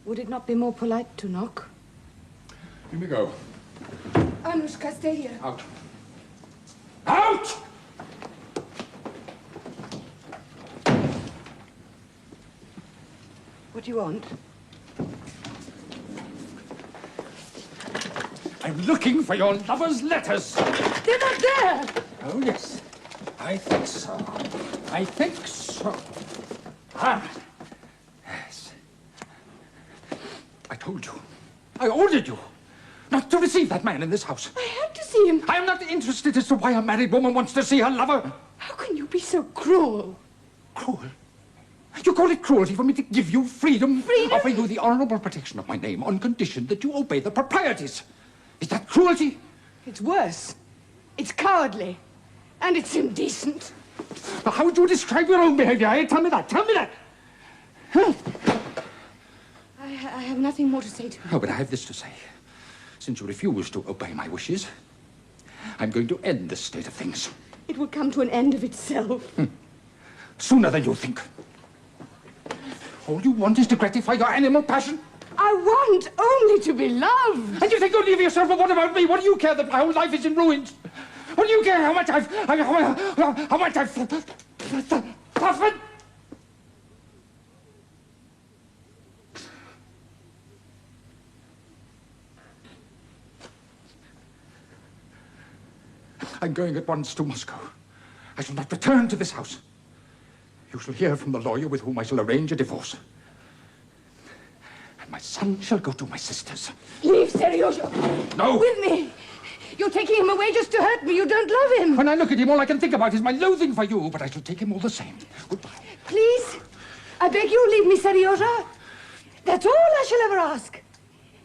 Would it not be more polite to knock? Here we go. Anushka, stay here. Out. Out! What do you want? I'm looking for your lover's letters. They're not there. Oh, yes. I think so. I think so. Ah. Yes. I told you. I ordered you not to receive that man in this house. I had to see him. I am not interested as to why a married woman wants to see her lover. How can you be so cruel? Cruel? You call it cruelty for me to give you freedom? Freedom? Offer you the honorable protection of my name on condition that you obey the proprieties. Is that cruelty? It's worse. It's cowardly. And it's indecent. Now, how would you describe your own behavior, eh? Tell me that. Tell me that. Huh? I have nothing more to say to you. No, but I have this to say. Since you refuse to obey my wishes, I'm going to end this state of things. It will come to an end of itself. Sooner than you think. All you want is to gratify your animal passion? I want only to be loved. And you think only of yourself, but what about me? What do you care that my whole life is in ruins? What do you care how much I've suffered? I'm going at once to Moscow. I shall not return to this house. You shall hear from the lawyer with whom I shall arrange a divorce. And my son shall go to my sister's. Leave Seryozha. No. With me. You're taking him away just to hurt me. You don't love him. When I look at him, all I can think about is my loathing for you, but I shall take him all the same. Goodbye. Please, I beg you, leave me, Seryozha. That's all I shall ever ask.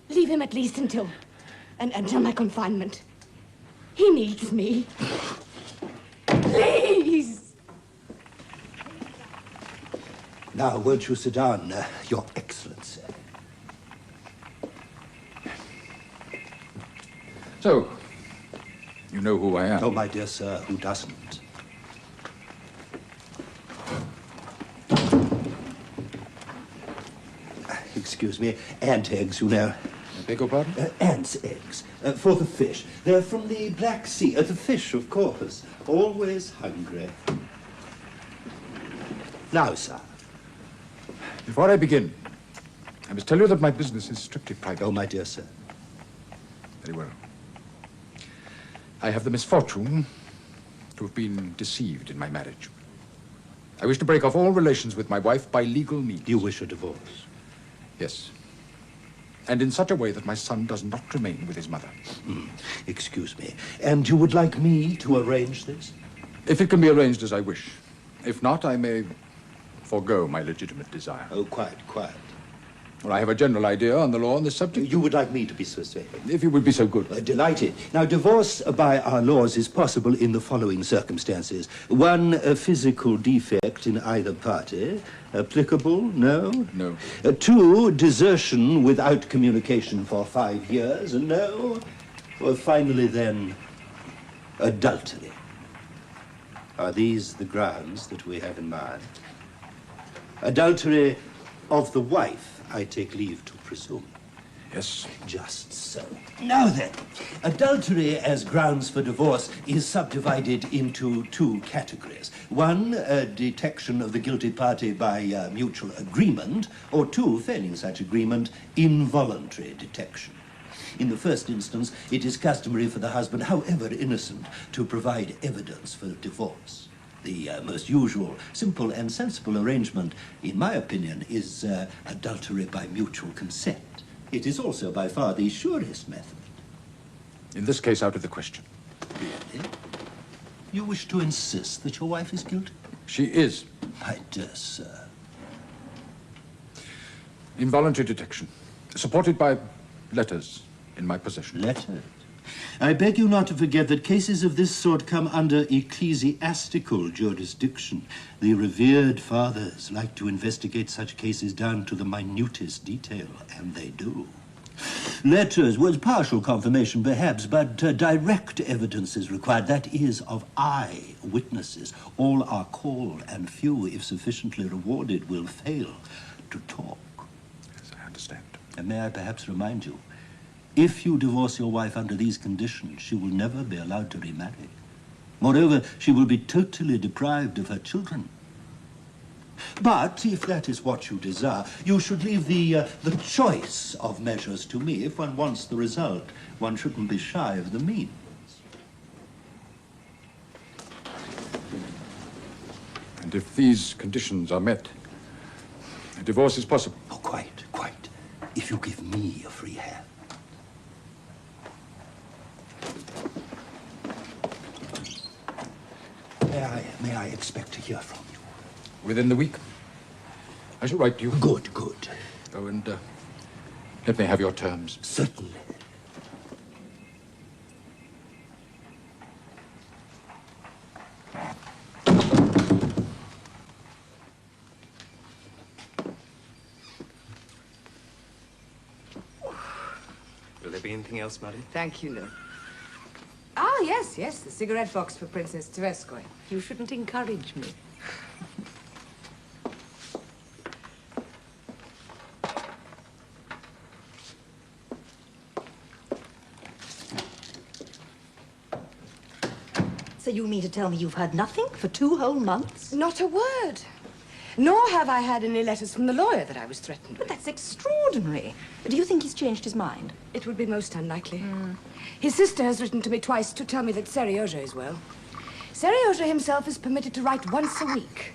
Leave him at least until my confinement. He needs me. Please. Now, won't you sit down, Your Excellency? So, you know who I am? Oh, my dear sir, who doesn't? Excuse me, ant eggs, you know. I beg your pardon? Ants' eggs, for the fish. They're from the Black Sea. The fish, of course. Always hungry. Now, sir. Before I begin, I must tell you that my business is strictly private. Oh, my dear sir. Very well. I have the misfortune to have been deceived in my marriage. I wish to break off all relations with my wife by legal means. You wish a divorce? Yes. And in such a way that my son does not remain with his mother. Excuse me. And you would like me to arrange this? If it can be arranged as I wish. If not, I may forego my legitimate desire. Oh, quite. Well, I have a general idea on the law on this subject. You would like me to be persuaded? If you would be so good. Delighted. Now, divorce by our laws is possible in the following circumstances. One, a physical defect in either party. Applicable? No? No. Two, desertion without communication for 5 years. No. Well, finally, then, adultery. Are these the grounds that we have in mind? Adultery of the wife, I take leave to presume. Yes. Just so. Now then, adultery as grounds for divorce is subdivided into two categories. One, detection of the guilty party by mutual agreement, or two, failing such agreement, involuntary detection. In the first instance, it is customary for the husband, however innocent, to provide evidence for divorce. The most usual, simple and sensible arrangement, in my opinion, is adultery by mutual consent. It is also by far the surest method. In this case, out of the question. Really? You wish to insist that your wife is guilty? She is. My dear sir. Involuntary detection. Supported by letters in my possession. Letters? I beg you not to forget that cases of this sort come under ecclesiastical jurisdiction. The revered fathers like to investigate such cases down to the minutest detail, and they do. Letters was partial confirmation, perhaps, but direct evidence is required. That is, of eyewitnesses. All are called, and few, if sufficiently rewarded, will fail to talk. Yes, I understand. And may I perhaps remind you, if you divorce your wife under these conditions, she will never be allowed to remarry. Moreover, she will be totally deprived of her children. But if that is what you desire, you should leave the choice of measures to me. If one wants the result, one shouldn't be shy of the means. And if these conditions are met, a divorce is possible. Oh, quite, quite. If you give me a free hand. May I expect to hear from you? Within the week. I shall write to you. Good, good. Oh, and let me have your terms. Certainly. Will there be anything else, Muddy? Thank you, no. Ah, yes, yes, the cigarette box for Princess Tverskoy. You shouldn't encourage me. So you mean to tell me you've heard nothing for 2 whole months? Not a word. Nor have I had any letters from the lawyer that I was threatened But with. that's extraordinary. Do you think he's changed his mind? It would be most unlikely. His sister has written to me twice to tell me that Seryoja is well. Seryoja himself is permitted to write once a week.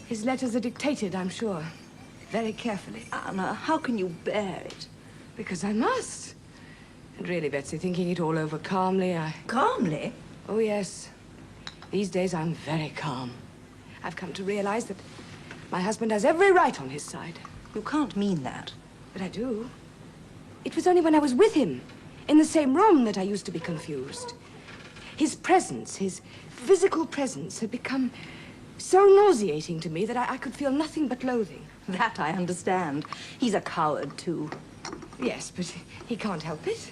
His letters are dictated, I'm sure, very carefully. Anna, how can you bear it? Because I must. And really, Betsy, thinking it all over calmly, Calmly? Oh, yes. These days, I'm very calm. I've come to realize that my husband has every right on his side. You can't mean that. But I do. It was only when I was with him, in the same room, that I used to be confused. His presence, his physical presence, had become so nauseating to me that I could feel nothing but loathing. That I understand. He's a coward, too. Yes, but he can't help it.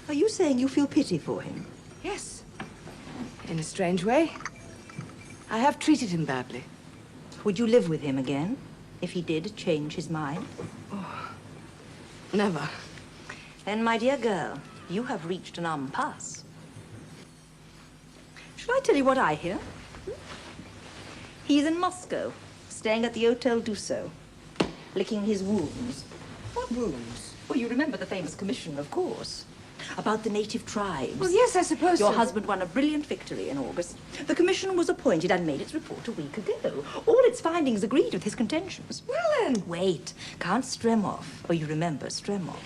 Are you saying you feel pity for him? Yes. In a strange way. I have treated him badly. Would you live with him again, if he did change his mind? Never. Then, my dear girl, you have reached an impasse. Shall I tell you what I hear? He's in Moscow, staying at the Hotel Dussault, licking his wounds. What wounds? Well, you remember the famous commission, of course, about the native tribes. Well, yes, I suppose Your so. husband won a brilliant victory in August. The commission was appointed and made its report a week ago. All its findings agreed with his contentions. Well, then. Wait, can't Stremov. Oh, you remember Stremov.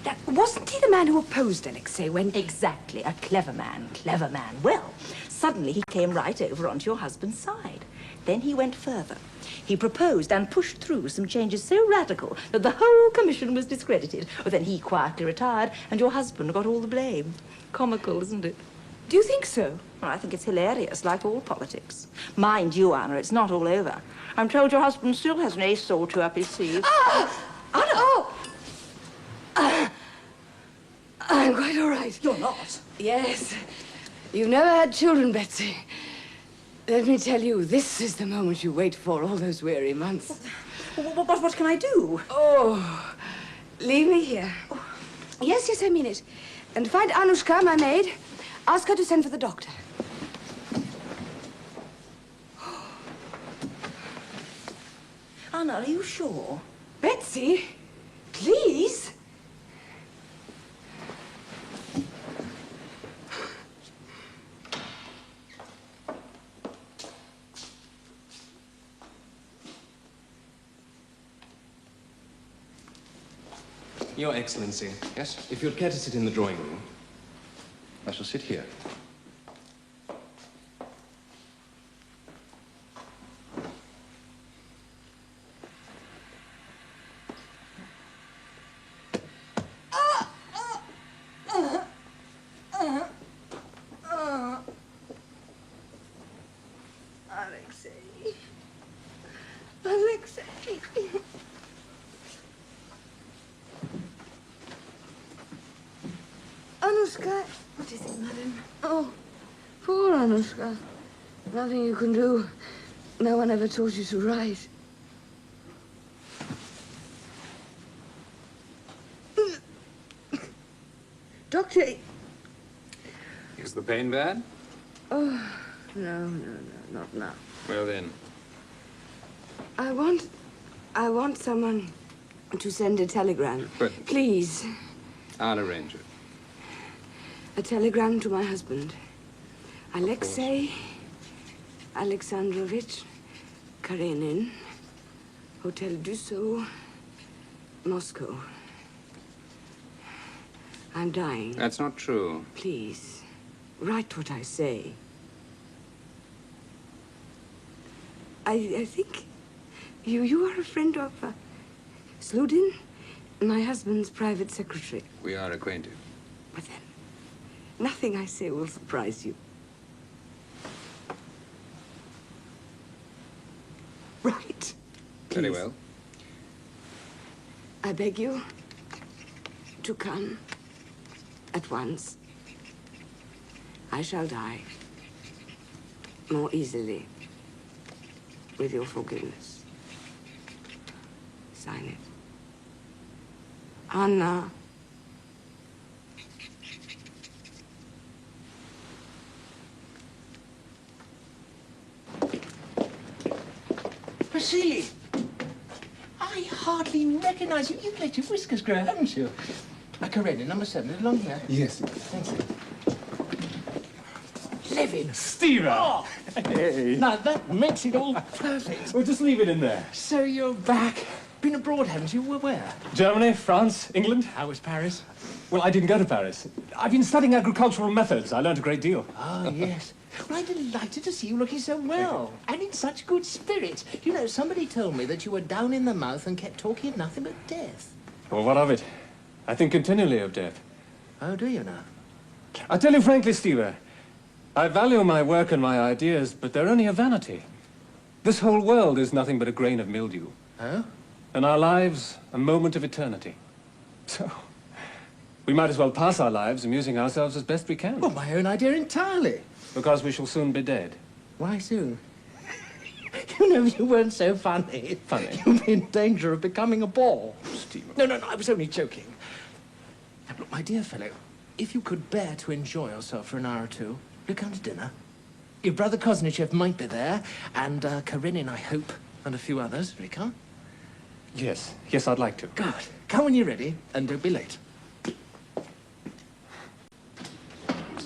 That wasn't he the man who opposed Alexei when... Exactly, a clever man, clever man. Well, suddenly he came right over onto your husband's side. Then he went further. He proposed and pushed through some changes so radical that the whole commission was discredited. But then he quietly retired, and your husband got all the blame. Comical, isn't it? Do you think so? Well, I think it's hilarious, like all politics. Mind you, Anna, it's not all over. I'm told your husband still has an ace or two up his sleeve. Ah! Anna! Oh! I'm quite all right. You're not. Yes. You've never had children, Betsy. Let me tell you, this is the moment you wait for all those weary months. What can I do? Oh, leave me here. Yes, yes, I mean it. And find Anushka, my maid. Ask her to send for the doctor. Anna, are you sure? Betsy, please. Your Excellency. Yes? If you'd care to sit in the drawing room. I shall sit here. Alexei. Alexei. Anushka. What is it, madam? Oh, poor Anushka. Nothing you can do. No one ever taught you to write. Doctor... Is the pain bad? Oh, no, not now. Well then. I want someone to send a telegram. But- Please. I'll arrange it. A telegram to my husband. Alexei Alexandrovich Karenin, Hotel Dussault, Moscow. I'm dying. That's not true. Please, write what I say. I think you are a friend of Sludin, my husband's private secretary. We are acquainted. But then, nothing I say will surprise you. Right. Very Please. well. I beg you to come at once. I shall die more easily with your forgiveness. Sign it. Anna. Vasily! I hardly recognize you. You've let your whiskers grow, haven't you? Karenina, number 7, along here. Yes. Thank you. Levin! Stiva! Oh. Hey. Now, that makes it all perfect. We'll just leave it in there. So you're back. Been abroad, haven't you? Where? Germany, France, England. How was Paris? Well, I didn't go to Paris. I've been studying agricultural methods. I learned a great deal. Oh, yes. Well, I'm delighted to see you looking so well. And in such good spirits. You know, somebody told me that you were down in the mouth and kept talking of nothing but death. Well, what of it? I think continually of death. Oh, do you now? I tell you frankly, Stiva, I value my work and my ideas, but they're only a vanity. This whole world is nothing but a grain of mildew. Oh? And our lives, a moment of eternity. So, we might as well pass our lives amusing ourselves as best we can. Well, my own idea entirely. Because we shall soon be dead. Why soon? You know, if you weren't so funny. Funny? You'd be in danger of becoming a bore. Stiva. No, I was only joking. Now, look, my dear fellow, if you could bear to enjoy yourself for an hour or two, do come to dinner. Your brother Koznichev might be there, and Karenin, I hope, and a few others. Will you come? Yes, I'd like to. Good. Come when you're ready, and don't be late. Mr.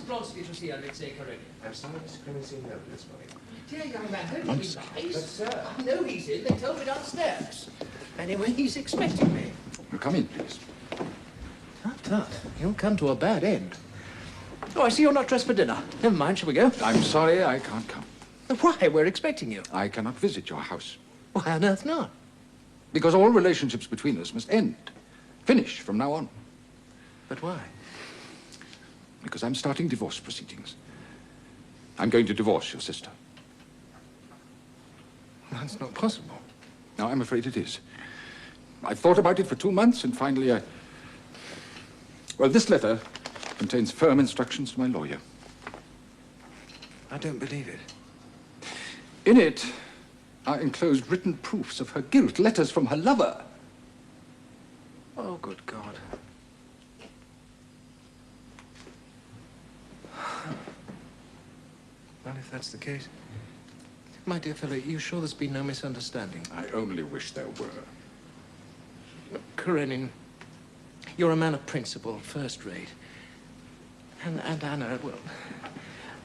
Bronsky to see Alexei Karenin. I'm sorry, Mr. Karenin, no, this morning. Dear young man, don't you be nice. But, sir, I know he's in. They told me downstairs. Anyway, he's expecting me. Well, come in, please. Tut. You'll come to a bad end. Oh, I see you're not dressed for dinner. Never mind, shall we go? I'm sorry I can't come. Why? We're expecting you. I cannot visit your house. Why on earth not? Because all relationships between us must end. Finish from now on. But why? Because I'm starting divorce proceedings. I'm going to divorce your sister. That's not possible. Now, I'm afraid it is. I've thought about it for 2 months, and finally well, this letter contains firm instructions to my lawyer. I don't believe it. In it are enclosed written proofs of her guilt, letters from her lover. Oh, good God. Well, if that's the case... My dear fellow, you sure there's been no misunderstanding? I only wish there were. Karenin, you're a man of principle, first rate. And Anna, well,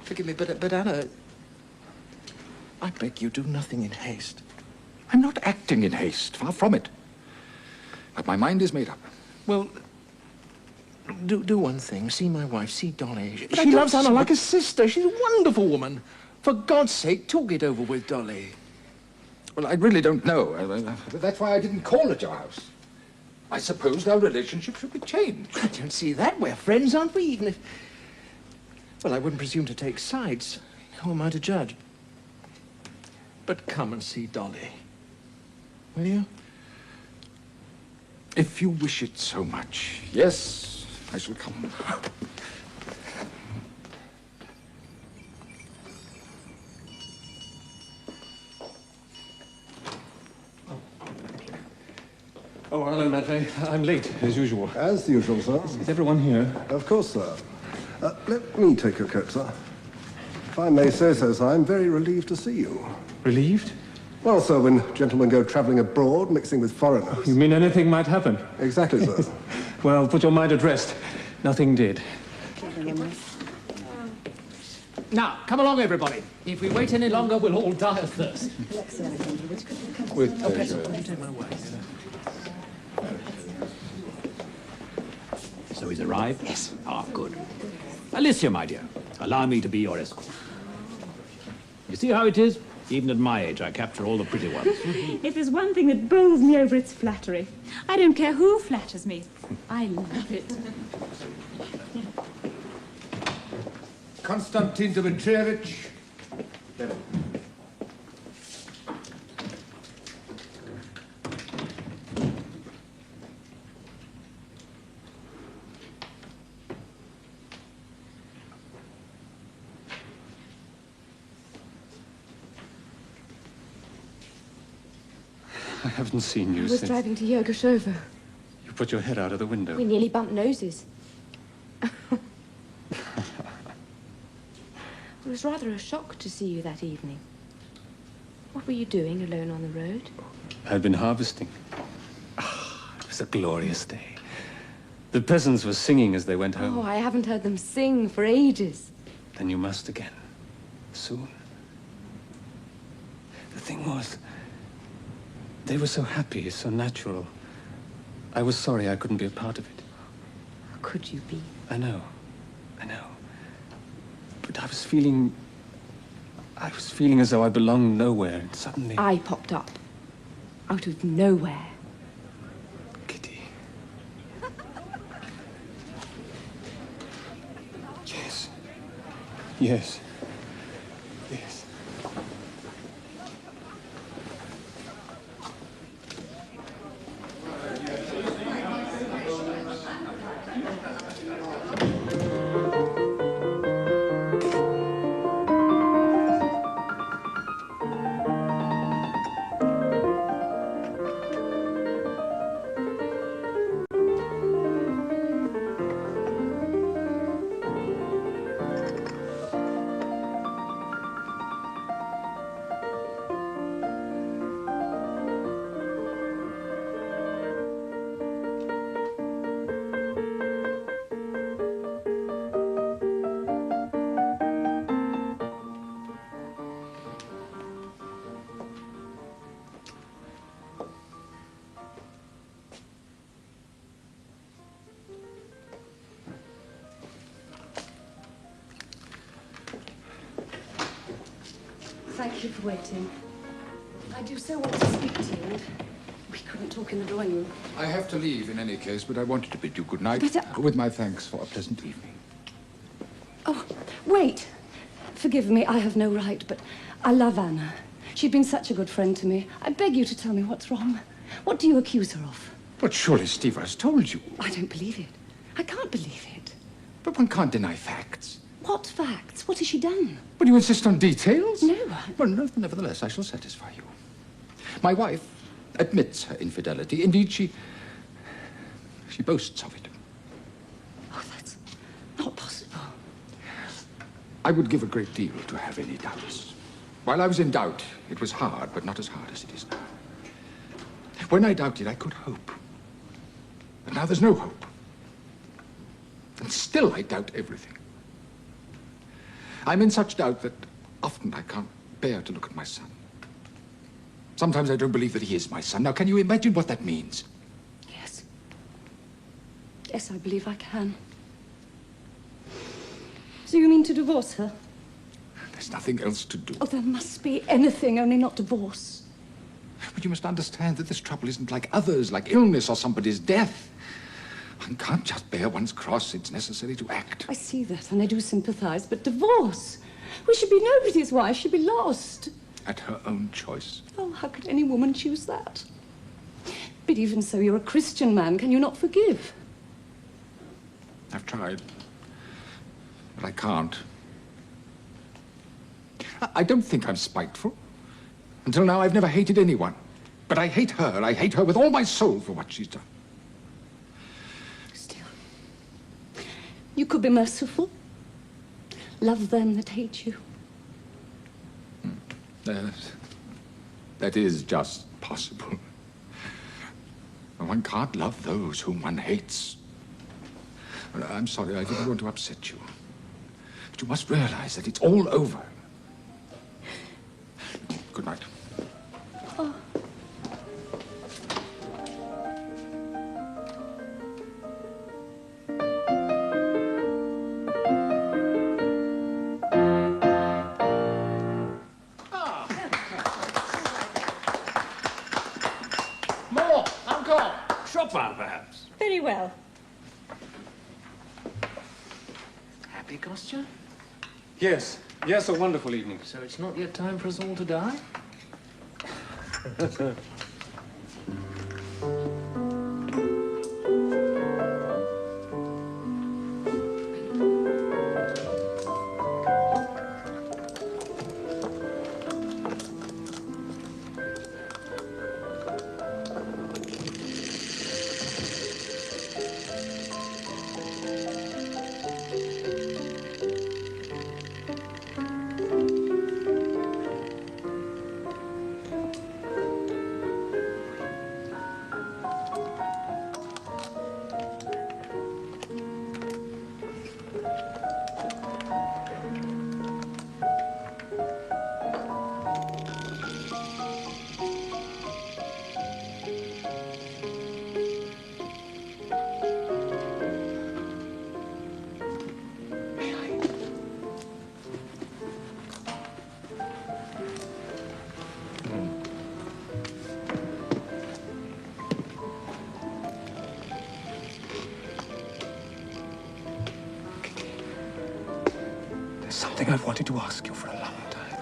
forgive me, but Anna, I beg you do nothing in haste. I'm not acting in haste, far from it. But my mind is made up. Well, do one thing. See my wife, see Dolly. But I She don't loves Anna see like a sister. She's a wonderful woman. For God's sake, talk it over with Dolly. Well, I really don't know. That's why I didn't call at your house. I supposed our relationship should be changed. I don't see that. We're friends, aren't we? Even if... Well, I wouldn't presume to take sides. Who am I to judge? But come and see Dolly. Will you? If you wish it so much, yes, I shall come. Oh, hello, Maitre. I'm late, as usual. As usual, sir. Is everyone here? Of course, sir. Let me take your coat, sir. If I may say so, sir, I'm very relieved to see you. Relieved? Well, sir, when gentlemen go travelling abroad, mixing with foreigners... You mean anything might happen? Exactly, sir. Well, put your mind at rest. Nothing did. Now, come along, everybody. If we wait any longer, we'll all die of thirst. With pleasure. So he's arrived? Yes. Ah, good. Alicia, my dear, allow me to be your escort. You see how it is? Even at my age, I capture all the pretty ones. If there's one thing that bowls me over, it's flattery. I don't care who flatters me. I love it. Konstantin Dmitrievich. Levin. I haven't seen you I was since... driving to Yergashova. You put your head out of the window. We nearly bumped noses. It was rather a shock to see you that evening. What were you doing alone on the road? I'd been harvesting. Ah, it was a glorious day. The peasants were singing as they went home. Oh, I haven't heard them sing for ages. Then you must again. Soon. The thing was, they were so happy, so natural. I was sorry I couldn't be a part of it. How could you be? I know. I know. But I was feeling as though I belonged nowhere, and suddenly... I popped up. Out of nowhere. Kitty. Yes. Yes. Yes. Thank you for waiting. I do so want to speak to you, and we couldn't talk in the drawing room. I have to leave in any case, but I wanted to bid you good night, But, with my thanks for a pleasant evening. Oh, wait. Forgive me, I have no right, but I love Anna. She'd been such a good friend to me. I beg you to tell me what's wrong. What do you accuse her of? But surely Stiva has told you. I don't believe it. I can't believe it. But one can't deny facts. What facts? What has she done? Will you insist on details? No. Well, nevertheless, I shall satisfy you. My wife admits her infidelity. Indeed, she boasts of it. Oh, that's not possible. I would give a great deal to have any doubts. While I was in doubt, it was hard, but not as hard as it is now. When I doubted, I could hope. But now there's no hope. And still I doubt everything. I'm in such doubt that often I can't bear to look at my son. Sometimes I don't believe that he is my son. Now, can you imagine what that means? Yes. Yes, I believe I can. So you mean to divorce her? There's nothing else to do. Oh, there must be anything, only not divorce. But you must understand that this trouble isn't like others, like illness or somebody's death. One can't just bear one's cross. It's necessary to act. I see that, and I do sympathize, but divorce? We should be nobody's wife. She'd be lost. At her own choice. Oh, how could any woman choose that? But even so, you're a Christian man. Can you not forgive? I've tried. But I can't. I don't think I'm spiteful. Until now, I've never hated anyone. But I hate her. I hate her with all my soul for what she's done. Still, you could be merciful. Love them that hate you. That is just possible. One can't love those whom one hates. I'm sorry, I didn't want to upset you. But you must realize that it's all over. Good night. Oh. More! Encore! Chopin, perhaps. Very well. Happy, Kostya? Yes, yes, a wonderful evening. So it's not yet time for us all to die? Something I've wanted to ask you for a long time.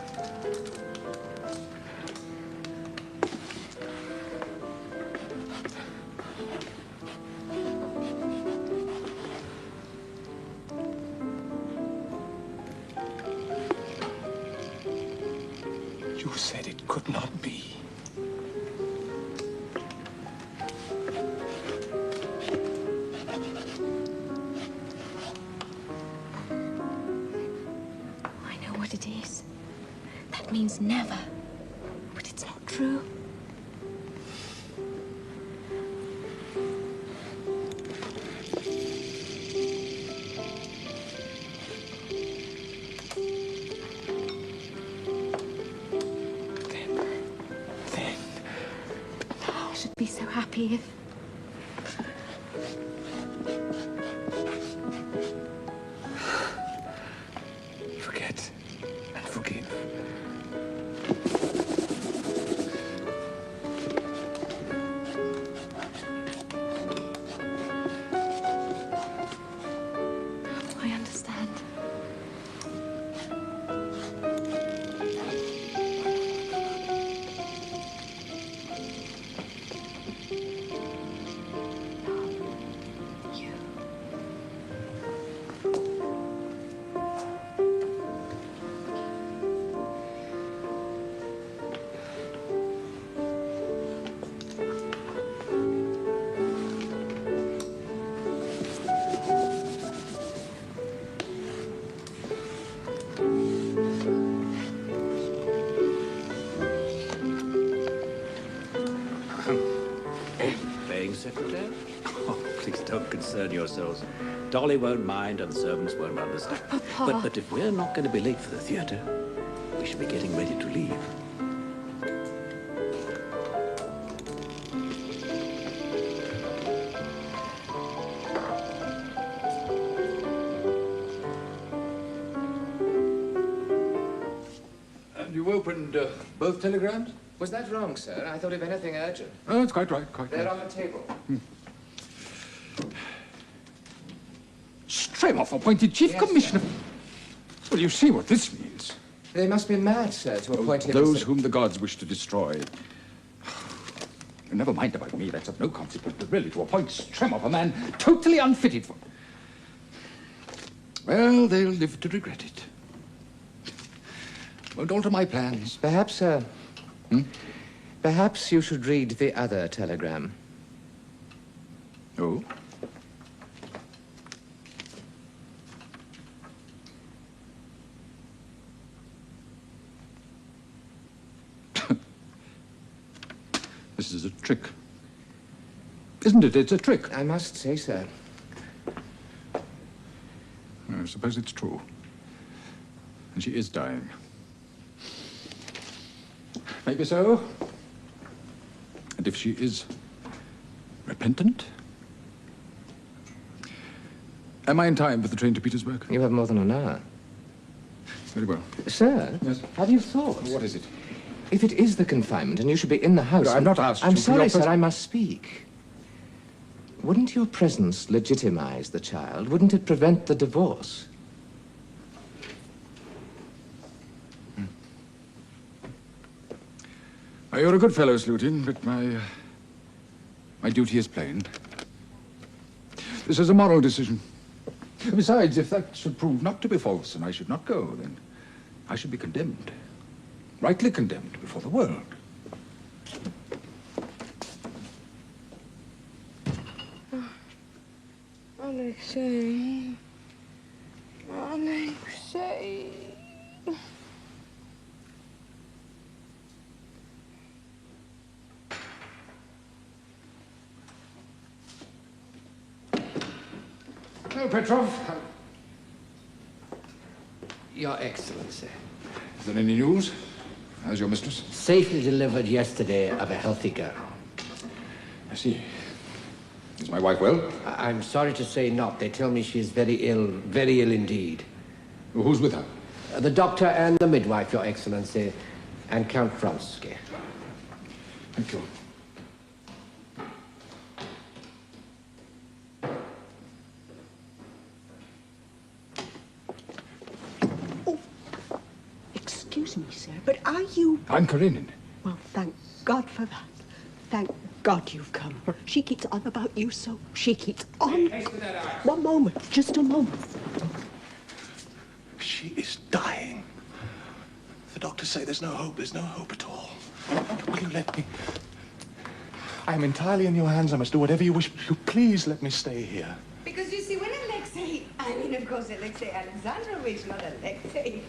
You said it could not be. What it is. That means never. But it's not true. Then. I should be so happy if... Forget and forgive. I understand. Secretary? Oh, please don't concern yourselves. Dolly won't mind and the servants won't understand. Papa. But if we're not going to be late for the theatre, we should be getting ready to leave. And you opened both telegrams? Was that wrong, sir? I thought if anything urgent. Oh, it's quite right, quite They're right. on the table. Stremoff appointed Chief Yes, Commissioner. Well, you see what this means. They must be mad, sir, to appoint him Those as whom the gods wish to destroy. Never mind about me, that's of no consequence, but really to appoint Stremoff, a man totally unfitted for... Well, they'll live to regret it. Won't alter my plans. Perhaps Perhaps you should read the other telegram. Oh? This is a trick. Isn't it? It's a trick. I must say so. I suppose it's true. And she is dying. Maybe so. And if she is repentant? Am I in time for the train to Petersburg? You have more than an hour. Very well. Sir, Yes? have you thought? What is it? If it is the confinement and you should be in the house... No, I'm not asked I'm to, sorry, sir, I must speak. Wouldn't your presence legitimize the child? Wouldn't it prevent the divorce? You're a good fellow, Slutin, but my duty is plain. This is a moral decision. Besides, if that should prove not to be false and I should not go, then I should be condemned. Rightly condemned before the world. Alexei. Alexei. Hello, Petrov. Your Excellency. Is there any news? How's your mistress? Safely delivered yesterday of a healthy girl. I see. Is my wife well? I'm sorry to say not. They tell me she is very ill indeed. Well, who's with her? The doctor and the midwife, Your Excellency, and Count Vronsky. Thank you. Excuse me, sir, but are you... I'm Karenin. Well, thank God for that. Thank God you've come. She keeps on about you, so she keeps on. One moment, just a moment. She is dying. The doctors say there's no hope at all. Will you let me? I am entirely in your hands. I must do whatever you wish. Will you please let me stay here? Because you see, when Alexei, I mean, of course, Alexei Alexandrovich, not Alexei.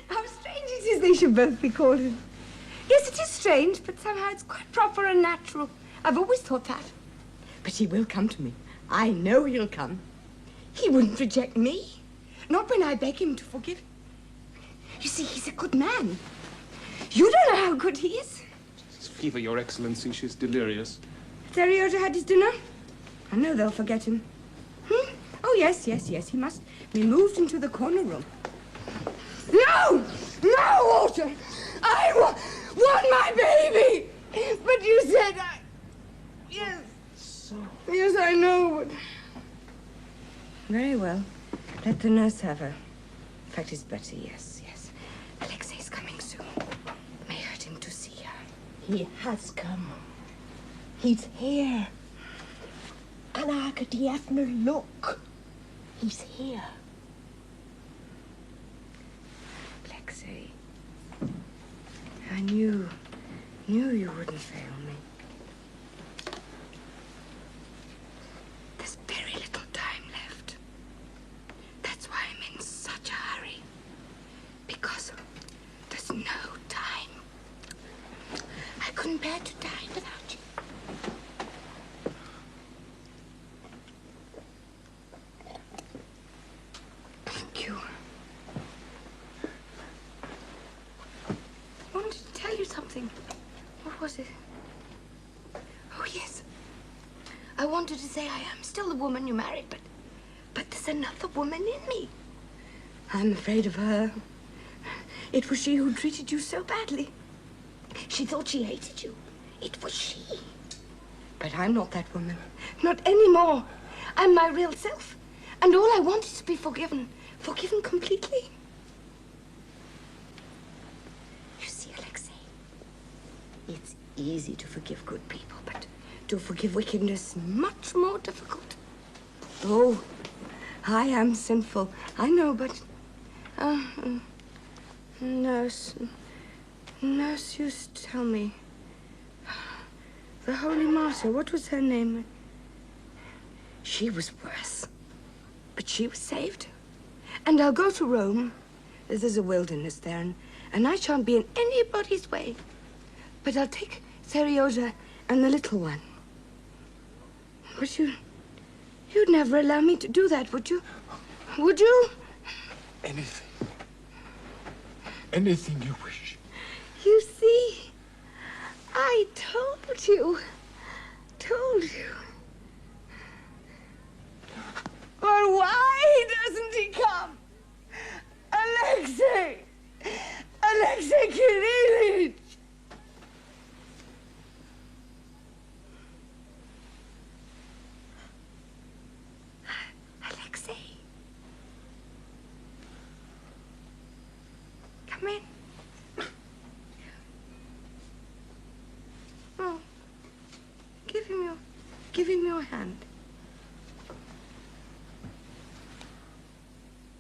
How strange it is they should both be called him. Yes, it is strange, but somehow it's quite proper and natural. I've always thought that. But he will come to me. I know he'll come. He wouldn't reject me. Not when I beg him to forgive. You see, he's a good man. You don't know how good he is. It's fever, Your Excellency. She's delirious. Teriota had his dinner. I know they'll forget him. Oh, yes. He must be moved into the corner room. No! No, Walter! I want my baby! But you said Yes. Yes, I know, but... Very well. Let the nurse have her. In fact, it's better, yes. Alexei's coming soon. May hurt him to see her. He has come. He's here. Anna Agadievna, look. He's here. Alexei, I knew you wouldn't fail me. There's very little time left. That's why I'm in such a hurry. Because there's no time. I couldn't bear to die without you. Thank you. I wanted to tell you something. What was it? Oh, yes. I wanted to say I am still the woman you married, but there's another woman in me. I'm afraid of her. It was she who treated you so badly. She thought she hated you. It was she. But I'm not that woman. Not anymore. I'm my real self. And all I want is to be forgiven. Forgiven completely. You see, Alexei, it's easy to forgive good people, but to forgive wickedness, much more difficult. Oh, I am sinful. I know, but... Nurse used to tell me The Holy Martyr, what was her name? She was worse. But she was saved. And I'll go to Rome. There's a wilderness there, and I shan't be in anybody's way. But I'll take Serioja and the little one. But you'd never allow me to do that, would you? Would you? Anything. Anything you wish. You see, I told you. Told you. But why doesn't he come? Alexei! Alexei Kirillitch! Alexei. Come in. Oh. Give him your hand.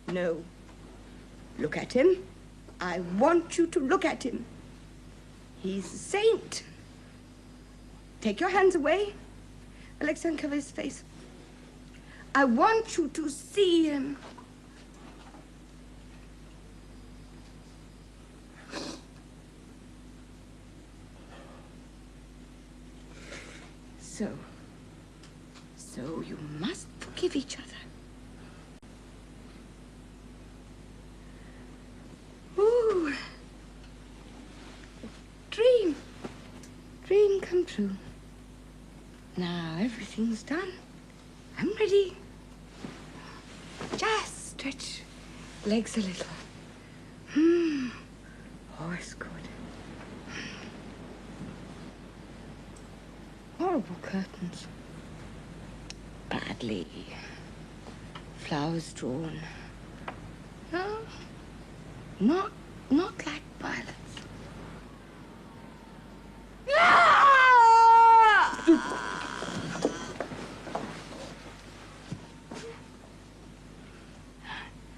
No. Look at him. I want you to look at him. He's a saint. Take your hands away. Alexei, uncover his face. I want you to see him. So you must forgive each other. Ooh. Dream come true. Now everything's done. I'm ready. Just stretch legs a little. Oh, it's good. Horrible curtains. Badly. Flowers drawn. No, not like violets.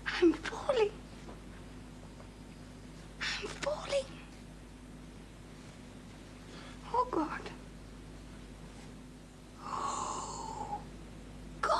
I'm falling. I'm falling. Oh, God. Oh, God.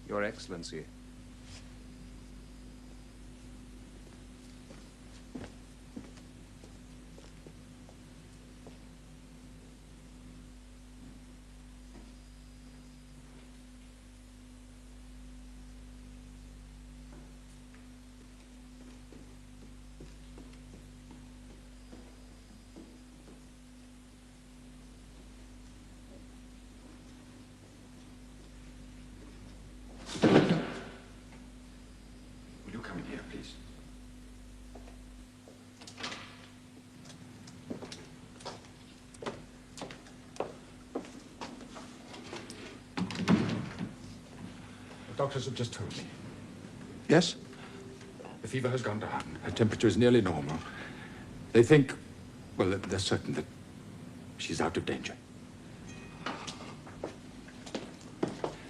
Your Excellency. Will you come in here, please? Doctors have just told me. Yes? The fever has gone down. Her temperature is nearly normal. They think, well, they're certain that she's out of danger.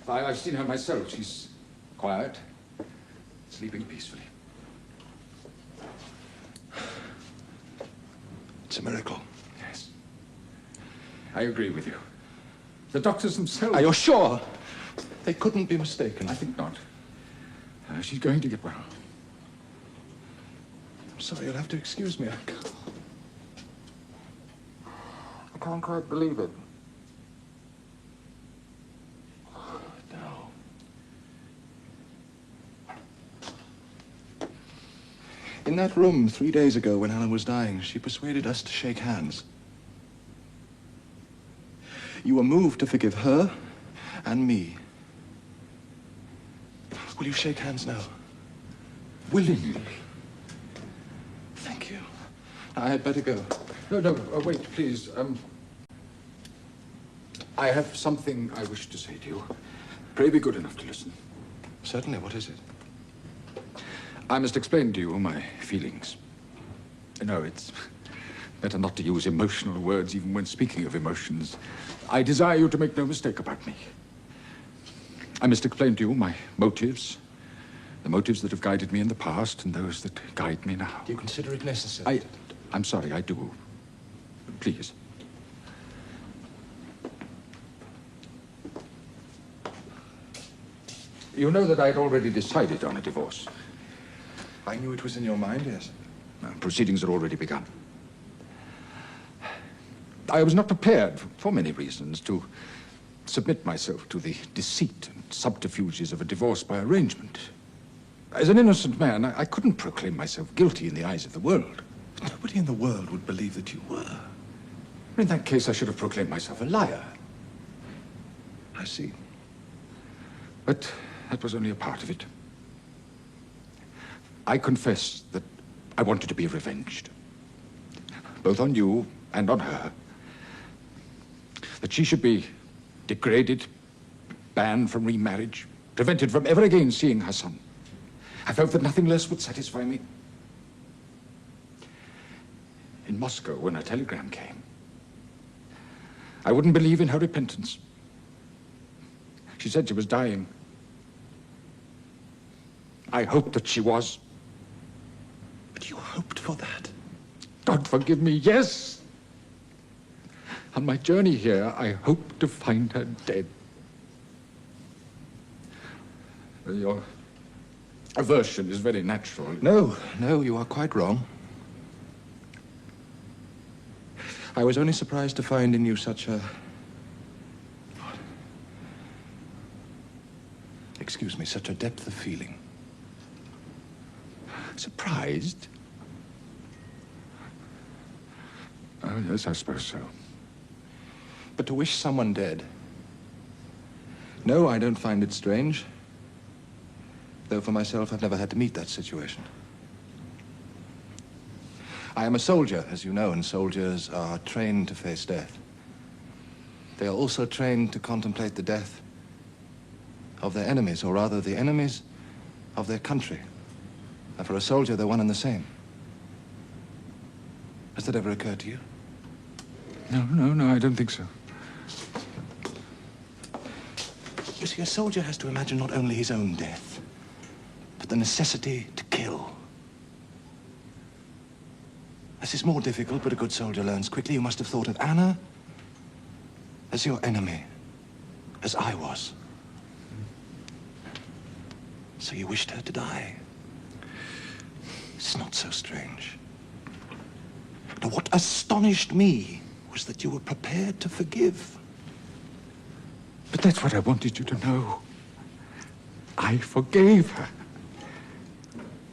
I've seen her myself. She's quiet, sleeping peacefully. It's a miracle. Yes. I agree with you. The doctors themselves... Are you sure? They couldn't be mistaken. I think not. She's going to get well. I'm sorry, you'll have to excuse me. I can't quite believe it. No. In that room 3 days ago when Helen was dying, she persuaded us to shake hands. You were moved to forgive her and me. Will you shake hands now? Willingly. Thank you. I had better go. No, wait, please. I have something I wish to say to you. Pray be good enough to listen. Certainly. What is it? I must explain to you my feelings. No, it's better not to use emotional words even when speaking of emotions. I desire you to make no mistake about me. I must explain to you my motives, the motives that have guided me in the past and those that guide me now. Do you consider it necessary? I'm sorry, I do. Please. You know that I had already decided on a divorce. I knew it was in your mind, yes. Proceedings had already begun. I was not prepared, for many reasons, to submit myself to the deceit and subterfuges of a divorce by arrangement. As an innocent man, I couldn't proclaim myself guilty in the eyes of the world. But nobody in the world would believe that you were. In that case, I should have proclaimed myself a liar. I see. But that was only a part of it. I confess that I wanted to be revenged, both on you and on her. That she should be degraded, banned from remarriage, prevented from ever again seeing her son. I felt that nothing less would satisfy me. In Moscow, when a telegram came, I wouldn't believe in her repentance. She said she was dying. I hoped that she was. But you hoped for that? God forgive me, yes! On my journey here, I hoped to find her dead. Your aversion is very natural. No, you are quite wrong. I was only surprised to find in you such a... Excuse me, such a depth of feeling. Surprised? Oh, yes, I suppose so. But to wish someone dead... No, I don't find it strange. Though for myself, I've never had to meet that situation. I am a soldier, as you know, and soldiers are trained to face death. They are also trained to contemplate the death of their enemies, or rather, the enemies of their country. And for a soldier, they're one and the same. Has that ever occurred to you? No, I don't think so. You see, a soldier has to imagine not only his own death, but the necessity to kill. This is more difficult, but a good soldier learns quickly. You must have thought of Anna as your enemy, as I was. So you wished her to die. It's not so strange. Now, what astonished me was that you were prepared to forgive. But that's what I wanted you to know. I forgave her.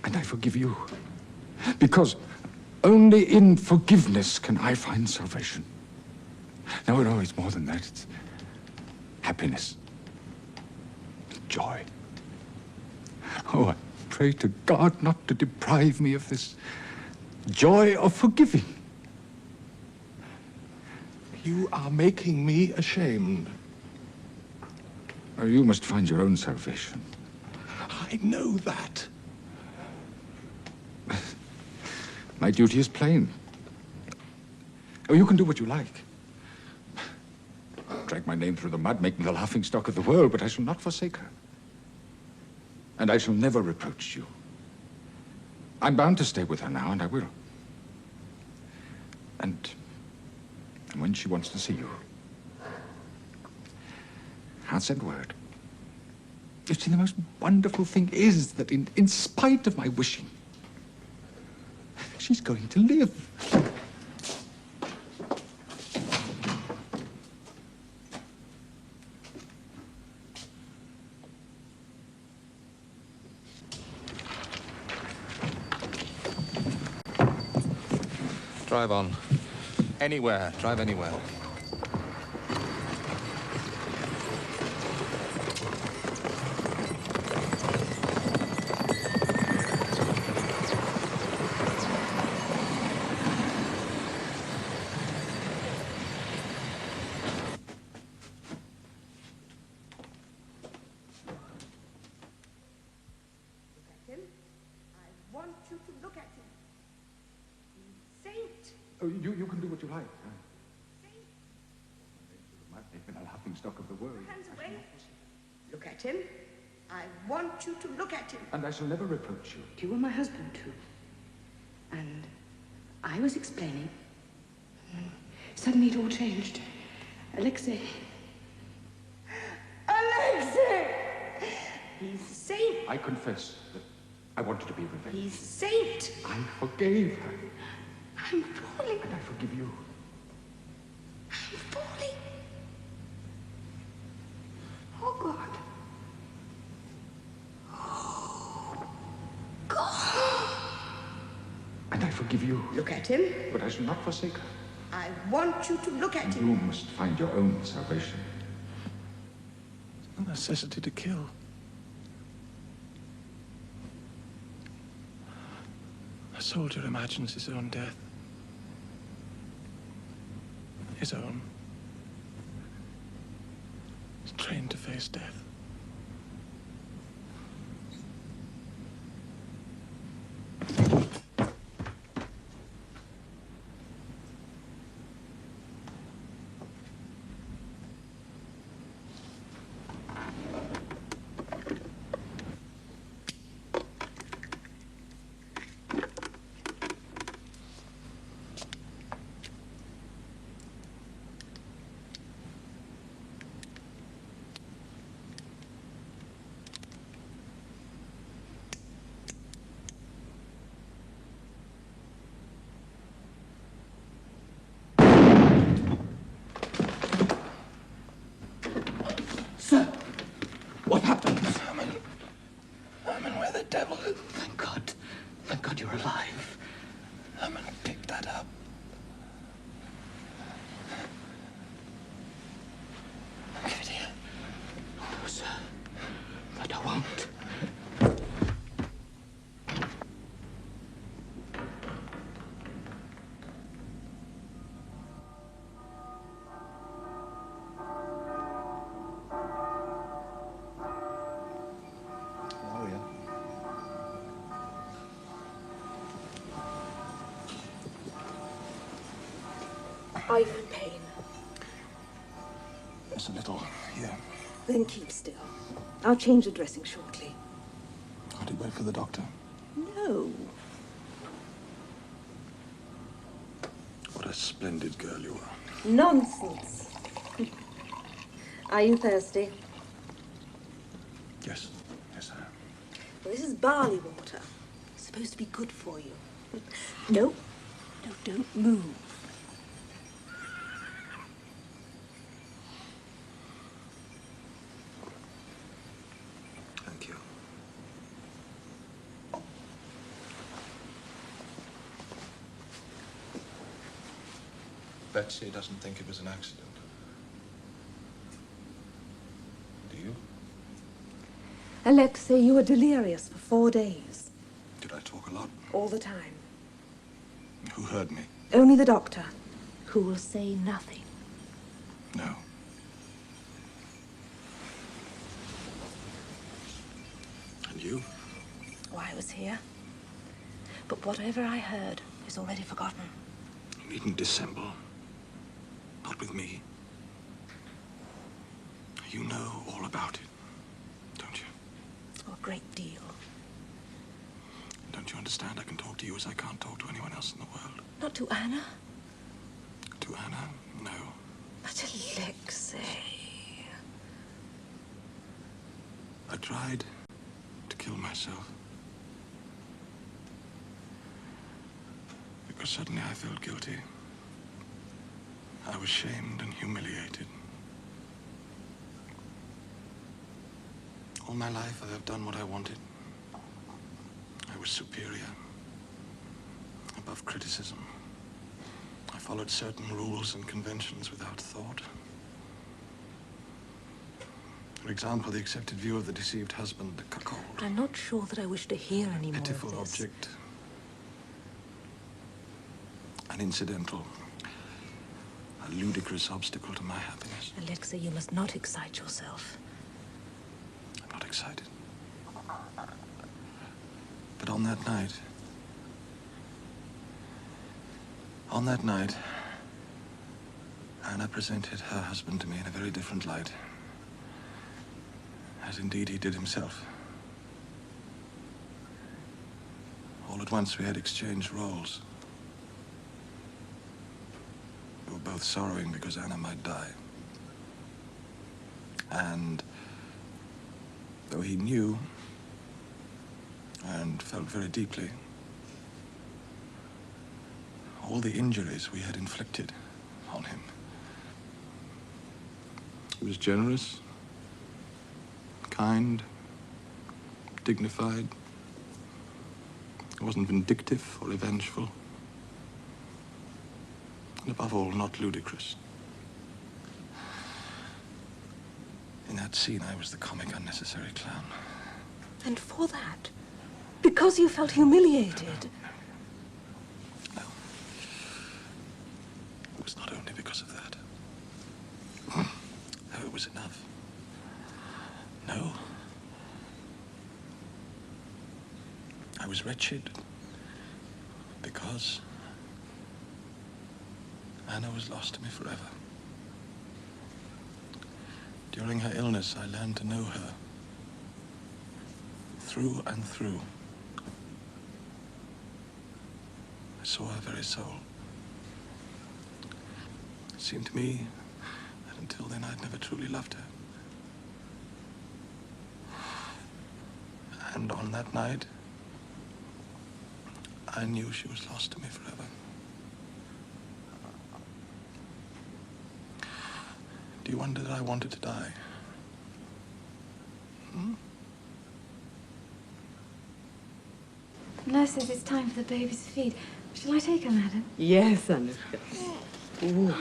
And I forgive you. Because only in forgiveness can I find salvation. No, it's more than that. It's happiness. Joy. Oh, I pray to God not to deprive me of this joy of forgiving. You are making me ashamed. Oh, you must find your own salvation. I know that. My duty is plain. Oh, you can do what you like. Drag my name through the mud, make me the laughingstock of the world, but I shall not forsake her. And I shall never reproach you. I'm bound to stay with her now, and I will. And when she wants to see you, I'll send word. You see, the most wonderful thing is that in spite of my wishing, she's going to live. Drive on. Anywhere. Drive anywhere. I want you to look at him. Saint. Oh, you can do what you like. Make me the laughingstock of the world. Hands away. Look at him. I want you to look at him. And I shall never reproach you. You were my husband, too. And I was explaining. Suddenly it all changed. Alexei. Alexei! He's a saint. I confess that I wanted to be revenged. He's a saint. I forgave her. I'm falling. And I forgive you. I'm falling. Oh, God. Oh, God. And I forgive you. Look at him. But I shall not forsake her. I want you to look at And him. you must find your own salvation. No necessity to kill. A soldier imagines his own death. His own. He's trained to face death. Sir, what happened? Herman, where the devil? Thank God. Thank God you're alive. Herman, pick that up. Give it here. No, sir. But I won't. Are you in pain? It's a little, yeah. Then keep still. I'll change the dressing shortly. I'll wait for the doctor. No. What a splendid girl you are. Nonsense. Are you thirsty? Yes. Yes, I am. Well, this is barley water. It's supposed to be good for you. No. No, don't move. Thank you. Betsy doesn't think it was an accident. Do you? Alexei, you were delirious for 4 days. Did I talk a lot? All the time. Who heard me? Only the doctor, who will say nothing. No. And you? Oh, I was here. But whatever I heard is already forgotten. You needn't dissemble. Not with me. You know all about it, don't you? Oh, a great deal. Don't you understand? I can talk to you as I can't talk to anyone else in the world. Not to Anna? To Anna? No. But Alexei. I tried to kill myself. Because suddenly I felt guilty. I was shamed and humiliated. All my life I have done what I wanted. I was superior, above criticism. I followed certain rules and conventions without thought. For example, the accepted view of the deceived husband, the cuckold. I'm not sure that I wish to hear any more Pitiful of this. object. An incidental, a ludicrous obstacle to my happiness. Alexei, you must not excite yourself. I'm not excited. But on that night, Anna presented her husband to me in a very different light. As indeed he did himself. All at once we had exchanged roles. We were both sorrowing because Anna might die. And though he knew and felt very deeply all the injuries we had inflicted on him, he was generous, kind, dignified. He wasn't vindictive or revengeful. And above all, not ludicrous. In that scene, I was the comic, unnecessary clown. And for that? Because you felt humiliated? No. It was not only because of that. No, it was enough. No. I was wretched because Anna was lost to me forever. During her illness, I learned to know her through and through. I saw her very soul. It seemed to me that until then I'd never truly loved her. And on that night, I knew she was lost to me forever. Do you wonder that I wanted to die? Nurse says it's time for the baby's feed. Shall I take her, madam? Yes, Anna. Ooh.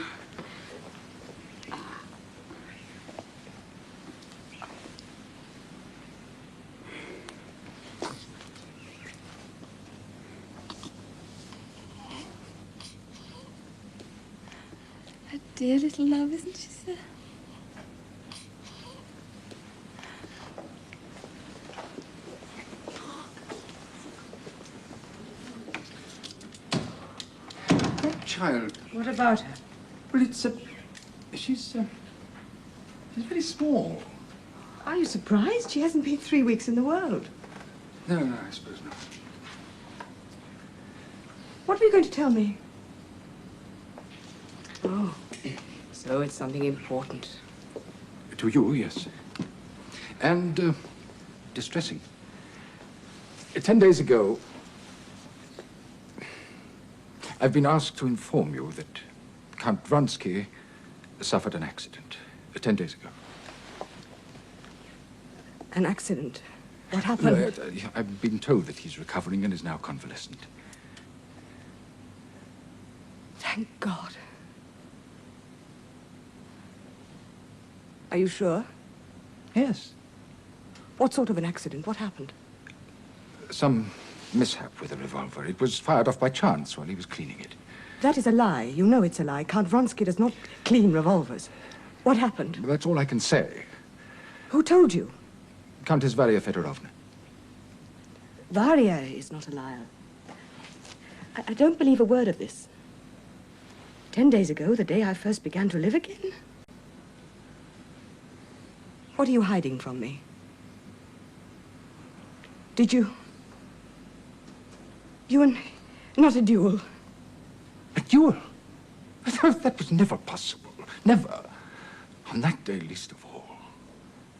A dear little love, isn't she, sir? Child. What about her? Well, she's very small. Are you surprised? She hasn't been 3 weeks in the world. No, I suppose not. What were you going to tell me? Oh, so it's something important. To you, yes. And distressing. 10 days ago, I've been asked to inform you that Count Vronsky suffered an accident 10 days ago. An accident? What happened? I've been told that he's recovering and is now convalescent. Thank God. Are you sure? Yes. What sort of an accident? What happened? Some mishap with a revolver. It was fired off by chance while he was cleaning it. That is a lie. You know it's a lie. Count Vronsky does not clean revolvers. What happened? That's all I can say. Who told you? Countess Varia Fedorovna. Varia is not a liar. I don't believe a word of this. 10 days ago, the day I first began to live again. What are you hiding from me? Did you... Not a duel. A duel? That was never possible. Never. On that day, least of all.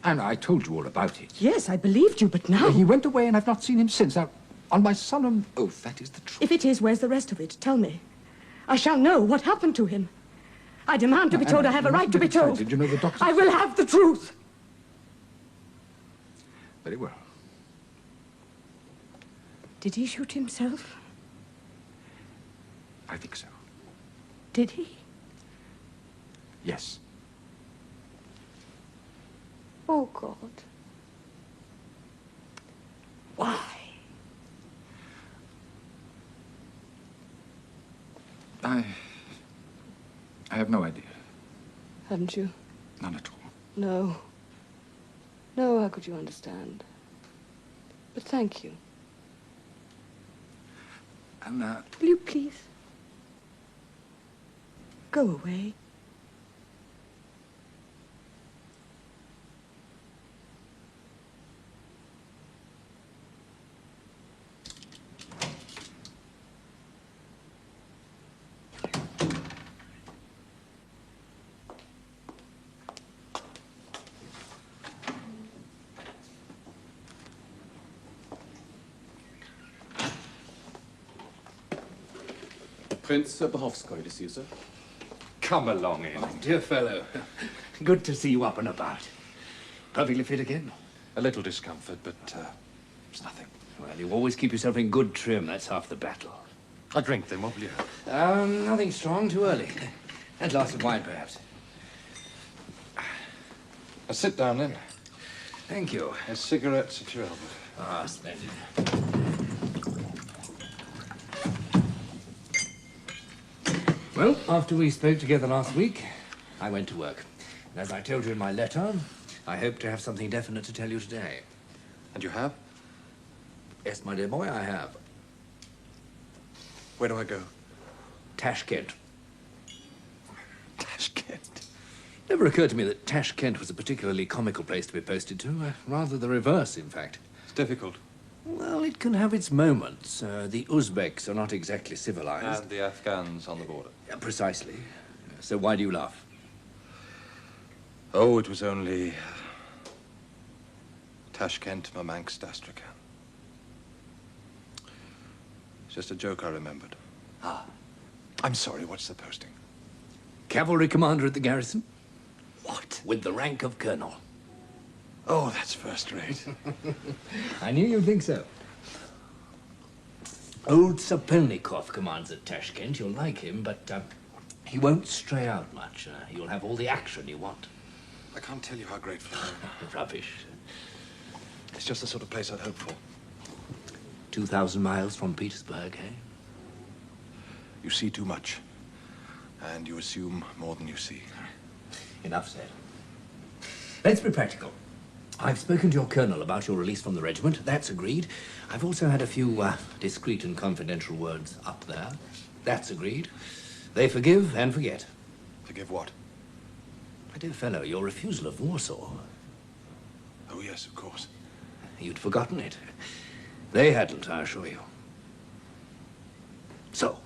And I told you all about it. Yes, I believed you, but now... He went away and I've not seen him since. Now, on my solemn oath, that is the truth. If it is, where's the rest of it? Tell me. I shall know what happened to him. I demand to be told. I have a right to be told. Did you know the doctor? I will have the truth. Very well. Did he shoot himself? I think so. Did he? Yes. Oh, God. Why? I have no idea. Haven't you? None at all. No. No, how could you understand? But thank you. And, will you please go away? Prince Bohovskoy to see you, sir. Come along in. Oh, dear fellow. Good to see you up and about. Perfectly fit again? A little discomfort, but it's nothing. Well, you always keep yourself in good trim. That's half the battle. A drink, then, what will you have? Nothing strong, too early. And a glass of wine, perhaps. Sit down, then. Thank you. A cigarette's at your elbow. Ah, splendid. Well, after we spoke together last week, I went to work. And as I told you in my letter, I hope to have something definite to tell you today. And you have? Yes, my dear boy, I have. Where do I go? Tashkent. Tashkent? Never occurred to me that Tashkent was a particularly comical place to be posted to. Rather the reverse, in fact. It's difficult. Well, it can have its moments. The Uzbeks are not exactly civilized. And the Afghans on the border. Precisely. So why do you laugh? Oh, it was only... Tashkent, Murmansk, Astrakhan. It's just a joke I remembered. Ah. I'm sorry, what's the posting? Cavalry commander at the garrison. What? With the rank of colonel. Oh, that's first rate. I knew you'd think so. Old Sapelnikov commands at Tashkent. You'll like him, but he won't stray out much. You'll have all the action you want. I can't tell you how grateful I am. Rubbish. It's just the sort of place I'd hoped for. 2,000 miles from Petersburg, eh? You see too much. And you assume more than you see. Enough said. Let's be practical. I've spoken to your colonel about your release from the regiment. That's agreed. I've also had a few discreet and confidential words up there. That's agreed. They forgive and forget. Forgive what? My dear fellow, your refusal of Warsaw. Oh, yes, of course. You'd forgotten it. They hadn't, I assure you. So,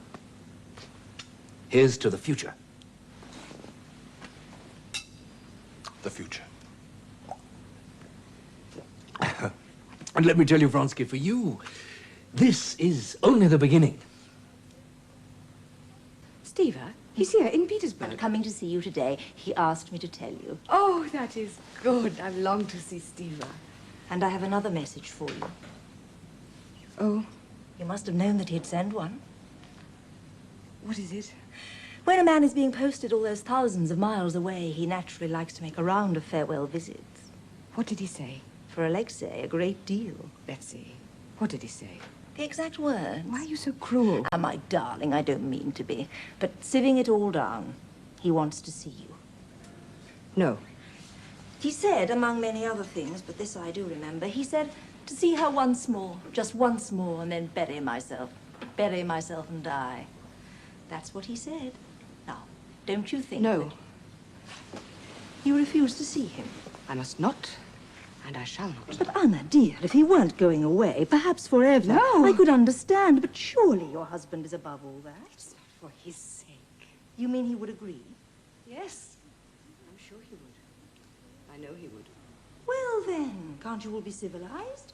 here's to the future. The future. And let me tell you, Vronsky, for you, this is only the beginning. Stiva, he's here in Petersburg. Coming to see you today. He asked me to tell you. Oh, that is good. I've longed to see Stiva. And I have another message for you. Oh? You must have known that he'd send one. What is it? When a man is being posted all those thousands of miles away, he naturally likes to make a round of farewell visits. What did he say? For Alexei, a great deal. Let's see. What did he say? The exact words. Why are you so cruel? Ah, my darling, I don't mean to be. But sieving it all down, he wants to see you. No. He said, among many other things, but this I do remember, he said, To see her once more, just once more, and then bury myself and die. That's what he said. Now, don't you think No. that you refuse to see him? I must not, and I shall not. But Anna, dear, if he weren't going away, perhaps forever, No. I could understand, but surely your husband is above all that. It's not for his sake. You mean he would agree? Yes, I'm sure he would. I know he would. Well, then, can't you all be civilized?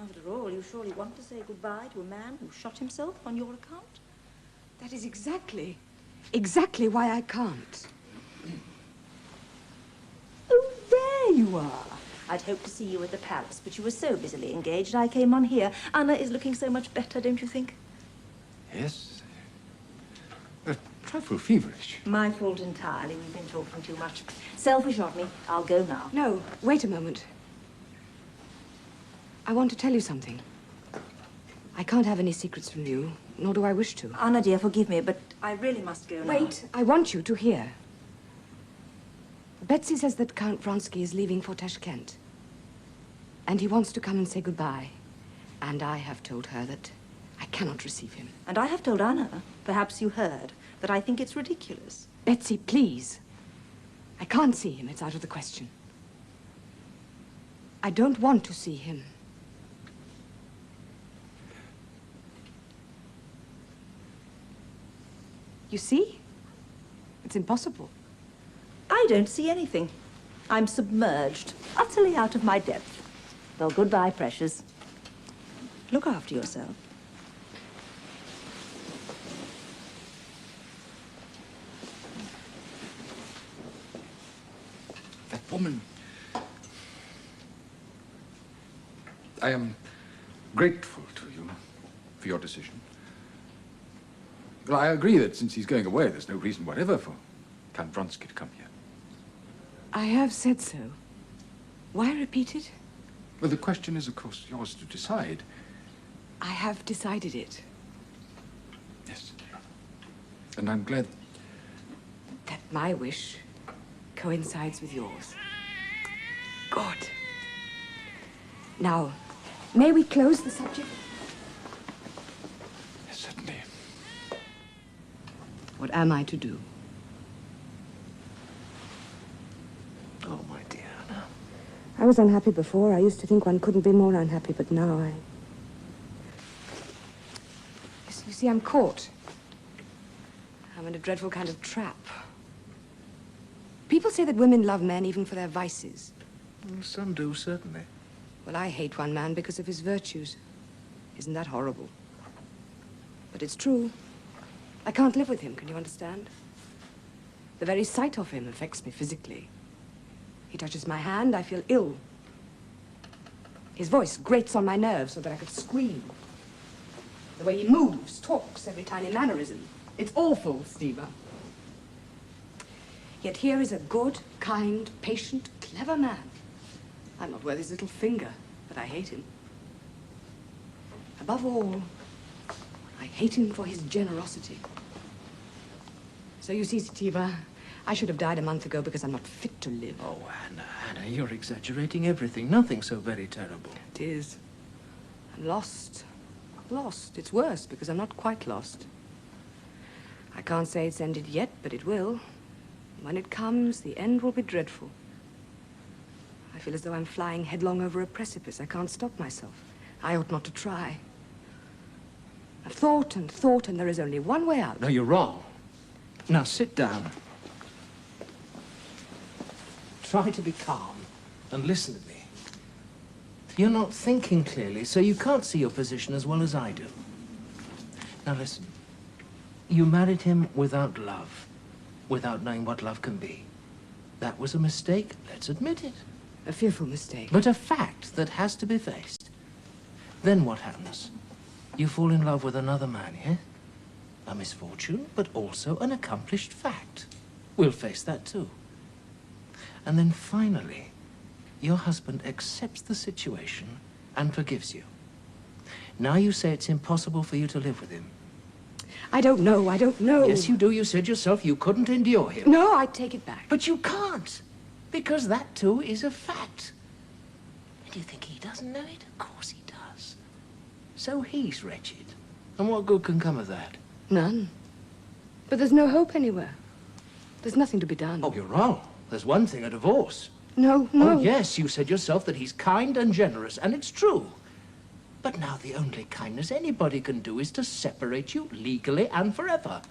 After all, you surely want to say goodbye to a man who shot himself on your account? That is exactly why I can't. Oh, there you are. I'd hoped to see you at the palace, but you were so busily engaged I came on here. Anna is looking so much better, don't you think? Yes. A trifle feverish. My fault entirely. We've been talking too much. Selfish of me. I'll go now. No, wait a moment. I want to tell you something. I can't have any secrets from you, nor do I wish to. Anna, dear, forgive me, but I really must go now. Wait, I want you to hear. Betsy says that Count Vronsky is leaving for Tashkent. And he wants to come and say goodbye. And I have told her that I cannot receive him. And I have told Anna, perhaps you heard, that I think it's ridiculous. Betsy, please. I can't see him. It's out of the question. I don't want to see him. You see? It's impossible. I don't see anything. I'm submerged, utterly out of my depth. Well, goodbye, precious. Look after yourself. That woman. I am grateful to you for your decision. Well, I agree that since he's going away, there's no reason whatever for Count Vronsky to come here. I have said so. Why repeat it? Well, the question is, of course, yours to decide. I have decided it. Yes. And I'm glad That my wish coincides with yours. Good. Now, may we close the subject? Yes, certainly. What am I to do? Oh, my dear Anna. I was unhappy before. I used to think one couldn't be more unhappy, but now I... You see, I'm caught. I'm in a dreadful kind of trap. People say that women love men even for their vices. Well, some do, certainly. Well, I hate one man because of his virtues. Isn't that horrible? But it's true. I can't live with him, can you understand? The very sight of him affects me physically. He touches my hand, I feel ill. His voice grates on my nerves so that I could scream. The way he moves, talks, every tiny mannerism. It's awful, Stiva. Yet here is a good, kind, patient, clever man. I'm not worth his little finger, but I hate him. Above all, I hate him for his generosity. So you see, Stiva, I should have died a month ago because I'm not fit to live. Oh, Anna, you're exaggerating everything. Nothing so very terrible. It is. I'm lost. Lost. It's worse because I'm not quite lost. I can't say it's ended yet, but it will. When it comes, the end will be dreadful. I feel as though I'm flying headlong over a precipice. I can't stop myself. I ought not to try. I've thought, and there is only one way out. No, you're wrong. Now, sit down. Try to be calm and listen to me. You're not thinking clearly, so you can't see your position as well as I do. Now, listen. You married him without love, without knowing what love can be. That was a mistake, let's admit it. A fearful mistake. But a fact that has to be faced. Then what happens? You fall in love with another man, yeah? A misfortune, but also an accomplished fact. We'll face that too. And then finally, your husband accepts the situation and forgives you. Now you say it's impossible for you to live with him. I don't know. Yes, you do. You said yourself you couldn't endure him. No, I take it back. But you can't, because that too is a fact. Do you think he doesn't know it? Of course he does. So he's wretched. And what good can come of that? None. But there's no hope anywhere. There's nothing to be done. Oh, you're wrong. There's one thing, a divorce. No, no. Oh, yes, you said yourself that he's kind and generous, and it's true. But now the only kindness anybody can do is to separate you legally and forever.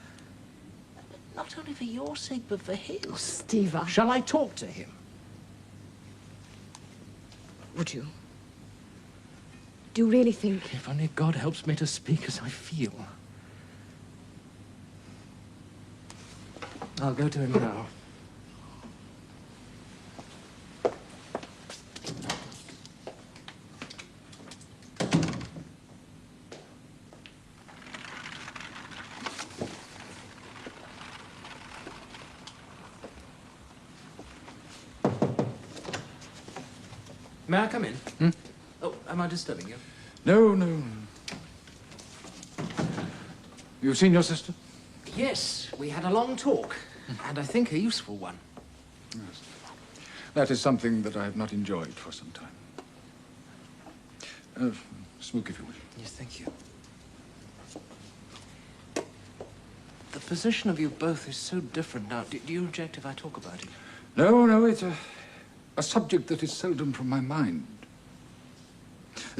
Not only for your sake, but for his. Oh, Steve, Shall I talk to him? Would you? Do you really think... If only God helps me to speak as I feel. I'll go to him now. May I come in? Hmm? Oh, am I disturbing you? No, no. You've seen your sister? Yes, we had a long talk, and I think a useful one. Yes. That is something that I have not enjoyed for some time. Smoke if you will. Yes, thank you. The position of you both is so different now. Do you object if I talk about it? No, no, it's a subject that is seldom from my mind.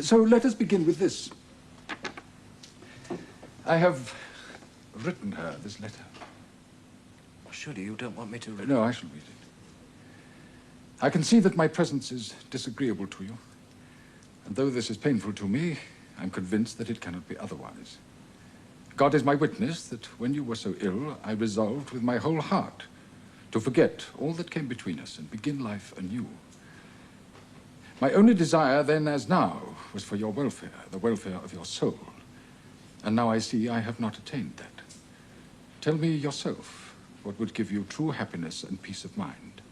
So let us begin with this. I have written her this letter. Surely you don't want me to read No, I shall read it. I can see that my presence is disagreeable to you. And though this is painful to me, I'm convinced that it cannot be otherwise. God is my witness that when you were so ill, I resolved with my whole heart to forget all that came between us and begin life anew. My only desire then as now was for your welfare, the welfare of your soul. And now I see I have not attained that. Tell me yourself what would give you true happiness and peace of mind.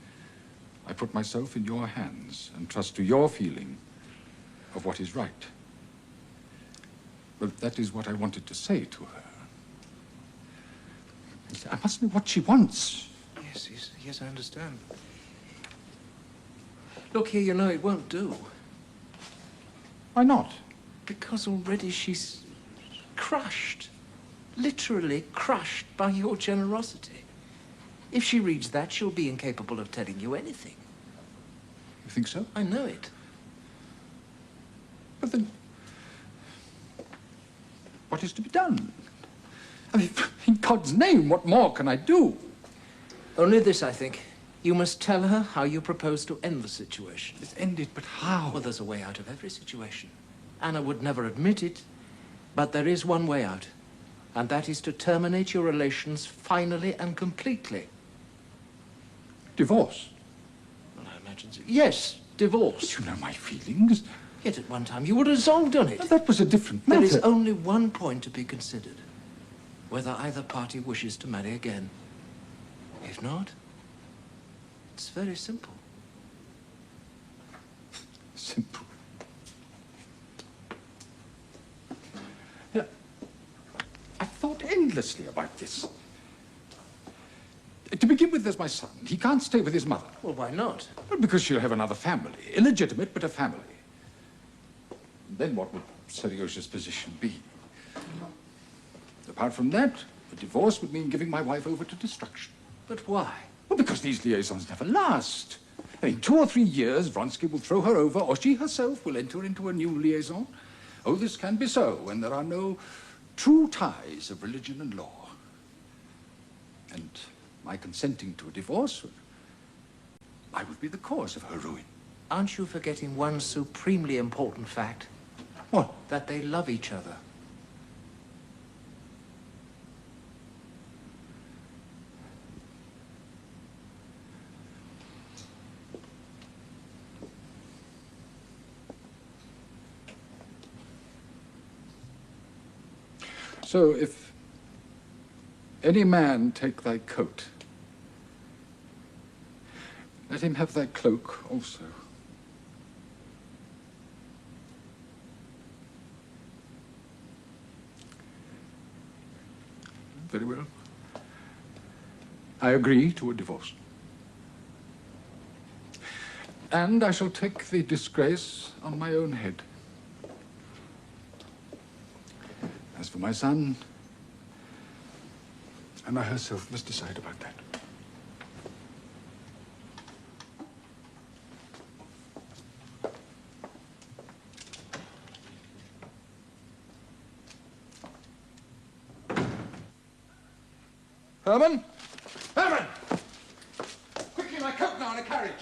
I put myself in your hands and trust to your feeling of what is right. Well, that is what I wanted to say to her. I must know what she wants. Yes, I understand. Look here, you know, it won't do. Why not? Because already she's crushed. Literally crushed by your generosity. If she reads that, she'll be incapable of telling you anything. You think so? I know it. But then, what is to be done? I mean, in God's name, what more can I do? Only this, I think. You must tell her how you propose to end the situation. It's ended, but how? Well, there's a way out of every situation. Anna would never admit it, but there is one way out. And that is to terminate your relations finally and completely. Divorce? Well, I imagine so. Yes, divorce. But you know my feelings. Yet at one time you were resolved on it. Well, that was a different matter. There is only one point to be considered. Whether either party wishes to marry again. If not, it's very simple. Simple. Yeah. I've thought endlessly about this. To begin with, there's my son. He can't stay with his mother. Well, why not? Well, because she'll have another family. Illegitimate, but a family. Then what would Seriosha's position be? Apart from that, a divorce would mean giving my wife over to destruction. But why? Well, because these liaisons never last. In 2 or 3 years, Vronsky will throw her over, or she herself will enter into a new liaison. Oh, this can be so when there are no true ties of religion and law. And my consenting to a divorce, I would be the cause of her ruin. Aren't you forgetting one supremely important fact? What? That they love each other. So if any man take thy coat, let him have thy cloak also. Very well. I agree to a divorce. And I shall take the disgrace on my own head. As for my son, Anna herself must decide about that. Herman! Herman! Quickly, my coat now in a carriage.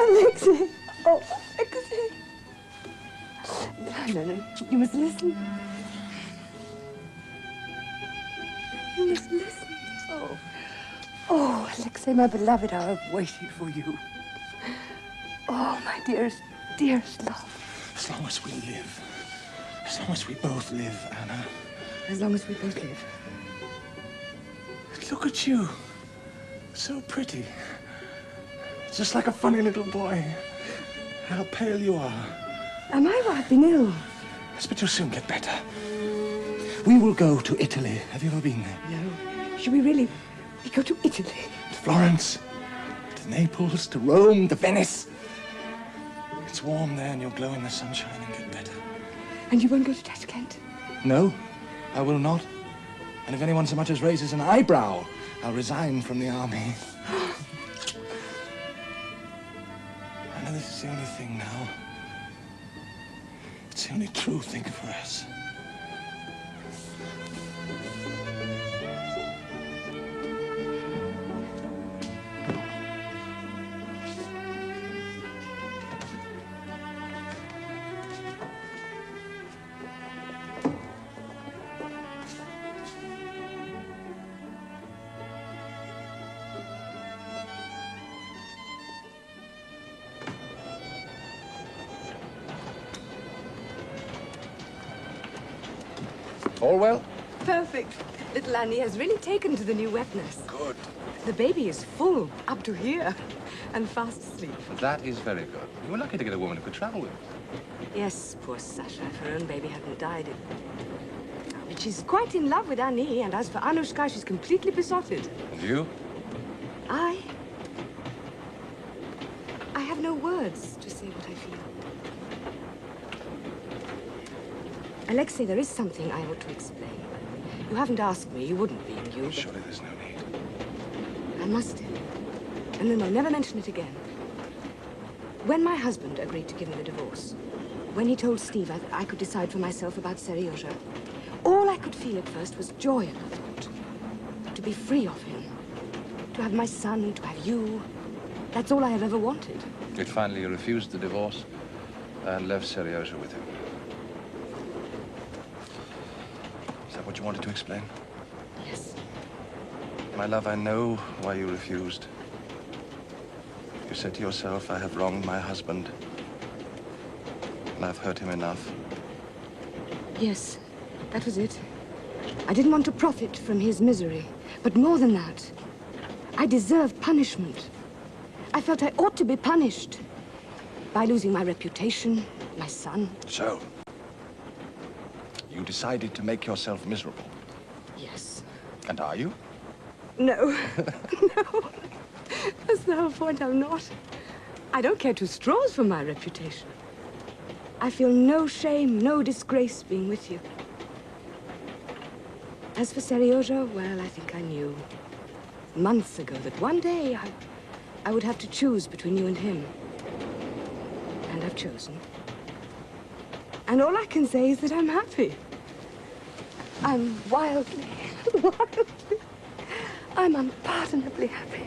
Alexei! Oh, Alexei! No, you must listen. You must listen. Oh, Alexei, my beloved, how I've waited for you. Oh, my dearest, dearest love. As long as we live. As long as we both live, Anna. As long as we both live. Look at you. So pretty. Just like a funny little boy. How pale you are. Am I? Well, I've been ill. Yes, but you'll soon get better. We will go to Italy. Have you ever been there? No. Should we really? We go to Italy? To Florence, to Naples, to Rome, to Venice. It's warm there and you'll glow in the sunshine and get better. And you won't go to Tashkent? No, I will not. And if anyone so much as raises an eyebrow, I'll resign from the army. I know this is the only thing now. It's the only true thing for us. All well? Perfect. Little Annie has really taken to the new wetness. Good. The baby is full, up to here, and fast asleep. That is very good. You were lucky to get a woman who could travel with. Yes, poor Sasha, if her own baby hadn't died. But she's quite in love with Annie, and as for Anushka, she's completely besotted. And you? I have no words to say what I feel. Alexei, there is something I ought to explain. You haven't asked me, you wouldn't be, and you... Surely there's no need. I must have. And then I'll never mention it again. When my husband agreed to give me the divorce, when he told Steve I could decide for myself about Seryoja, all I could feel at first was joy at the thought. To be free of him. To have my son, to have you. That's all I have ever wanted. Yet finally you refused the divorce and left Seryoja with him. Is that what you wanted to explain? Yes. My love, I know why you refused. You said to yourself, I have wronged my husband. And I've hurt him enough. Yes, that was it. I didn't want to profit from his misery. But more than that, I deserved punishment. I felt I ought to be punished. By losing my reputation, my son. So, you decided to make yourself miserable? Yes. And are you? No. No. That's the whole point. I'm not. I don't care two straws for my reputation. I feel no shame, no disgrace being with you. As for Seryoja, well, I think I knew months ago that one day I would have to choose between you and him. And I've chosen. And all I can say is that I'm happy. I'm wildly, I'm unpardonably happy.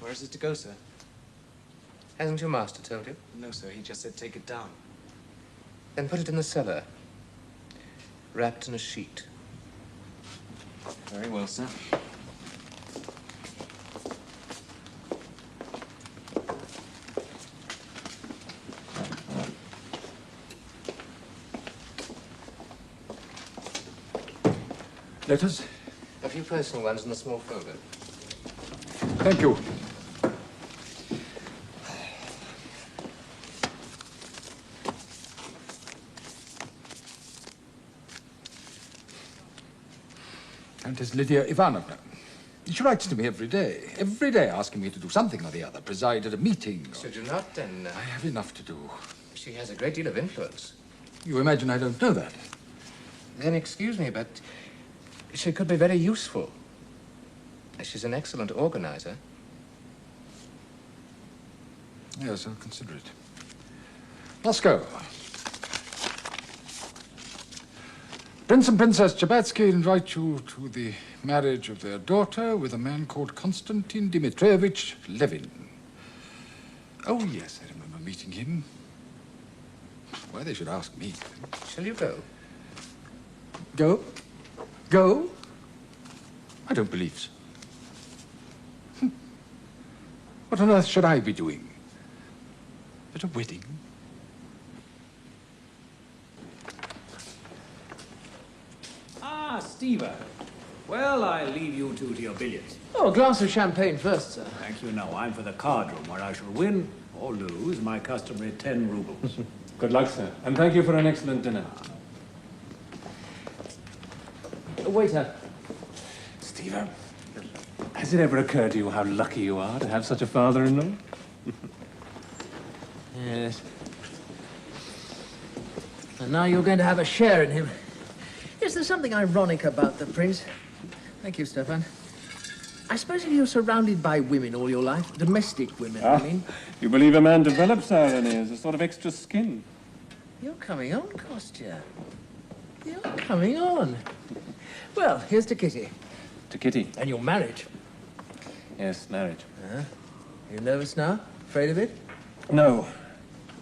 Where is it to go, sir? Hasn't your master told you? No, sir. He just said take it down. Then put it in the cellar, wrapped in a sheet. Very well, sir. Letters? A few personal ones in the small folder. Thank you. Countess Lydia Ivanovna. She writes to me every day asking me to do something or the other, preside at a meeting. Should you not, then? I have enough to do. She has a great deal of influence. You imagine I don't know that? Then excuse me, but she could be very useful. She's an excellent organizer. Yes, I'll consider it. Moscow. Prince and Princess Chabatsky invite you to the marriage of their daughter with a man called Konstantin Dmitrievich Levin. Oh, yes, I remember meeting him. Why they should ask me. Shall you go? Go? Go? I don't believe so. What on earth should I be doing? At a wedding? Ah, Stiva. Well, I leave you two to your billiards. Oh, a glass of champagne first, sir. Thank you. No, I'm for the card room, where I shall win or lose my customary 10 rubles. Good luck, sir. And thank you for an excellent dinner. Waiter. Stiva, has it ever occurred to you how lucky you are to have such a father-in-law? Yes. And now you're going to have a share in him. Yes, there's something ironic about the prince. Thank you, Stefan. I suppose if you're surrounded by women all your life, domestic women, I mean. You believe a man develops irony as a sort of extra skin? You're coming on, Kostya. You're coming on. Well, here's to Kitty. To Kitty? And your marriage. Yes, marriage. You nervous now? Afraid of it? No.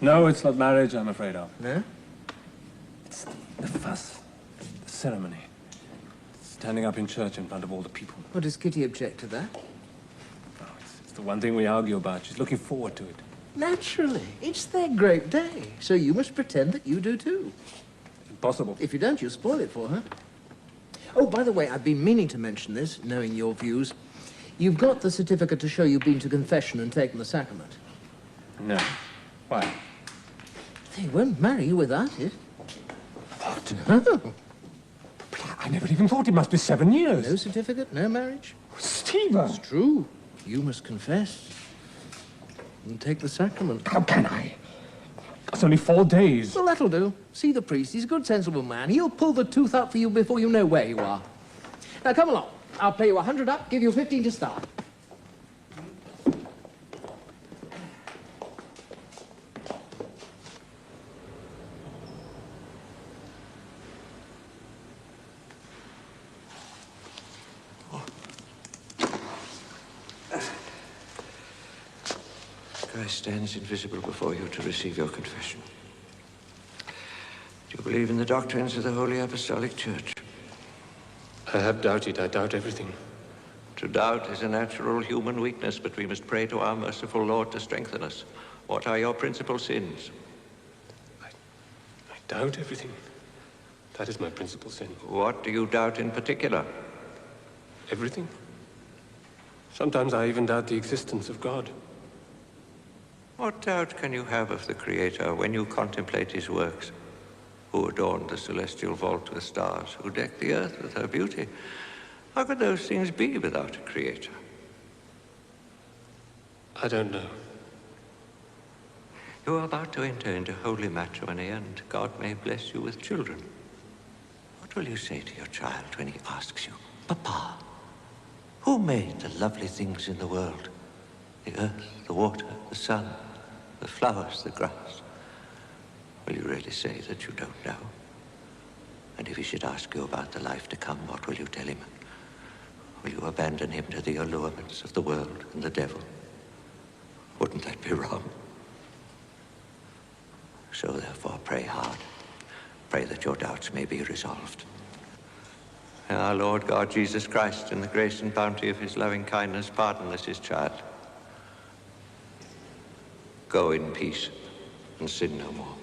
No, it's not marriage I'm afraid of. No? It's the fuss, the ceremony. Standing up in church in front of all the people. Well, does Kitty object to that? Oh, it's the one thing we argue about. She's looking forward to it. Naturally. It's their great day. So you must pretend that you do too. Impossible. If you don't, you'll spoil it for her. Oh, by the way, I've been meaning to mention this, knowing your views. You've got the certificate to show you've been to confession and taken the sacrament. No. Why? They won't marry you without it. What? No. I never even thought it must be 7 years. No certificate, no marriage. Stiva! It's true. You must confess and take the sacrament. How can I? It's only 4 days. Well, that'll do. See the priest. He's a good, sensible man. He'll pull the tooth out for you before you know where you are. Now, come along. I'll pay you 100 up, give you 15 to start. Christ stands invisible before you to receive your confession. Do you believe in the doctrines of the Holy Apostolic Church? I have doubted. I doubt everything. To doubt is a natural human weakness, but we must pray to our merciful Lord to strengthen us. What are your principal sins? I doubt everything. That is my principal sin. What do you doubt in particular? Everything. Sometimes I even doubt the existence of God. What doubt can you have of the Creator when you contemplate his works? Who adorned the celestial vault with stars, who decked the earth with her beauty? How could those things be without a Creator? I don't know. You are about to enter into holy matrimony, and God may bless you with children. What will you say to your child when he asks you, Papa, who made the lovely things in the world? The earth, the water, the sun, the flowers, the grass. Will you really say that you don't know? And if he should ask you about the life to come, what will you tell him? Will you abandon him to the allurements of the world and the devil? Wouldn't that be wrong? So therefore, pray hard. Pray that your doubts may be resolved. And our Lord God Jesus Christ, in the grace and bounty of his loving kindness, pardon us, his child. Go in peace and sin no more.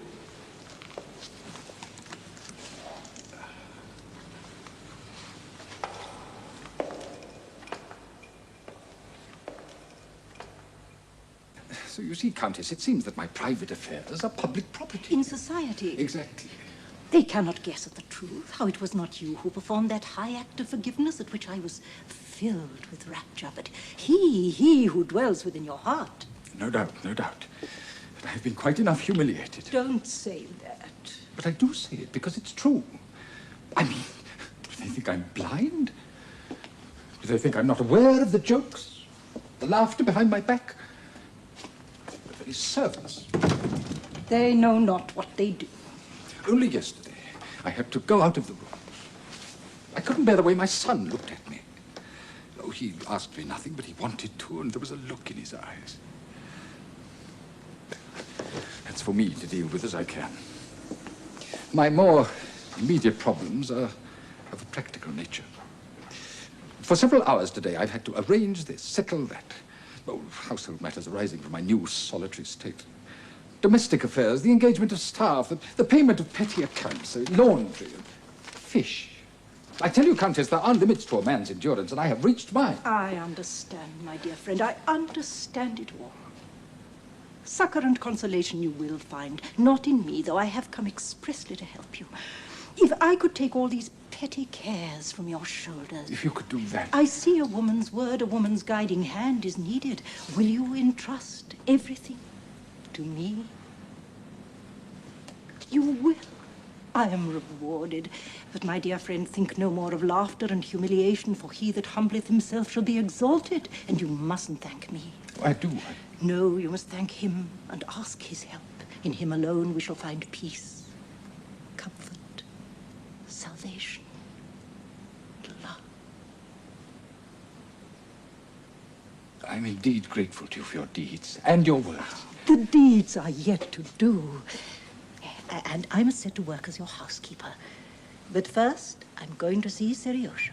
So you see, Countess, it seems that my private affairs are public property. In society. Exactly. They cannot guess at the truth, how it was not you who performed that high act of forgiveness at which I was filled with rapture, but he who dwells within your heart. No doubt, no doubt. But I have been quite enough humiliated. Don't say that. But I do say it because it's true. I mean, do they think I'm blind? Do they think I'm not aware of the jokes? The laughter behind my back? The very servants. They know not what they do. Only yesterday, I had to go out of the room. I couldn't bear the way my son looked at me. Oh, he asked me nothing, but he wanted to, and there was a look in his eyes. That's for me to deal with as I can. My more immediate problems are of a practical nature. For several hours today, I've had to arrange this, settle that. Oh, household matters arising from my new solitary state. Domestic affairs, the engagement of staff, the payment of petty accounts, laundry, fish. I tell you, Countess, there are limits to a man's endurance, and I have reached mine. I understand, my dear friend. I understand it all. Succor and consolation you will find, not in me, though I have come expressly to help you. If I could take all these petty cares from your shoulders. If you could do that. I see a woman's word, a woman's guiding hand is needed. Will you entrust everything to me? You will. I am rewarded. But, my dear friend, think no more of laughter and humiliation, for he that humbleth himself shall be exalted, and you mustn't thank me. I do. No, you must thank him and ask his help. In him alone we shall find peace, comfort, salvation, love. I'm indeed grateful to you for your deeds and your words. The deeds are yet to do. And I must set to work as your housekeeper. But first, I'm going to see Seriosha.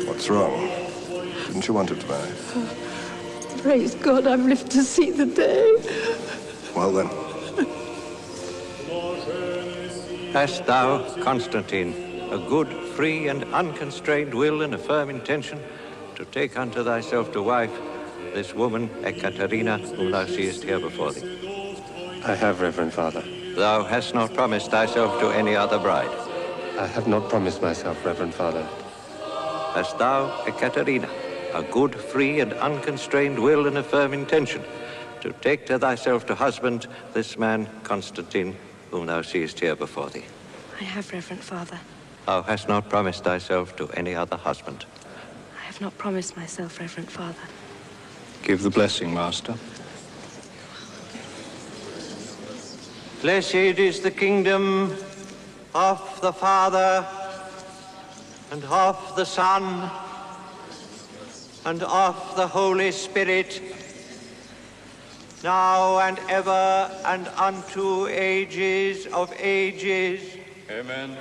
What's wrong? Didn't you want to die? Praise God, I've lived to see the day. Well then. Hast thou, Constantine, a good, free, and unconstrained will and a firm intention to take unto thyself to wife this woman, Karenina, whom thou seest here before thee? I have, Reverend Father. Thou hast not promised thyself to any other bride? I have not promised myself, Reverend Father. Hast thou, Karenina, a good, free, and unconstrained will and a firm intention to take to thyself to husband this man, Constantine, whom thou seest here before thee? I have, Reverend Father. Thou hast not promised thyself to any other husband? I have not promised myself, Reverend Father. Give the blessing, Master. Blessed is the kingdom of the Father, and of the Son, and of the Holy Spirit, now and ever, and unto ages of ages. Amen.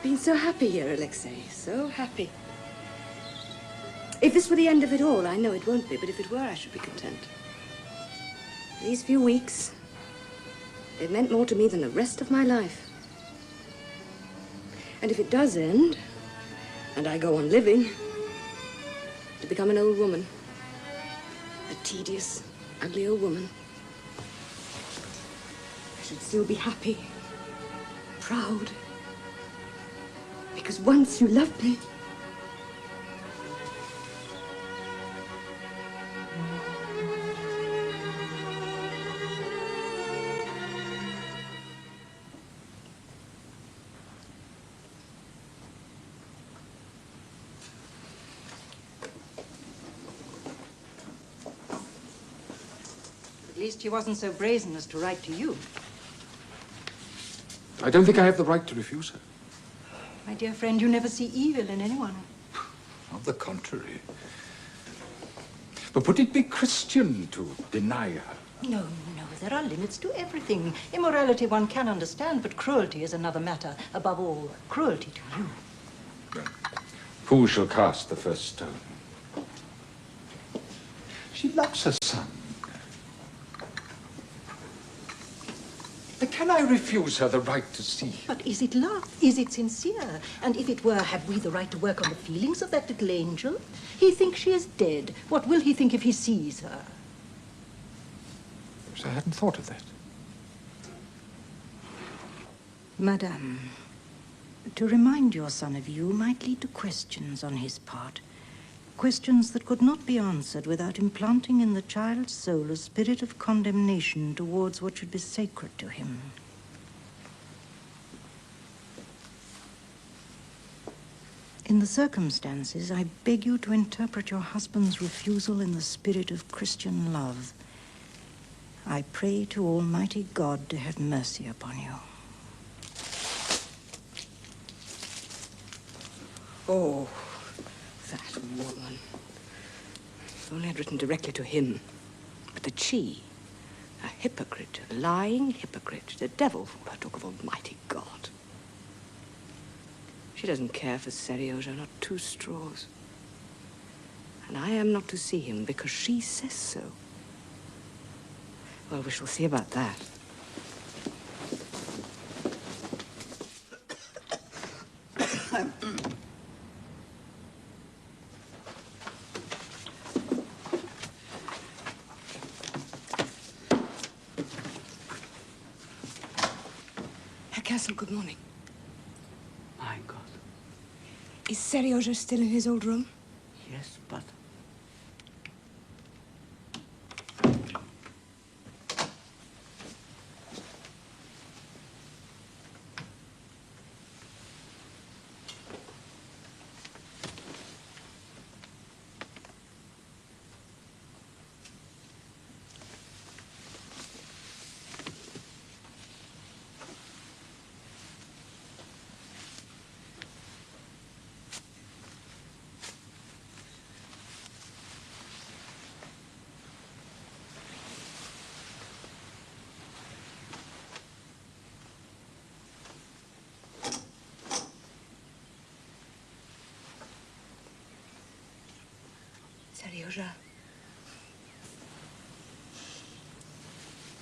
been so happy here, Alexei. So happy. If this were the end of it all, I know it won't be, but if it were, I should be content. These few weeks, they've meant more to me than the rest of my life. And if it does end, and I go on living, to become an old woman, a tedious, ugly old woman, I should still be happy, proud, because once you loved me. At least he wasn't so brazen as to write to you. I don't think I have the right to refuse her. My dear friend, you never see evil in anyone. On the contrary. But would it be Christian to deny her? No, no, there are limits to everything. Immorality one can understand, but cruelty is another matter. Above all, cruelty to you. Who shall cast the first stone? She loves her son. Can I refuse her the right to see him? But is it love? Is it sincere? And if it were, have we the right to work on the feelings of that little angel? He thinks she is dead. What will he think if he sees her? I hadn't thought of that. Madame, to remind your son of you might lead to questions on his part. Questions that could not be answered without implanting in the child's soul a spirit of condemnation towards what should be sacred to him. In the circumstances, I beg you to interpret your husband's refusal in the spirit of Christian love. I pray to Almighty God to have mercy upon you. Oh, that woman. If only I'd written directly to him. But that she, a hypocrite, a lying hypocrite, the devil for her, talk of Almighty God. She doesn't care for Serioja, not 2 straws. And I am not to see him because she says so. Well, we shall see about that. Herr Castle, good morning. My God. Is Serioja still in his old room? Yes, but... Serioja.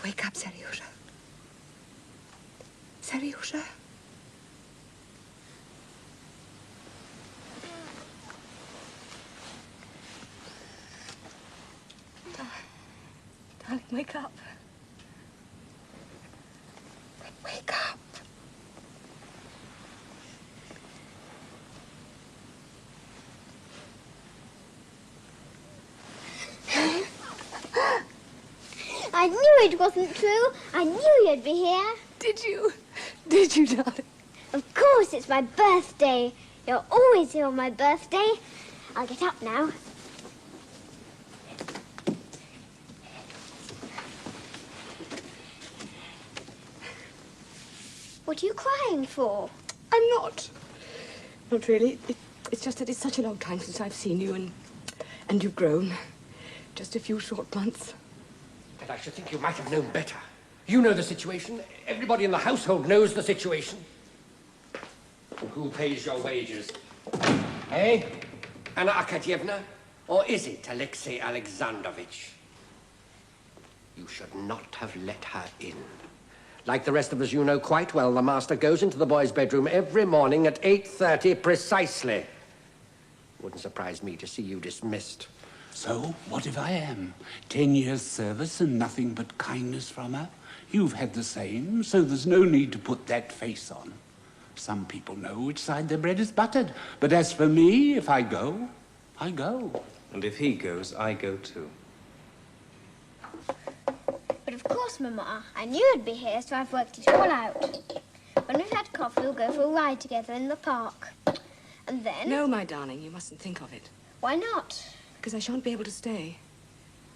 Wake up, Serioja. Serioja. Darling, wake up. Wake up. I knew it wasn't true. I knew you'd be here. Did you? Did you, darling? Of course, it's my birthday. You're always here on my birthday. I'll get up now. What are you crying for? I'm not. Not really. It's just that it's such a long time since I've seen you, and you've grown. Just a few short months. And I should think you might have known better. You know the situation. Everybody in the household knows the situation. Who pays your wages? Eh? Anna Arkadyevna? Or is it Alexei Alexandrovich? You should not have let her in. Like the rest of us, you know quite well the master goes into the boys' bedroom every morning at 8:30 precisely. Wouldn't surprise me to see you dismissed. So, what if I am? 10 years' service and nothing but kindness from her? You've had the same, so there's no need to put that face on. Some people know which side their bread is buttered. But as for me, if I go, I go. And if he goes, I go too. But of course, Mamma, I knew you'd be here, so I've worked it all out. When we've had coffee, we'll go for a ride together in the park. And then... No, my darling, you mustn't think of it. Why not? Because I shan't be able to stay.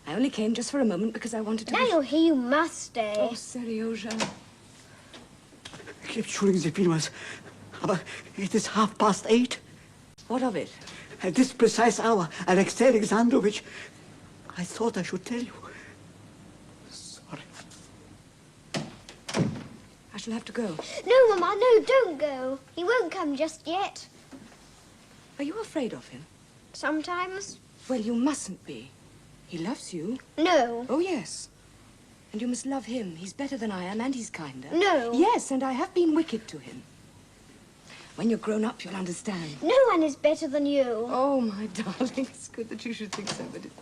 I only came just for a moment because I wanted to... Now you're here, you must stay. Oh, Seryoja. Entschuldigen Sie vielmals, aber it is 8:30. What of it? At this precise hour, Alexei Alexandrovich, I thought I should tell you. Sorry. I shall have to go. No, Mamma, no, don't go. He won't come just yet. Are you afraid of him? Sometimes. Well, you mustn't be. He loves you. No. Oh, yes. And you must love him. He's better than I am, and he's kinder. No. Yes, and I have been wicked to him. When you're grown up, you'll understand. No one is better than you. Oh, my darling, it's good that you should think so, but it...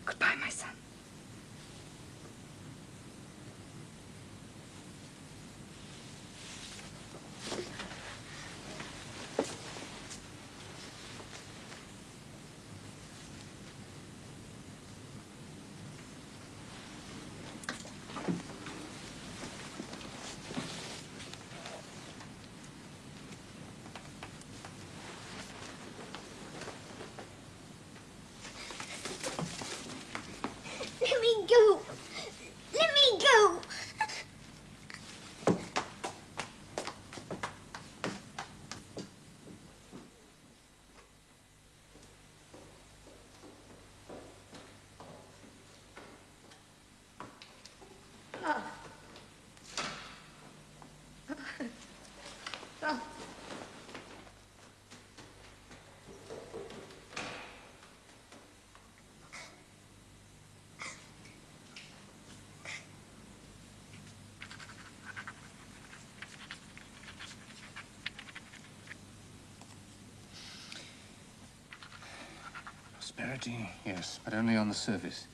Goodbye, my son. Let me go. Let me go. Prosperity, yes, but only on the surface.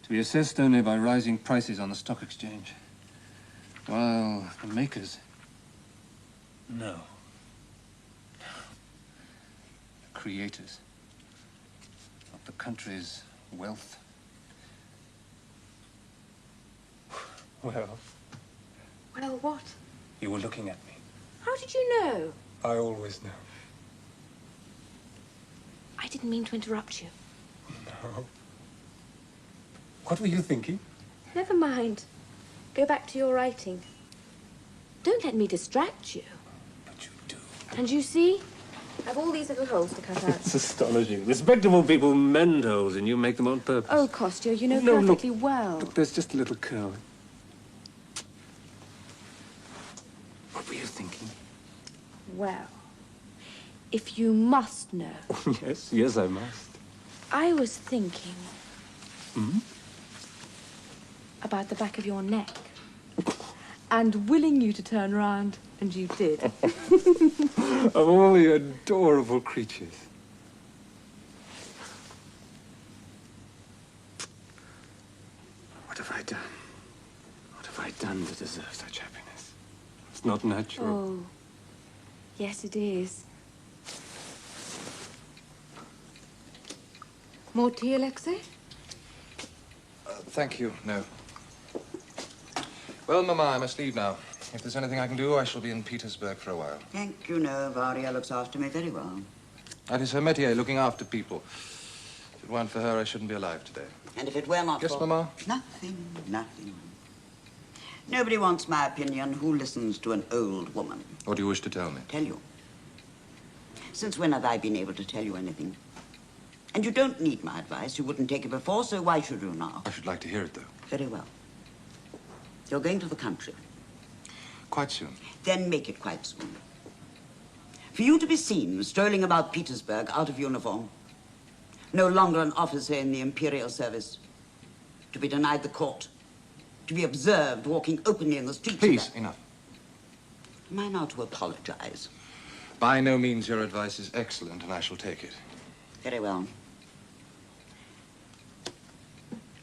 To be assessed only by rising prices on the stock exchange. While the makers... No. The creators of the country's wealth. Well, Well, what? you were looking at me. How did you know? I always know. I didn't mean to interrupt you. No. What were you thinking? Never mind. Go back to your writing. Don't let me distract you. But you do. And you see? I've all these little holes to cut out. It's astonishing. Respectable people mend holes and you make them on purpose. Oh, Kostya, you know No, look. perfectly well. Look, there's just a little curl. What were you thinking? Well, if you must know, Yes, I must. I was thinking Hmm? about the back of your neck and willing you to turn round, and you did. Of all the adorable creatures. What have I done? What have I done to deserve such happiness? It's not natural. Oh, yes, it is. More tea, Alexei? Thank you, no. Well, Mama, I must leave now. If there's anything I can do, I shall be in Petersburg for a while. Thank you, no. Varia looks after me very well. That is her métier, looking after people. If it weren't for her, I shouldn't be alive today. And if it were not Yes, for... Mama? Nothing, nothing. Nobody wants my opinion. Who listens to an old woman? What do you wish to tell me? Tell you. Since when have I been able to tell you anything? And you don't need my advice. You wouldn't take it before, so why should you now? I should like to hear it, though. Very well. You're going to the country. Quite soon. Then make it quite soon. For you to be seen strolling about Petersburg out of uniform, no longer an officer in the imperial service, to be denied the court, to be observed walking openly in the streets. Please, enough. Am I now to apologize? By no means. Your advice is excellent, and I shall take it. Very well.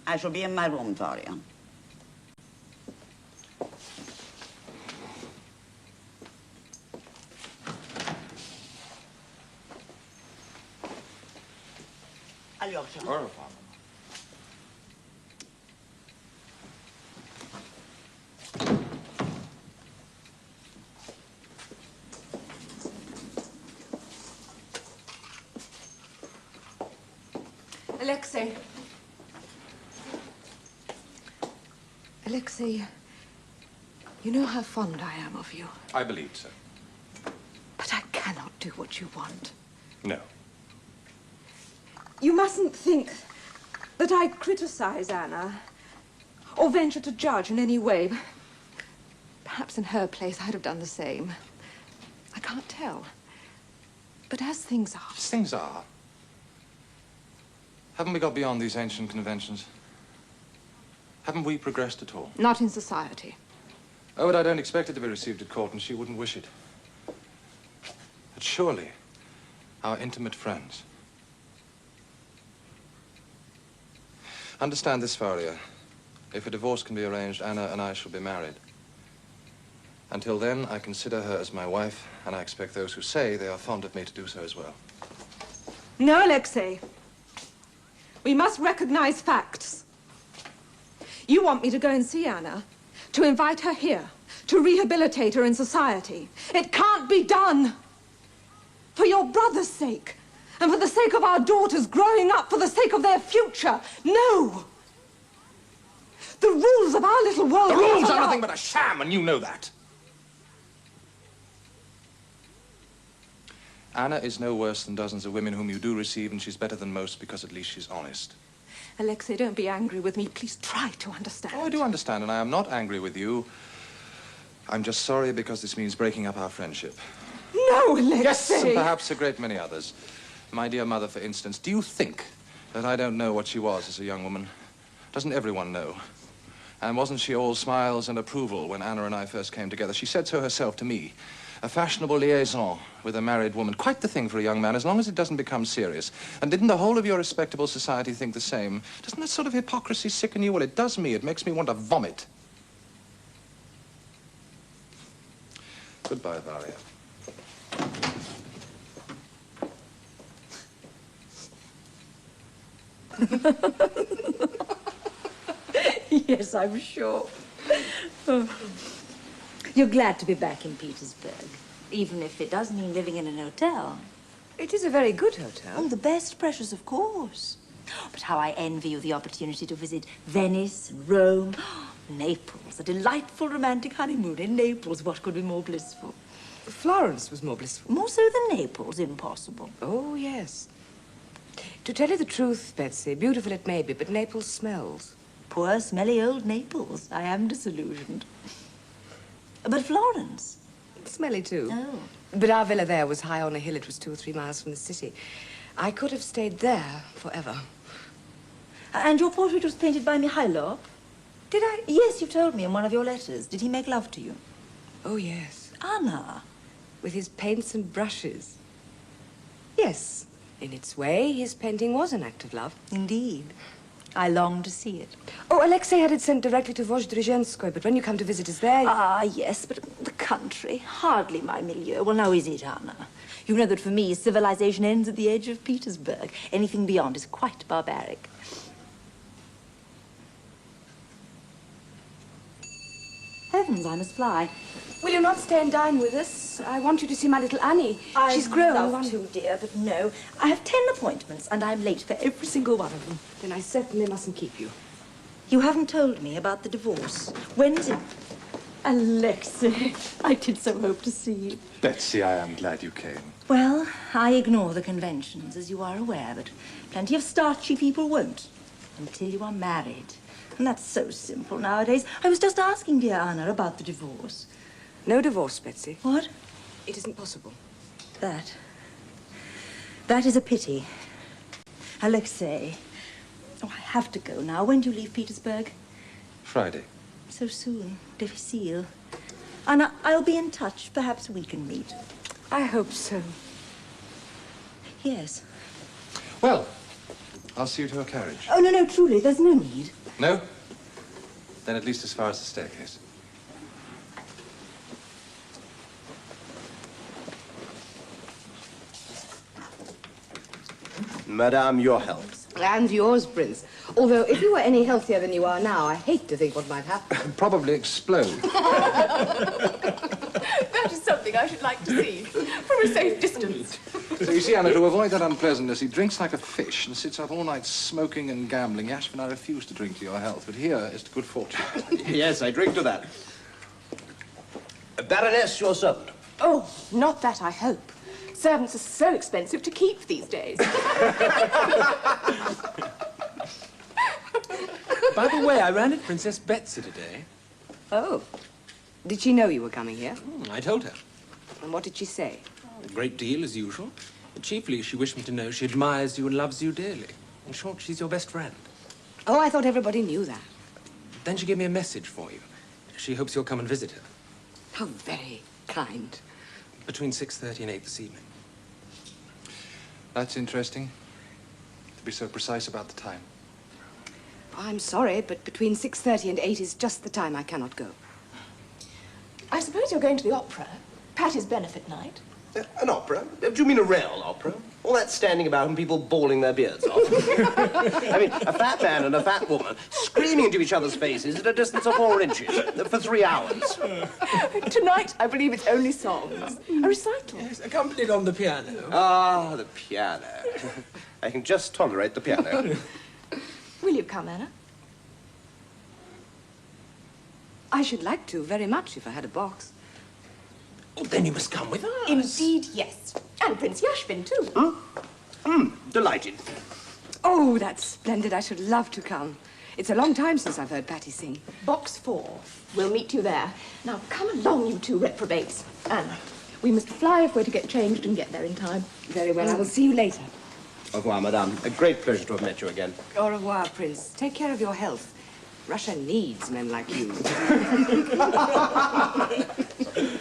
I shall be in my room, Varia. Alyosha. Au revoir. Alexei. Alexei, you know how fond I am of you. I believe so. But I cannot do what you want. No. You mustn't think that I criticize Anna or venture to judge in any way. Perhaps in her place I'd have done the same. I can't tell. But as things are... As things are? Haven't we got beyond these ancient conventions? Haven't we progressed at all? Not in society. Oh, but I don't expect it to be received at court, and she wouldn't wish it. But surely, our intimate friends. Understand this, Faria. If a divorce can be arranged, Anna and I shall be married. Until then, I consider her as my wife, and I expect those who say they are fond of me to do so as well. No, Alexei. We must recognize facts. You want me to go and see Anna, to invite her here, to rehabilitate her in society. It can't be done. For your brother's sake, and for the sake of our daughters growing up, for the sake of their future. No! The rules of our little world... The rules are nothing but a sham, and you know that. Anna is no worse than dozens of women whom you do receive, and she's better than most because at least she's honest. Alexei, don't be angry with me. Please try to understand. Oh, I do understand, and I am not angry with you. I'm just sorry because this means breaking up our friendship. No, Alexei! Yes, and perhaps a great many others. My dear mother, for instance, do you think that I don't know what she was as a young woman? Doesn't everyone know? And wasn't she all smiles and approval when Anna and I first came together? She said so herself to me. A fashionable liaison with a married woman. Quite the thing for a young man, as long as it doesn't become serious. And didn't the whole of your respectable society think the same? Doesn't that sort of hypocrisy sicken you? Well, it does me. It makes me want to vomit. Goodbye, Varia. Yes, I'm sure. Oh. You're glad to be back in Petersburg, even if it does mean living in an hotel. It is a very good hotel. Oh, the best, precious, of course. But how I envy you the opportunity to visit Venice, Rome, Naples. A delightful romantic honeymoon in Naples. What could be more blissful? Florence was more blissful. More so than Naples, impossible. Oh, yes. To tell you the truth, Betsy, beautiful it may be, but Naples smells. Poor, smelly old Naples. I am disillusioned. But Florence? Smelly, too. Oh. But our villa there was high on a hill. It was 2 or 3 miles from the city. I could have stayed there forever. And your portrait was painted by Mikhailov? Did I? Yes, you told me in one of your letters. Did he make love to you? Oh, yes. Anna? With his paints and brushes. Yes. In its way, his painting was an act of love. Indeed. I long to see it. Oh, Alexei had it sent directly to Vozdrizhenskoye, but when you come to visit us there... Ah, yes, but the country, hardly my milieu. Well, now is it, Anna? You know that for me, civilization ends at the edge of Petersburg. Anything beyond is quite barbaric. Heavens, I must fly. Will you not stay and dine with us? I want you to see my little Annie. She's grown. I'd love to, dear, but no. I have 10 appointments, and I'm late for every single one of them. Then I certainly mustn't keep you. You haven't told me about the divorce. When is it? Alexei, I did so hope to see you. Betsy, I am glad you came. Well, I ignore the conventions, as you are aware, but plenty of starchy people won't until you are married. And that's so simple nowadays. I was just asking dear Anna about the divorce. No divorce, Betsy. What? It isn't possible. That is a pity. Alexei, oh, I have to go now. When do you leave Petersburg? Friday. So soon. Difficile. Anna, I'll be in touch. Perhaps we can meet. I hope so. Yes. Well, I'll see you to a carriage. Oh, no, truly, there's no need. No? Then at least as far as the staircase. Madame, your health. And yours, Prince. Although, if you were any healthier than you are now, I hate to think what might happen. Probably explode. That is something I should like to see from a safe distance. So you see, Anna, to avoid that unpleasantness, he drinks like a fish and sits up all night smoking and gambling. Yashvin, I refuse to drink to your health, but here is to good fortune. Yes, I drink to that. Baroness, your servant. Oh, not that, I hope. Servants are so expensive to keep these days. By the way, I ran into Princess Betsy today. Oh. Did she know you were coming here? I told her. And what did she say? A great deal, as usual. But chiefly, she wished me to know she admires you and loves you dearly. In short, she's your best friend. Oh, I thought everybody knew that. Then she gave me a message for you. She hopes you'll come and visit her. How very kind. Between 6:30 and 8 this evening. That's interesting. To be so precise about the time. I'm sorry, but between 6:30 and 8 is just the time I cannot go. I suppose you're going to the opera. Patty's benefit night. An opera? Do you mean a real opera? All that standing about and people bawling their beards off. I mean, a fat man and a fat woman screaming into each other's faces at a distance of 4 inches for 3 hours. Tonight, I believe it's only songs. A recital. Yes, accompanied on the piano. Ah, the piano. I can just tolerate the piano. Will you come, Anna? I should like to, very much, if I had a box. Oh, then you must come with us. Indeed, yes. And Prince Yashvin, too. Delighted. Oh, that's splendid. I should love to come. It's a long time since I've heard Patty sing. Box 4. We'll meet you there. Now, come along, you two reprobates. Anna, we must fly if we're to get changed and get there in time. Very well. I will see you later. Au revoir, madame. A great pleasure to have met you again. Au revoir, Prince. Take care of your health. Russia needs men like you.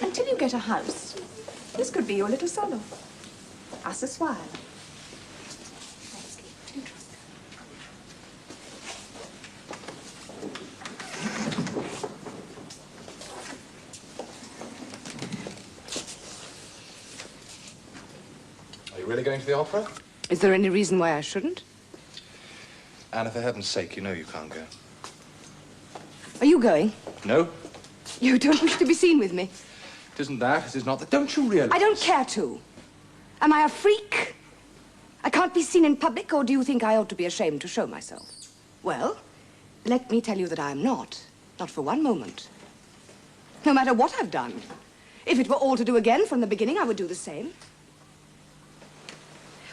Until you get a house, this could be your little salon. À ce soir. Are you really going to the opera? Is there any reason why I shouldn't? Anna, for heaven's sake, you know you can't go. Are you going? No? You don't wish to be seen with me? It isn't that. It is not that. Don't you realize? I don't care to. Am I a freak? I can't be seen in public, or do you think I ought to be ashamed to show myself? Well, let me tell you that I am not. Not for one moment. No matter what I've done. If it were all to do again from the beginning, I would do the same.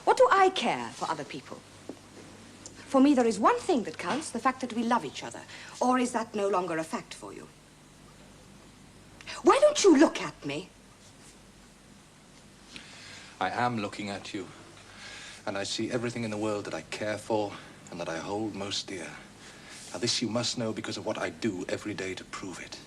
What do I care for other people? For me, there is one thing that counts, the fact that we love each other. Or is that no longer a fact for you? Why don't you look at me? I am looking at you, and I see everything in the world that I care for and that I hold most dear. Now, this you must know because of what I do every day to prove it.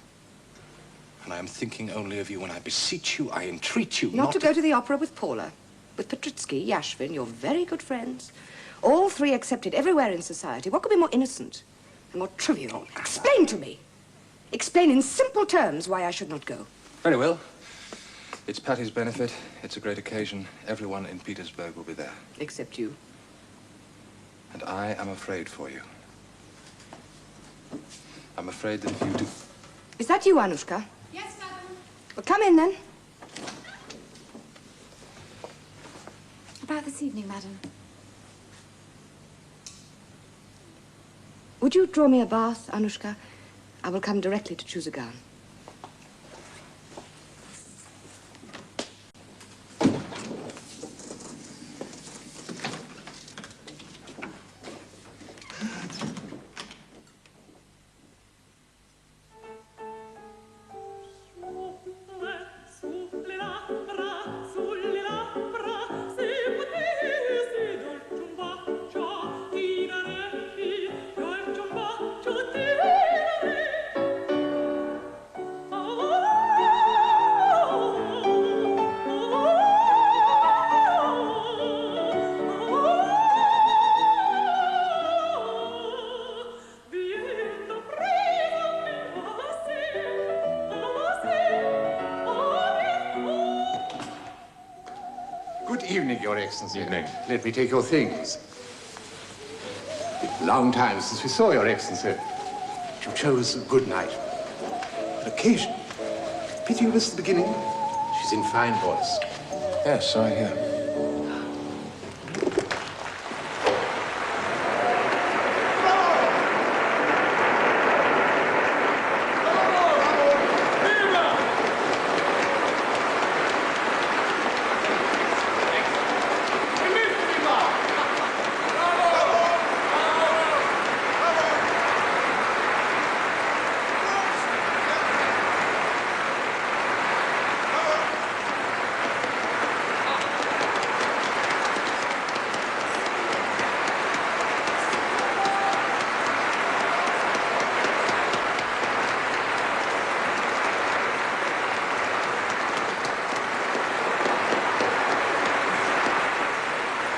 And I am thinking only of you, and I beseech you, I entreat you Not to go to the opera with Paula, with Petritsky, Yashvin, you're very good friends. All three accepted everywhere in society. What could be more innocent and more trivial? Explain to me. Explain in simple terms why I should not go. Very well. It's Patty's benefit. It's a great occasion. Everyone in Petersburg will be there. Except you. And I am afraid for you. I'm afraid that if you do... Is that you, Anushka? Yes, madam. Well, come in, then. About this evening, madam. Would you draw me a bath, Anushka? I will come directly to choose a gown. evening, Your Excellency. Evening. Let me take your things. Long time since we saw Your Excellency. You chose a good night. An occasion. Pity you missed the beginning. She's in fine voice. Yes, I hear.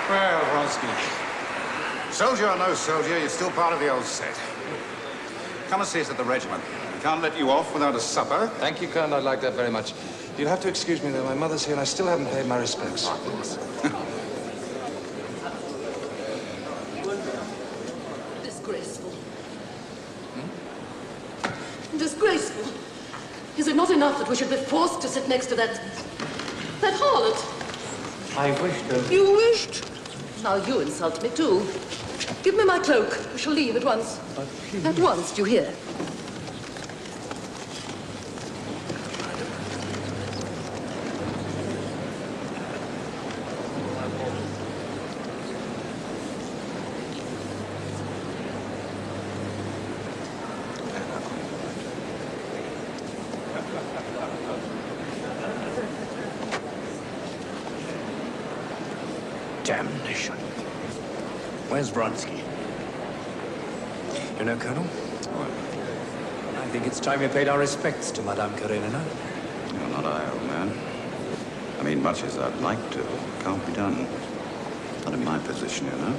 Well, Vronsky, soldier or no soldier, you're still part of the old set. Come and see us at the regiment. We can't let you off without a supper. Thank you, Colonel. I'd like that very much. You'll have to excuse me, though. My mother's here and I still haven't paid my respects. Disgraceful. Disgraceful. Is it not enough that we should be forced to sit next to that harlot? I wished to... You wished? Now you insult me too. Give me my cloak. We shall leave at once. At once, do you hear? Damnation. Where's Vronsky? You know, Colonel, I think it's time we paid our respects to Madame Karenina. No, not I, old man. I mean, much as I'd like to, can't be done. Not in my position, you know.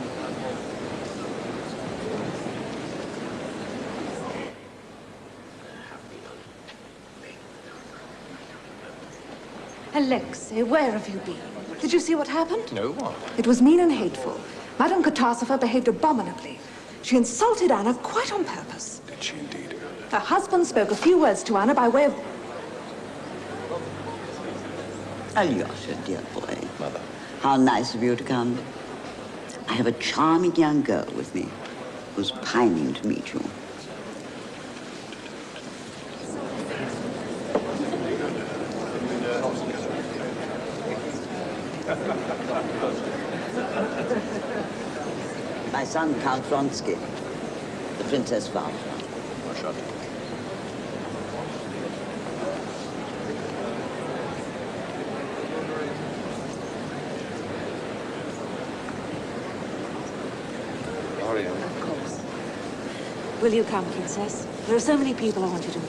Alexei, where have you been? Did you see what happened? No, what? It was mean and hateful. Madame Katasova behaved abominably. She insulted Anna quite on purpose. Did she indeed? Her husband spoke a few words to Anna by way of... Alyosha, dear boy. Mother. How nice of you to come. I have a charming young girl with me who's pining to meet you. My son, Count Vronsky, the princess father. Of course. Will you come, Princess? There are so many people I want you to meet.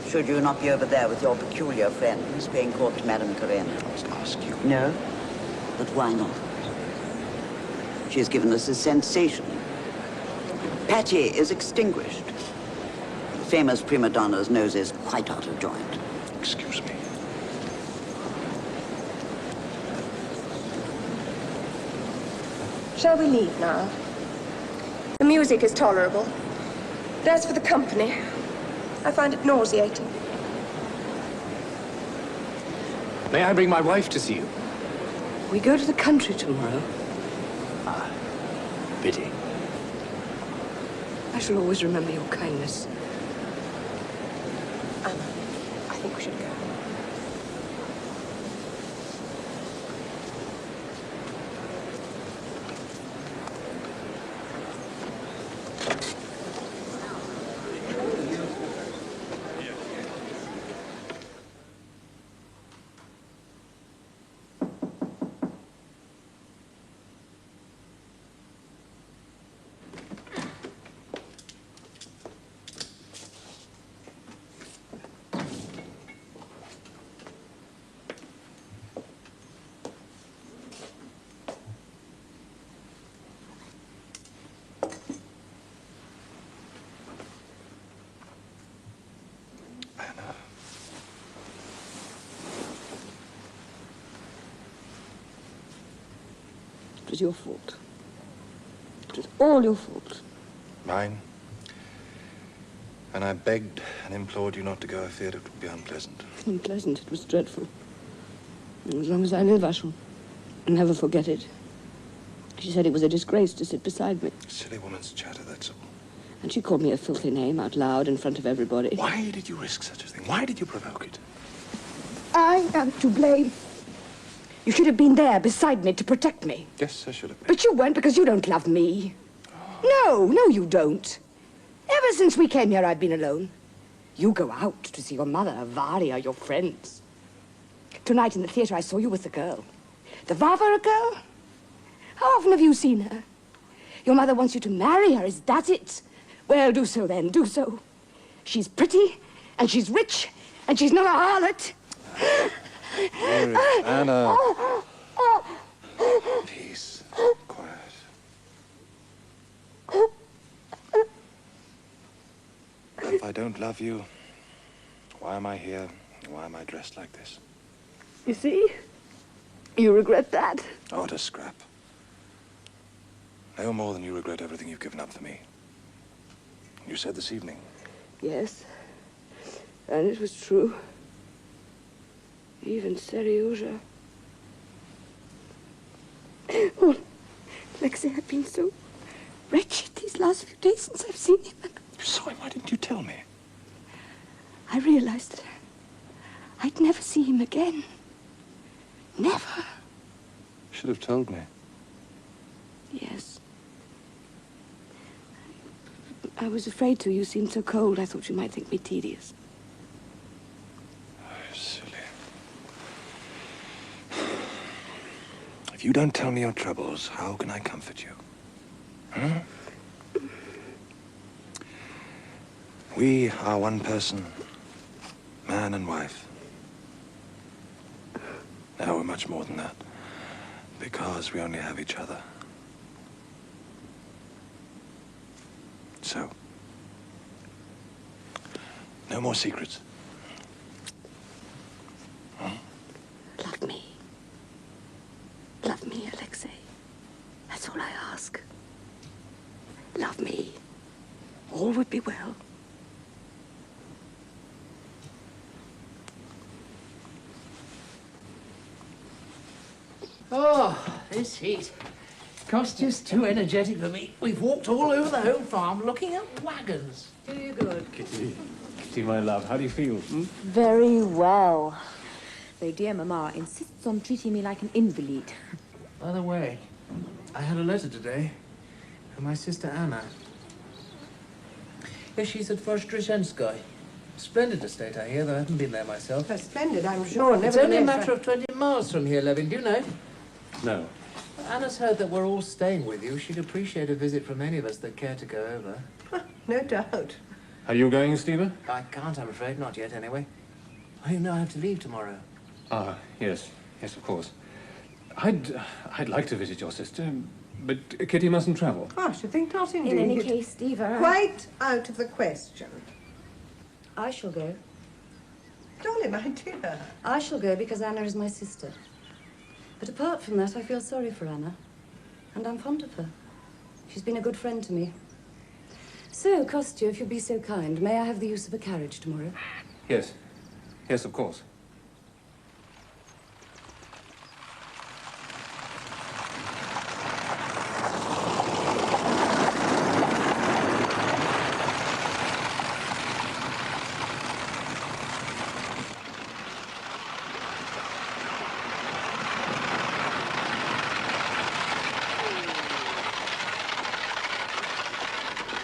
Should you not be over there with your peculiar friends paying court to Madame Karenina? I must ask you. No? But why not? She has given us a sensation. Patty is extinguished. The famous prima donna's nose is quite out of joint. Excuse me. Shall we leave now? The music is tolerable. But as for the company, I find it nauseating. May I bring my wife to see you? We go to the country tomorrow. Ah, pity. I shall always remember your kindness. Anna, I think we should go. was your fault. It was all your fault. Mine? And I begged and implored you not to go. I feared it would be unpleasant. Unpleasant. It was dreadful. And as long as I live, I shall never forget it. She said it was a disgrace to sit beside me. Silly woman's chatter, that's all. And she called me a filthy name out loud in front of everybody. Why did you risk such a thing? Why did you provoke it? I am to blame. You should have been there beside me to protect me. Yes, I should have been. But you weren't because you don't love me. No, you don't. Ever since we came here, I've been alone. You go out to see your mother, Varia, your friends. Tonight in the theater, I saw you with the girl. The Varvara girl? How often have you seen her? Your mother wants you to marry her, is that it? Well, do so then, do so. She's pretty, and she's rich, and she's not a harlot. Anna. Peace. Quiet. If I don't love you, why am I here? Why am I dressed like this? You see? You regret that. Oh, what a scrap. No more than you regret everything you've given up for me. You said this evening. Yes. And it was true. Even Seriosha. Oh, Alexei, I've been so wretched these last few days since I've seen him. You saw him? Why didn't you tell me? I realized that I'd never see him again. Never. Should have told me. Yes. I was afraid to. You seemed so cold. I thought you might think me tedious. Oh, silly. If you don't tell me your troubles, how can I comfort you? Huh? We are one person, man and wife. Now we're much more than that, because we only have each other. So, no more secrets. Huh? Love me. Love me, Alexei. That's all I ask. Love me. All would be well. Oh, this heat. Kostya's too energetic for me. We've walked all over the home farm looking at wagons. Do you good? Kitty, my love, how do you feel? Very well. Though dear Mamma insists on treating me like an invalid. By the way, I had a letter today from my sister Anna. Yes, she's at Vozdreshenskoy. Splendid estate, I hear, though I haven't been there myself. Splendid, I'm sure. It's only a matter of 20 miles from here, Levin. Do you know? No. Anna's heard that we're all staying with you. She'd appreciate a visit from any of us that care to go over. No doubt. Are you going, Stiva? I can't, I'm afraid. Not yet, anyway. Oh, you know I have to leave tomorrow. Ah, yes. Yes, of course. I'd like to visit your sister, but Kitty mustn't travel. I should think not, indeed. In any case, Stiva... Quite out of the question. I shall go. Dolly, my dear. I shall go because Anna is my sister. But apart from that, I feel sorry for Anna. And I'm fond of her. She's been a good friend to me. So, Kostya, if you'll be so kind, may I have the use of a carriage tomorrow? Yes. Yes, of course.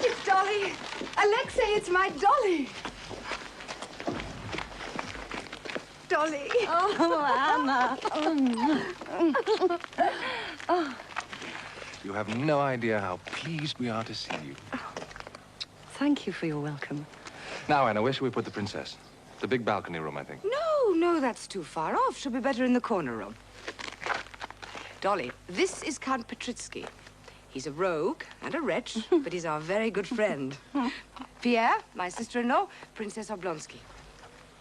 It's Dolly. Alexei, it's my Dolly. Dolly. Oh, Anna. You have no idea how pleased we are to see you. Thank you for your welcome. Now, Anna, where shall we put the princess? The big balcony room, I think. No, that's too far off. She'll be better in the corner room. Dolly, this is Count Petritsky. He's a rogue and a wretch, but he's our very good friend. Pierre, my sister-in-law, Princess Oblonsky.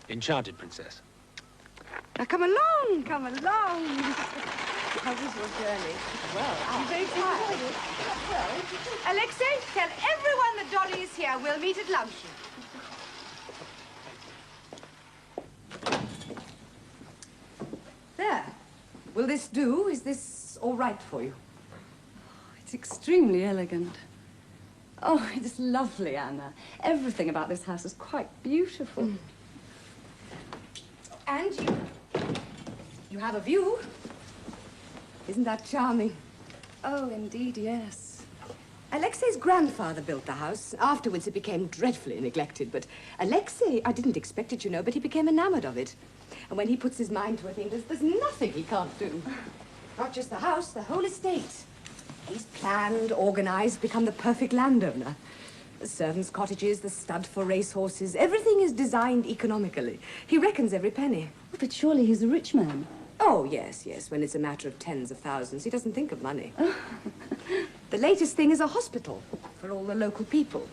Enchanted, Princess. Now, come along, come along. How was your journey? Well, I'm very tired. Well, Alexei, tell everyone that Dolly is here. We'll meet at luncheon. There. Will this do? Is this all right for you? it's extremely elegant. Oh, it's lovely, Anna. Everything about this house is quite beautiful. And you have a view. Isn't that charming? Oh, indeed, yes. Alexei's grandfather built the house. Afterwards, it became dreadfully neglected. But Alexei, I didn't expect it, you know, but he became enamored of it. And when he puts his mind to a thing, there's nothing he can't do. Not just the house, the whole estate. He's planned, organized, become the perfect landowner. The servants' cottages, the stud for racehorses, everything is designed economically. He reckons every penny. But surely he's a rich man. Oh, yes, yes. When it's a matter of tens of thousands, he doesn't think of money. The latest thing is a hospital for all the local people.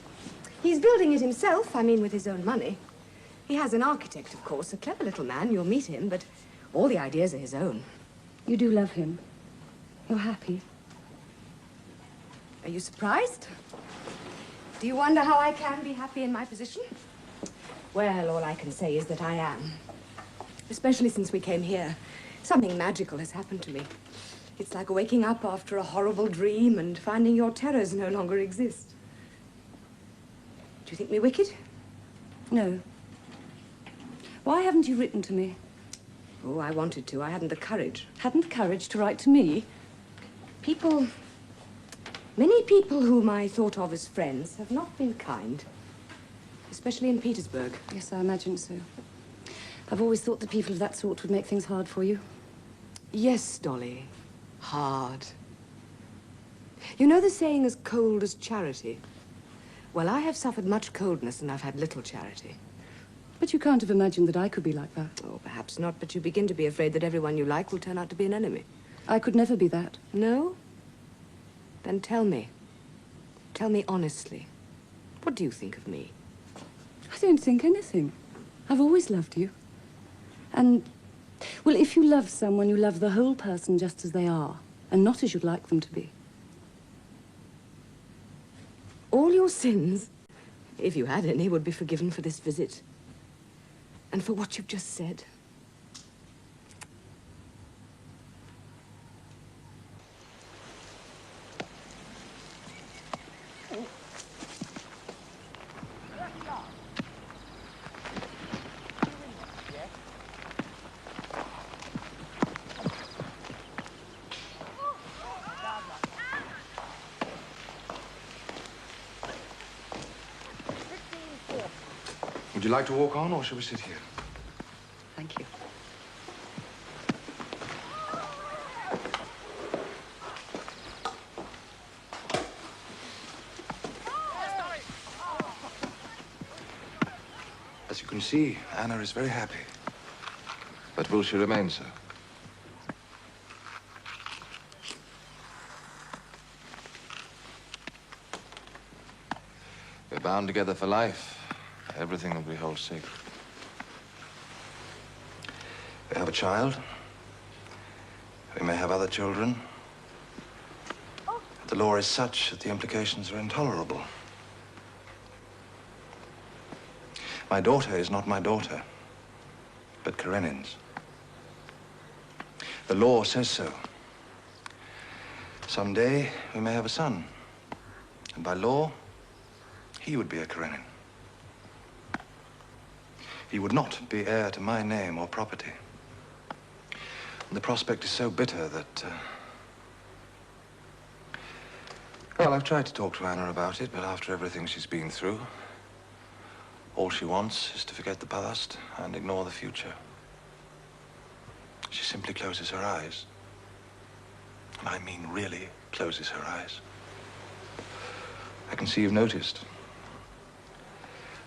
He's building it himself, I mean, with his own money. He has an architect, of course, a clever little man. You'll meet him, but all the ideas are his own. You do love him. You're happy. Are you surprised? Do you wonder how I can be happy in my position? Well, all I can say is that I am. Especially since we came here. Something magical has happened to me. It's like waking up after a horrible dream and finding your terrors no longer exist. Do you think me wicked? No. Why haven't you written to me? Oh, I wanted to. I hadn't the courage. Hadn't the courage to write to me? Many people whom I thought of as friends have not been kind. Especially in Petersburg. Yes, I imagine so. I've always thought that people of that sort would make things hard for you. Yes, Dolly. Hard. You know the saying, as cold as charity? Well, I have suffered much coldness and I've had little charity. But you can't have imagined that I could be like that. Oh, perhaps not, but you begin to be afraid that everyone you like will turn out to be an enemy. I could never be that. No? Then tell me. Tell me honestly. What do you think of me? I don't think anything. I've always loved you. And, well, if you love someone, you love the whole person just as they are, and not as you'd like them to be. All your sins, if you had any, would be forgiven for this visit. And for what you've just said. Would you like to walk on, or shall we sit here? Thank you. As you can see, Anna is very happy. But will she remain so? We're bound together for life. Everything that we hold sacred. We have a child. We may have other children. The law is such that the implications are intolerable. My daughter is not my daughter, but Karenin's. The law says so. Someday, we may have a son. And by law, he would be a Karenin. He would not be heir to my name or property. And the prospect is so bitter that... Well, I've tried to talk to Anna about it, but after everything she's been through, all she wants is to forget the past and ignore the future. She simply closes her eyes. And I mean really closes her eyes. I can see you've noticed.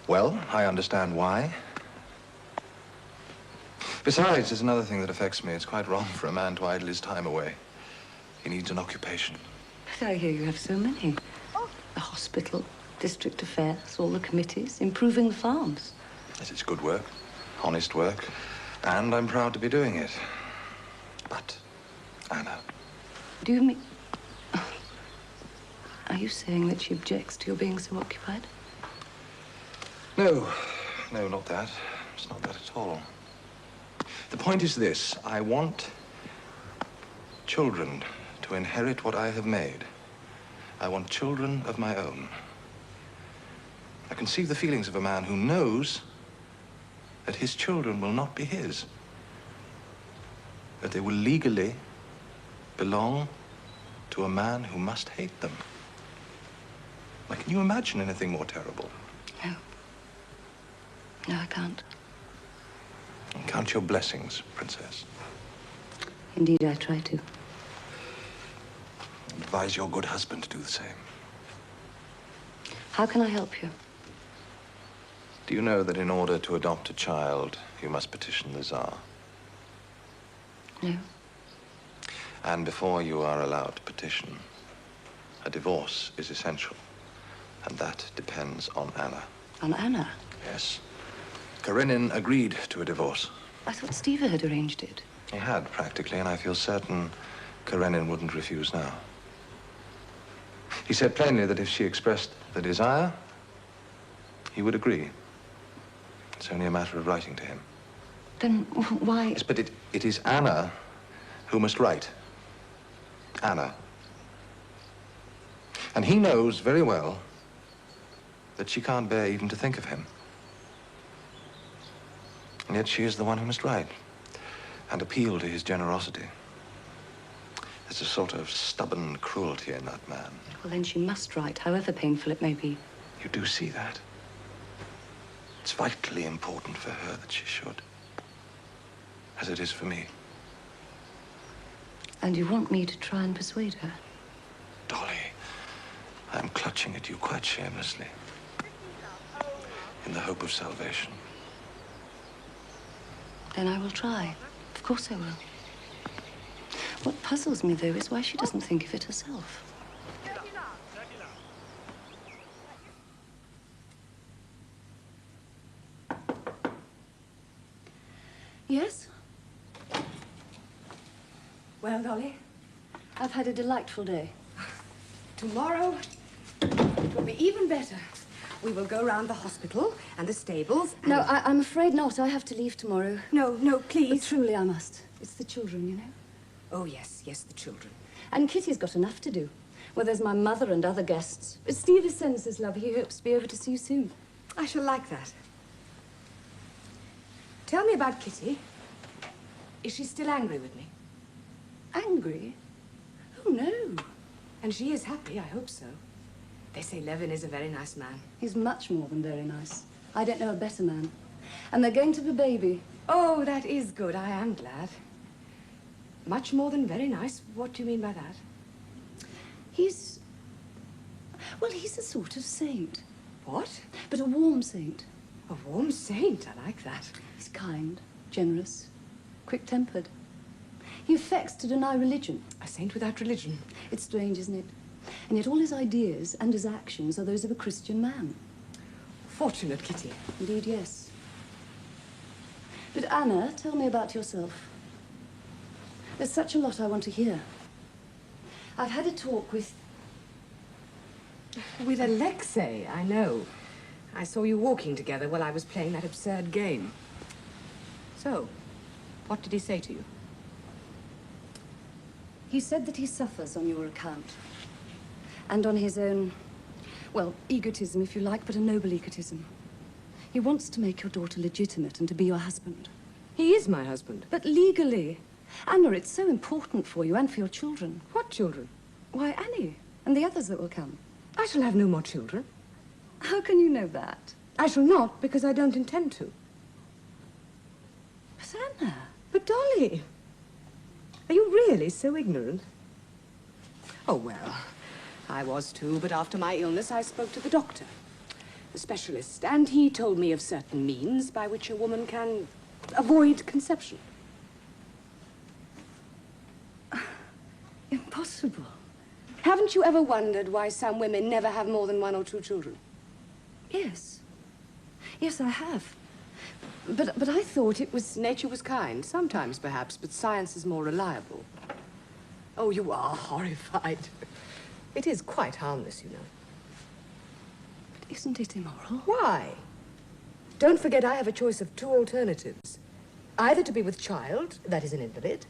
Well, I understand why. Besides, there's another thing that affects me. It's quite wrong for a man to idle his time away. He needs an occupation. But I hear you have so many. The hospital, district affairs, all the committees, improving the farms. Yes, it's good work, honest work, and I'm proud to be doing it. But Anna. Do you mean... Are you saying that she objects to your being so occupied? No, no, not that. It's not that at all. The point is this. I want children to inherit what I have made. I want children of my own. I conceive the feelings of a man who knows that his children will not be his. That they will legally belong to a man who must hate them. Now, can you imagine anything more terrible? No. No, I can't. Count your blessings, Princess. Indeed, I try to. Advise your good husband to do the same. How can I help you? Do you know that in order to adopt a child, you must petition the Tsar? No. And before you are allowed to petition, a divorce is essential. And that depends on Anna. On Anna? Yes. Karenin agreed to a divorce. I thought Stiva had arranged it. He had, practically, and I feel certain Karenin wouldn't refuse now. He said plainly that if she expressed the desire, he would agree. It's only a matter of writing to him. Then why... Yes, but it is Anna who must write. Anna. And he knows very well that she can't bear even to think of him. And yet she is the one who must write and appeal to his generosity. There's a sort of stubborn cruelty in that man. Well, then she must write, however painful it may be. You do see that? It's vitally important for her that she should, as it is for me. And you want me to try and persuade her? Dolly, I'm clutching at you quite shamelessly, in the hope of salvation. Then I will try. Of course I will. What puzzles me, though, is why she doesn't think of it herself. Yes? Well, Dolly, I've had a delightful day. Tomorrow, it will be even better. We will go round the hospital and the stables. And... No, I'm afraid not. I have to leave tomorrow. No, no, please. But truly, I must. It's the children, you know. Oh, yes, yes, the children. And Kitty's got enough to do. Well, there's my mother and other guests. But Steve sends his love. He hopes to be over to see you soon. I shall like that. Tell me about Kitty. Is she still angry with me? Angry? Oh, no. And she is happy, I hope so. They say Levin is a very nice man. He's much more than very nice. I don't know a better man. And they're going to have a baby. Oh, that is good. I am glad. Much more than very nice? What do you mean by that? He's... Well, he's a sort of saint. What? But a warm saint. A warm saint? I like that. He's kind, generous, quick-tempered. He affects to deny religion. A saint without religion? It's strange, isn't it? And yet all his ideas and his actions are those of a Christian man. Fortunate, Kitty. Indeed, yes. But Anna, tell me about yourself. There's such a lot I want to hear. I've had a talk with... With Alexei, I know. I saw you walking together while I was playing that absurd game. So, what did he say to you? He said that he suffers on your account. And on his own, well, egotism, if you like, but a noble egotism. He wants to make your daughter legitimate and to be your husband. He is my husband. But legally. Anna, it's so important for you and for your children. What children? Why, Annie and the others that will come. I shall have no more children. How can you know that? I shall not, because I don't intend to. But Anna... But Dolly... Are you really so ignorant? Oh, well, I was too, but after my illness I spoke to the doctor, the specialist, and he told me of certain means by which a woman can avoid conception. Impossible. Haven't you ever wondered why some women never have more than 1 or 2 children? Yes. Yes, I have. But I thought it was... Nature was kind, sometimes perhaps, but science is more reliable. Oh, you are horrified. It is quite harmless, you know. But isn't it immoral? Why? Don't forget I have a choice of two alternatives. Either to be with child, that is an invalid,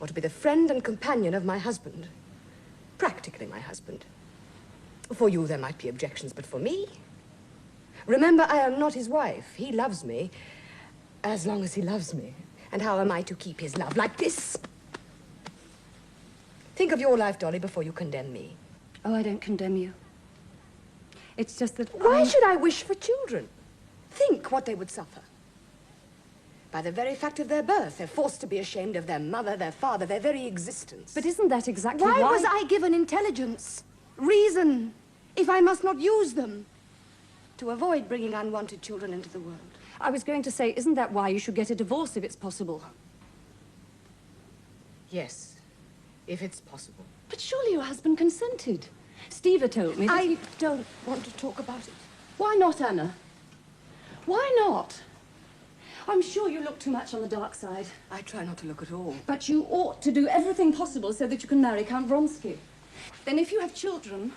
or to be the friend and companion of my husband. Practically my husband. For you, there might be objections, but for me? Remember, I am not his wife. He loves me, as long as he loves me. And how am I to keep his love? Like this? Think of your life, Dolly, before you condemn me. Oh, I don't condemn you. It's just that Why should I wish for children? Think what they would suffer. By the very fact of their birth, they're forced to be ashamed of their mother, their father, their very existence. But isn't that exactly why was I given intelligence, reason, if I must not use them? To avoid bringing unwanted children into the world. I was going to say, isn't that why you should get a divorce if it's possible? Yes, if it's possible. But surely your husband consented. Stiva told me that I don't want to talk about it. Why not, Anna? Why not? I'm sure you look too much on the dark side. I try not to look at all. But you ought to do everything possible so that you can marry Count Vronsky. Then if you have children,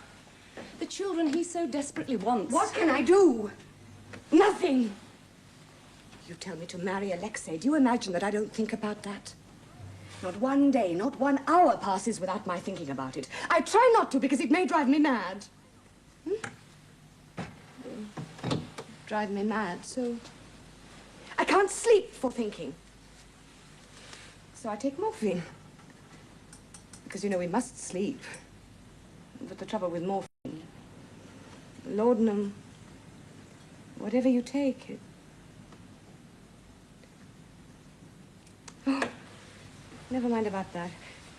the children he so desperately wants... What can I do? Nothing. You tell me to marry Alexei. Do you imagine that I don't think about that? Not one day, not 1 hour passes without my thinking about it. I try not to because it may drive me mad. Drive me mad, so... I can't sleep for thinking. So I take morphine. Because, you know, we must sleep. But the trouble with morphine, laudanum, whatever you take, it... Oh, never mind about that.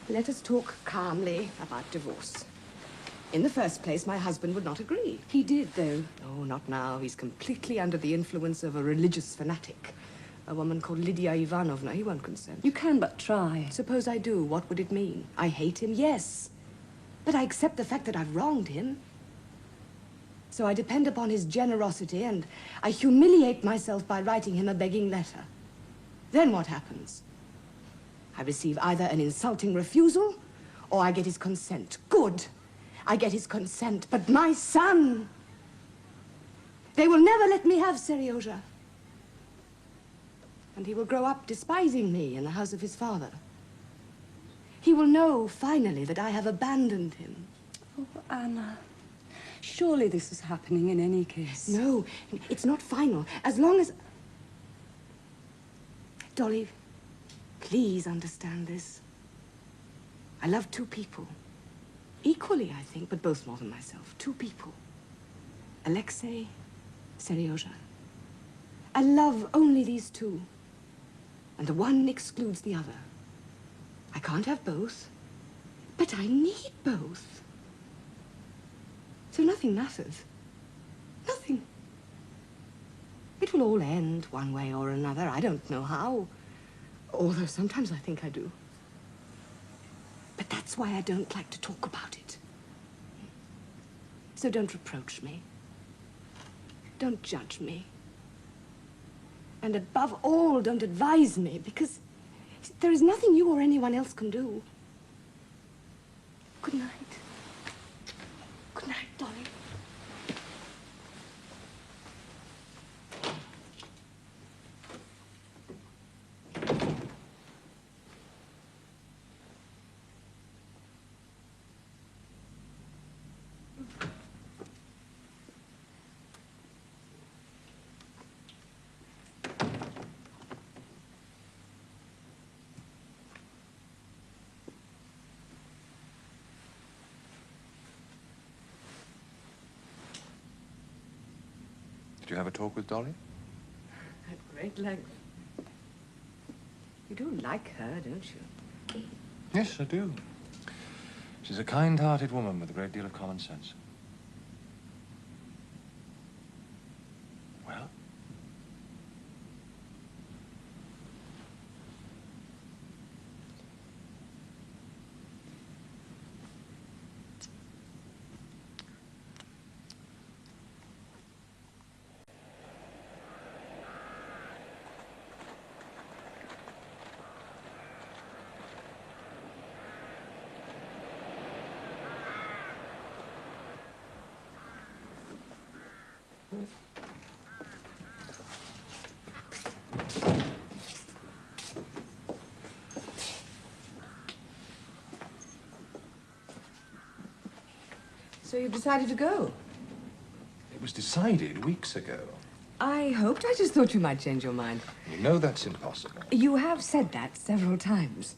Let us talk calmly about divorce. In the first place, my husband would not agree. He did, though. Oh, not now. He's completely under the influence of a religious fanatic. A woman called Lydia Ivanovna. He won't consent. You can but try. Suppose I do. What would it mean? I hate him, yes. But I accept the fact that I've wronged him. So I depend upon his generosity, and I humiliate myself by writing him a begging letter. Then what happens? I receive either an insulting refusal, or I get his consent. Good. I get his consent, but my son... They will never let me have Seryozha. And he will grow up despising me in the house of his father. He will know, finally, that I have abandoned him. Oh, Anna, surely this is happening in any case. No, it's not final. As long as... Dolly, please understand this. I love two people. Equally, I think, but both more than myself. Two people. Alexei, Seryozha. I love only these two. And the one excludes the other. I can't have both, but I need both. So nothing matters. Nothing. It will all end one way or another. I don't know how. Although sometimes I think I do. But that's why I don't like to talk about it. So don't reproach me. Don't judge me. And above all, don't advise me, because there is nothing you or anyone else can do. Good night. Good night, Dolly. Did you have a talk with Dolly? At great length. You do like her, don't you? Yes, I do. She's a kind-hearted woman with a great deal of common sense. Well? So you've decided to go? It was decided weeks ago. I hoped. I just thought you might change your mind. You know that's impossible. You have said that several times.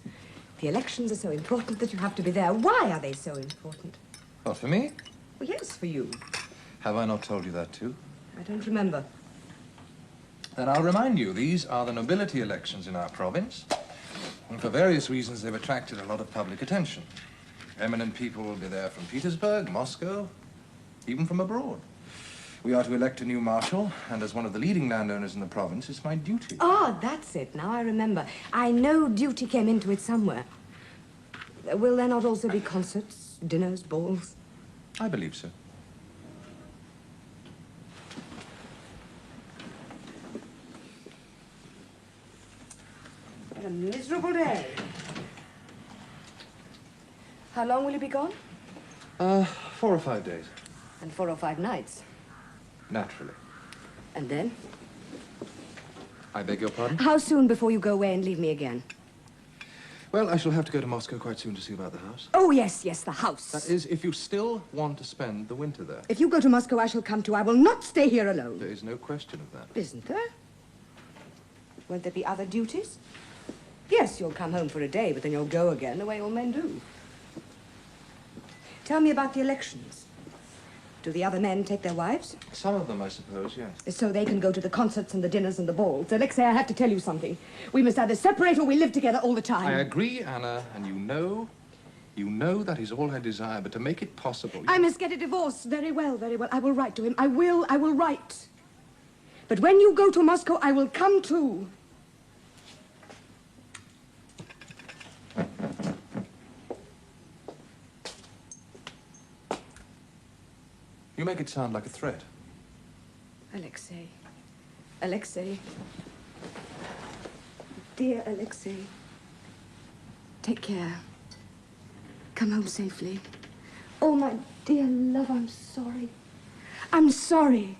The elections are so important that you have to be there. Why are they so important? What, for me? Well, yes, for you. Have I not told you that too? I don't remember. Then I'll remind you, these are the nobility elections in our province. And for various reasons, they've attracted a lot of public attention. Eminent people will be there from Petersburg, Moscow, even from abroad. We are to elect a new marshal, and as one of the leading landowners in the province, it's my duty. Ah, that's it. Now I remember. I know duty came into it somewhere. Will there not also be concerts, dinners, balls? I believe so. What a miserable day. How long will you be gone? 4 or 5 days. And 4 or 5 nights. Naturally. And then? I beg your pardon? How soon before you go away and leave me again? Well, I shall have to go to Moscow quite soon to see about the house. Oh, yes, yes, the house. That is, if you still want to spend the winter there. If you go to Moscow, I shall come too. I will not stay here alone. There is no question of that. Isn't there? Won't there be other duties? Yes, you'll come home for a day, but then you'll go again, the way all men do. Tell me about the elections. Do the other men take their wives? Some of them, I suppose, yes. So they can go to the concerts and the dinners and the balls. Alexei, I have to tell you something. We must either separate or we live together all the time. I agree, Anna, and you know that is all I desire, but to make it possible... I must get a divorce. Very well, very well. I will write to him. I will write. But when you go to Moscow, I will come too. You make it sound like a threat. Alexei. Alexei. Dear Alexei. Take care. Come home safely. Oh, my dear love, I'm sorry. I'm sorry.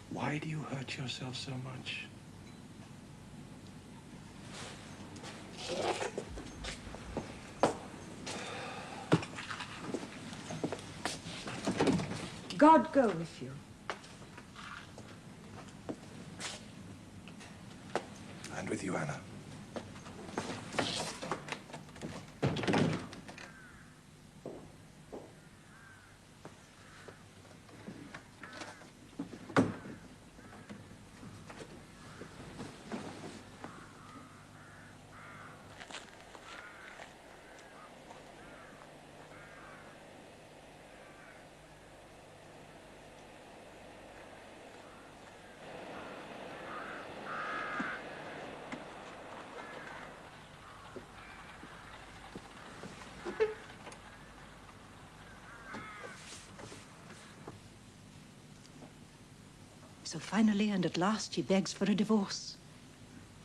Why do you hurt yourself so much? God go with you. And with you, Anna. So finally and at last she begs for a divorce.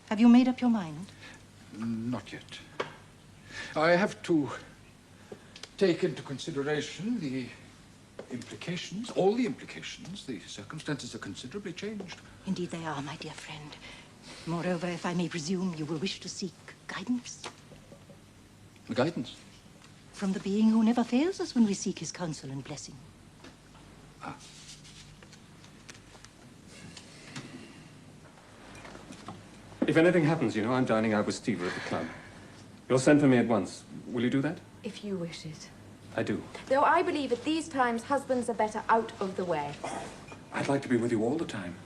Have you made up your mind? Not yet. I have to take into consideration the implications, all the implications. The circumstances are considerably changed. Indeed they are, my dear friend. Moreover, if I may presume, you will wish to seek guidance. Guidance? From the being who never fails us when we seek his counsel and blessing. Ah. If anything happens, you know, I'm dining out with Stiva at the club. You'll send for me at once. Will you do that? If you wish it. I do. Though I believe at these times husbands are better out of the way. I'd like to be with you all the time.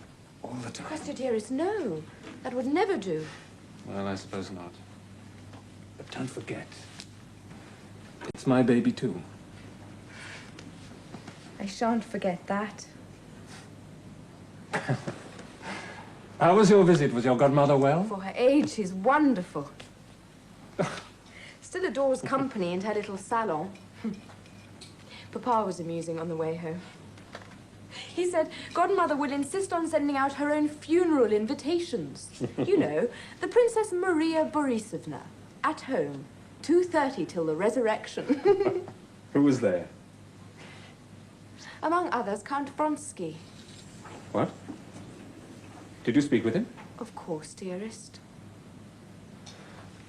All the time. Question, dearest, no. That would never do. Well, I suppose not. But don't forget, it's my baby, too. I shan't forget that. How was your visit? Was your godmother well? For her age, she's wonderful. Still adores company and her little salon. Papa was amusing on the way home. He said godmother will insist on sending out her own funeral invitations. You know, the Princess Maria Borisovna, at home, 2:30 till the resurrection. Who was there? Among others, Count Vronsky. What? Did you speak with him? Of course, dearest.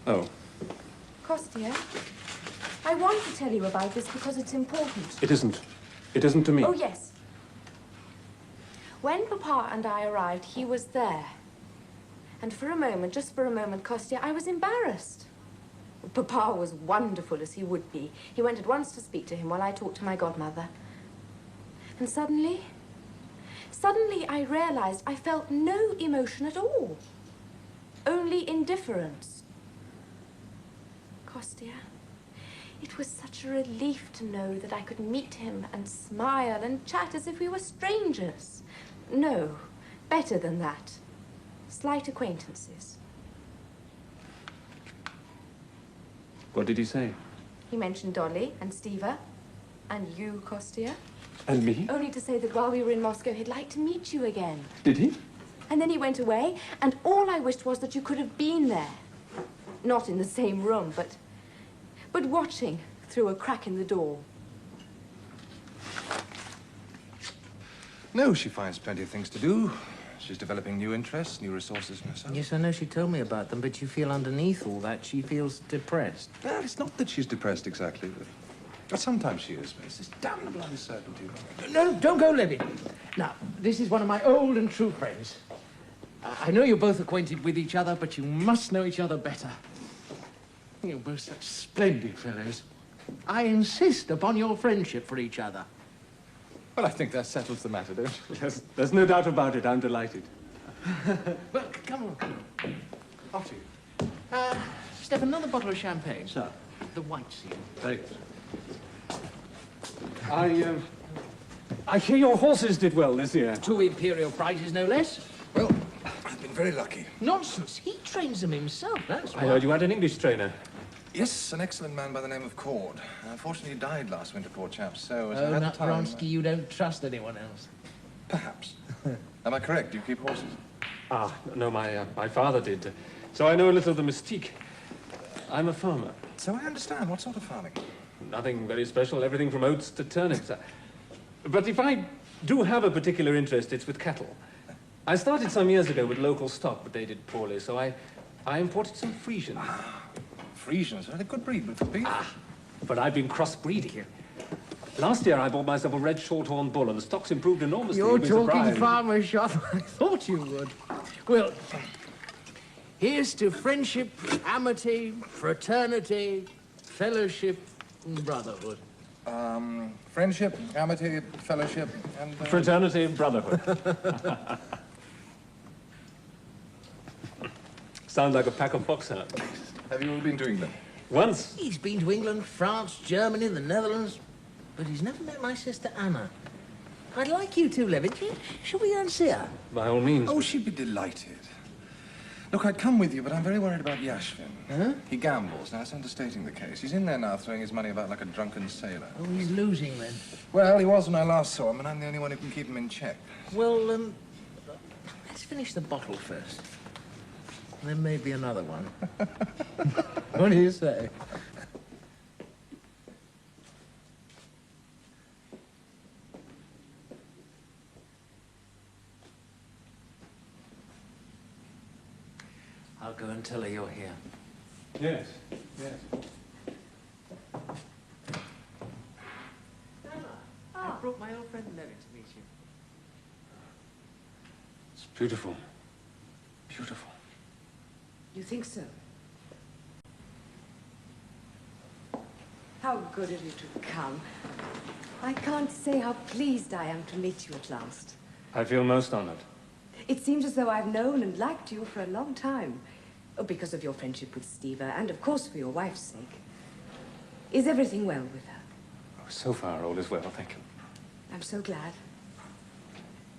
Oh. Kostya, I want to tell you about this because it's important. It isn't. It isn't to me. Oh, yes. When Papa and I arrived, he was there. And for a moment, just for a moment, Kostya, I was embarrassed. Papa was wonderful, as he would be. He went at once to speak to him while I talked to my godmother. And suddenly I realized I felt no emotion at all. Only indifference. Kostya, it was such a relief to know that I could meet him and smile and chat as if we were strangers. No, better than that. Slight acquaintances. What did he say? He mentioned Dolly and Stiva and you, Kostya. And me? Only to say that while we were in Moscow, he'd like to meet you again. Did he? And then he went away, and all I wished was that you could have been there. Not in the same room, but watching through a crack in the door. No, she finds plenty of things to do. She's developing new interests, new resources in herself. Yes, I know she told me about them, but you feel underneath all that she feels depressed. Well, it's not that she's depressed exactly, but sometimes she is. But it's this damn bloody certainty. No, don't go, Levin. Now, this is one of my old and true friends. I know you're both acquainted with each other, but you must know each other better. You're both such splendid fellows. I insist upon your friendship for each other. Well, I think that settles the matter, don't you? Yes, there's no doubt about it. I'm delighted. Well, come on. Off to you. Steph, another bottle of champagne. Sir. The white seal. Very good. I hear your horses did well this year. 2 imperial prizes, no less. Well, I've been very lucky. Nonsense. He trains them himself, that's why. I heard you had an English trainer. Yes, an excellent man by the name of Cord. Unfortunately, he died last winter, poor chap. So, as I Oh, had not time... Vronsky, you don't trust anyone else. Perhaps. Am I correct? Do you keep horses? Ah, no, my father did. So I know a little of the mystique. I'm a farmer. So I understand. What sort of farming? Nothing very special, everything from oats to turnips. But if I do have a particular interest, it's with cattle. I started some years ago with local stock, but they did poorly, so I imported some Friesians. Friesians? Are they good breed for beef? But I've been crossbreeding. Last year I bought myself a red shorthorn bull, and the stock's improved enormously. You're You'll be talking surprised. farmer shop. I thought you would. Well, here's to friendship, amity, fraternity, fellowship, and brotherhood. Friendship, amity, fellowship, and... Fraternity and brotherhood. Sounds like a pack of foxhounds. Have you all been to England? Once. He's been to England, France, Germany, the Netherlands, but he's never met my sister Anna. I'd like you to, Levin. Shall we go and see her? By all means. Oh, she'd be delighted. Look, I'd come with you, but I'm very worried about Yashvin. Huh? He gambles. Now, that's understating the case. He's in there now throwing his money about like a drunken sailor. Oh, he's losing then. Well, he was when I last saw him, and I'm the only one who can keep him in check. Well, let's finish the bottle first. There may be another one. What do you say? I'll go and tell her you're here. Yes, yes. I brought my old friend Levin to meet you. It's beautiful. Beautiful. You think so? How good of you to come. I can't say how pleased I am to meet you at last. I feel most honored. It seems as though I've known and liked you for a long time. Oh, because of your friendship with Stiva, and of course for your wife's sake. Is everything well with her? Oh, so far, all is well, thank you. I'm so glad.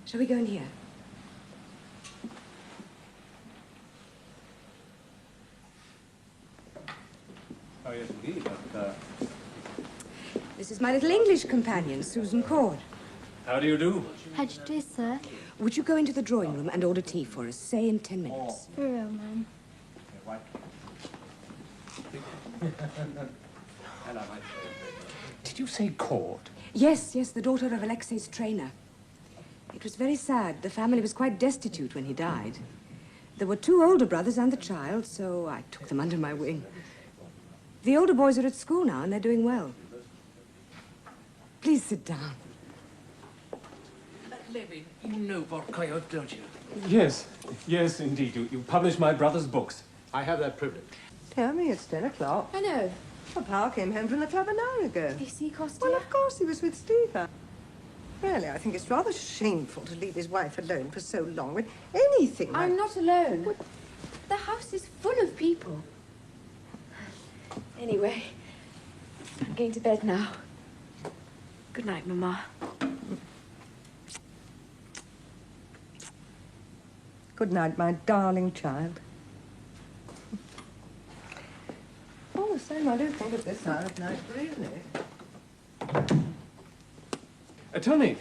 Shall we go in here? Oh, yes, indeed, but, This is my little English companion, Susan Cord. how do you do? How do you do, sir? Would you go into the drawing room and order tea for us, say in 10 minutes? For real, ma'am. Did you say Cord? Yes, yes, the daughter of Alexei's trainer. It was very sad. The family was quite destitute when he died. There were 2 older brothers and the child, so I took them under my wing. The older boys are at school now, and they're doing well. Please sit down. Levin, you know Vorkoyev, don't you? Yes, yes, indeed. You published my brother's books. I have that privilege. Tell me, it's 10 o'clock. I know. Papa came home from the club an hour ago. Did you see Kostya? Well, of course, he was with Stiva. Really, I think it's rather shameful to leave his wife alone for so long with anything like... I'm not alone. What? The house is full of people. Anyway, I'm going to bed now. Good night, Mama. Good night, my darling child. All the same, I don't think at this hour of night, really. Tony,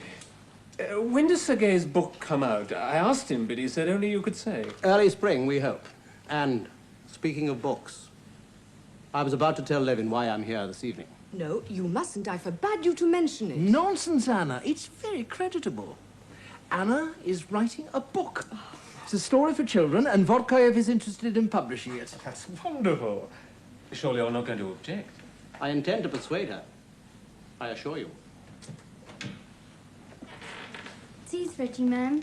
when does Sergei's book come out? I asked him, but he said only you could say. Early spring, we hope. And speaking of books, I was about to tell Levin why I'm here this evening. No, you mustn't. I forbade you to mention it. Nonsense, Anna. It's very creditable. Anna is writing a book. It's a story for children, and Vorkoyev is interested in publishing it. That's wonderful. Surely you're not going to object? I intend to persuade her. I assure you. Tea's ready, ma'am.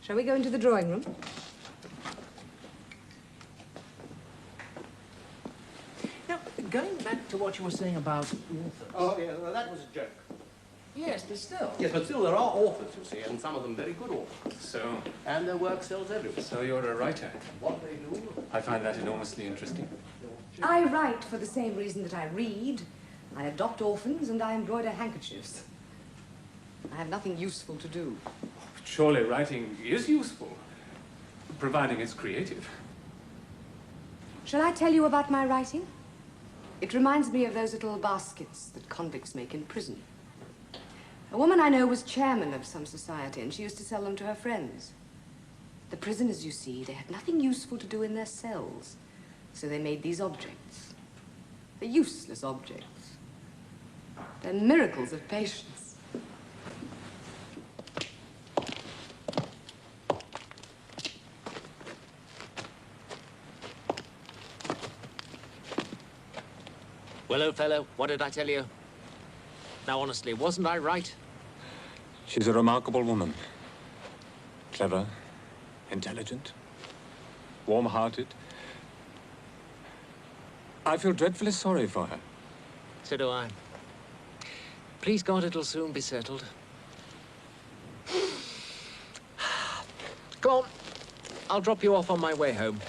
Shall we go into the drawing room? Now, going back to what you were saying about authors... Oh, yeah, well, that was a joke. Yes, but still... Yes, but still there are authors, you see, and some of them very good authors. So? And their work sells everywhere. So you're a writer? What they do... I find that enormously interesting. I write for the same reason that I read. I adopt orphans and I embroider handkerchiefs. I have nothing useful to do. Surely writing is useful, providing it's creative. Shall I tell you about my writing? It reminds me of those little baskets that convicts make in prison. A woman I know was chairman of some society, and she used to sell them to her friends. The prisoners, you see, they had nothing useful to do in their cells, so they made these objects. They're useless objects. They're miracles of patience. Well, old fellow, what did I tell you? Now, honestly, wasn't I right? She's a remarkable woman. Clever, intelligent, warm-hearted. I feel dreadfully sorry for her. So do I. Please God, it'll soon be settled. Come on. I'll drop you off on my way home.